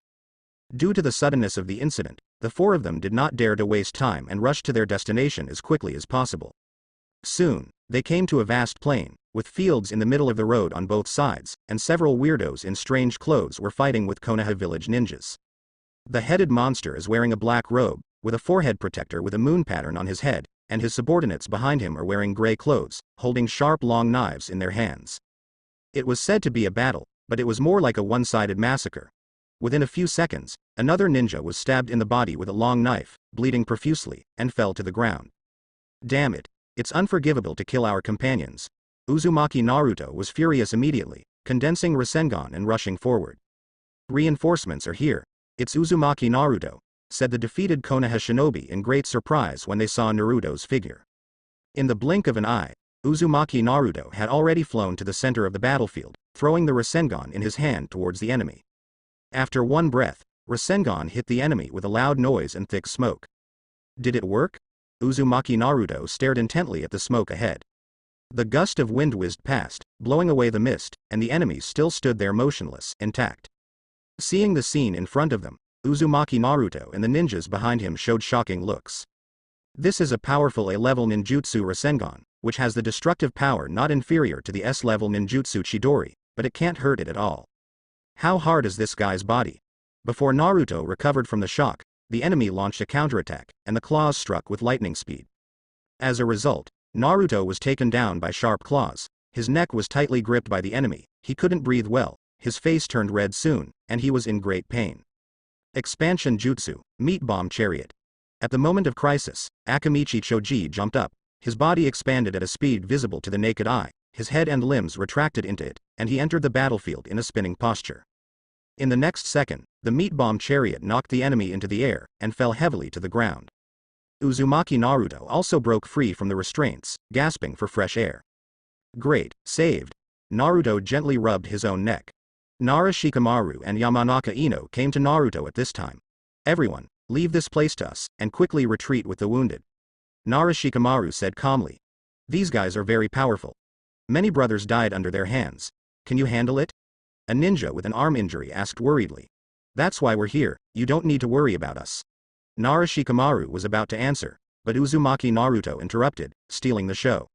[SPEAKER 1] Due to the suddenness of the incident, the 4 of them did not dare to waste time and rushed to their destination as quickly as possible. Soon, they came to a vast plain, with fields in the middle of the road on both sides, and several weirdos in strange clothes were fighting with Konoha village ninjas. The headed monster is wearing a black robe, with a forehead protector with a moon pattern on his head, and his subordinates behind him are wearing gray clothes, holding sharp long knives in their hands. It was said to be a battle, but it was more like a one-sided massacre. Within a few seconds, another ninja was stabbed in the body with a long knife, bleeding profusely, and fell to the ground. Damn it, it's unforgivable to kill our companions. Uzumaki Naruto was furious immediately, condensing Rasengan and rushing forward. Reinforcements are here. It's Uzumaki Naruto, said the defeated Konoha Shinobi in great surprise when they saw Naruto's figure. In the blink of an eye, Uzumaki Naruto had already flown to the center of the battlefield, throwing the Rasengan in his hand towards the enemy. After one breath, Rasengan hit the enemy with a loud noise and thick smoke. Did it work? Uzumaki Naruto stared intently at the smoke ahead. The gust of wind whizzed past, blowing away the mist, and the enemy still stood there motionless, intact. Seeing the scene in front of them, Uzumaki Naruto and the ninjas behind him showed shocking looks. This is a powerful A-level ninjutsu Rasengan, which has the destructive power not inferior to the S-level ninjutsu Chidori, but it can't hurt it at all. How hard is this guy's body? Before Naruto recovered from the shock, the enemy launched a counterattack, and the claws struck with lightning speed. As a result, Naruto was taken down by sharp claws, his neck was tightly gripped by the enemy, he couldn't breathe well, his face turned red soon, and he was in great pain. Expansion Jutsu, Meat Bomb Chariot. At the moment of crisis, Akamichi Choji jumped up, his body expanded at a speed visible to the naked eye, his head and limbs retracted into it, and he entered the battlefield in a spinning posture. In the next second, the Meat Bomb Chariot knocked the enemy into the air, and fell heavily to the ground. Uzumaki Naruto also broke free from the restraints, gasping for fresh air. Great, saved. Naruto gently rubbed his own neck. Nara Shikamaru and Yamanaka Ino came to Naruto at this time. Everyone, leave this place to us, and quickly retreat with the wounded. Nara Shikamaru said calmly. These guys are very powerful. Many brothers died under their hands. Can you handle it? A ninja with an arm injury asked worriedly. That's why we're here, you don't need to worry about us. Nara Shikamaru was about to answer, but Uzumaki Naruto interrupted, stealing the show.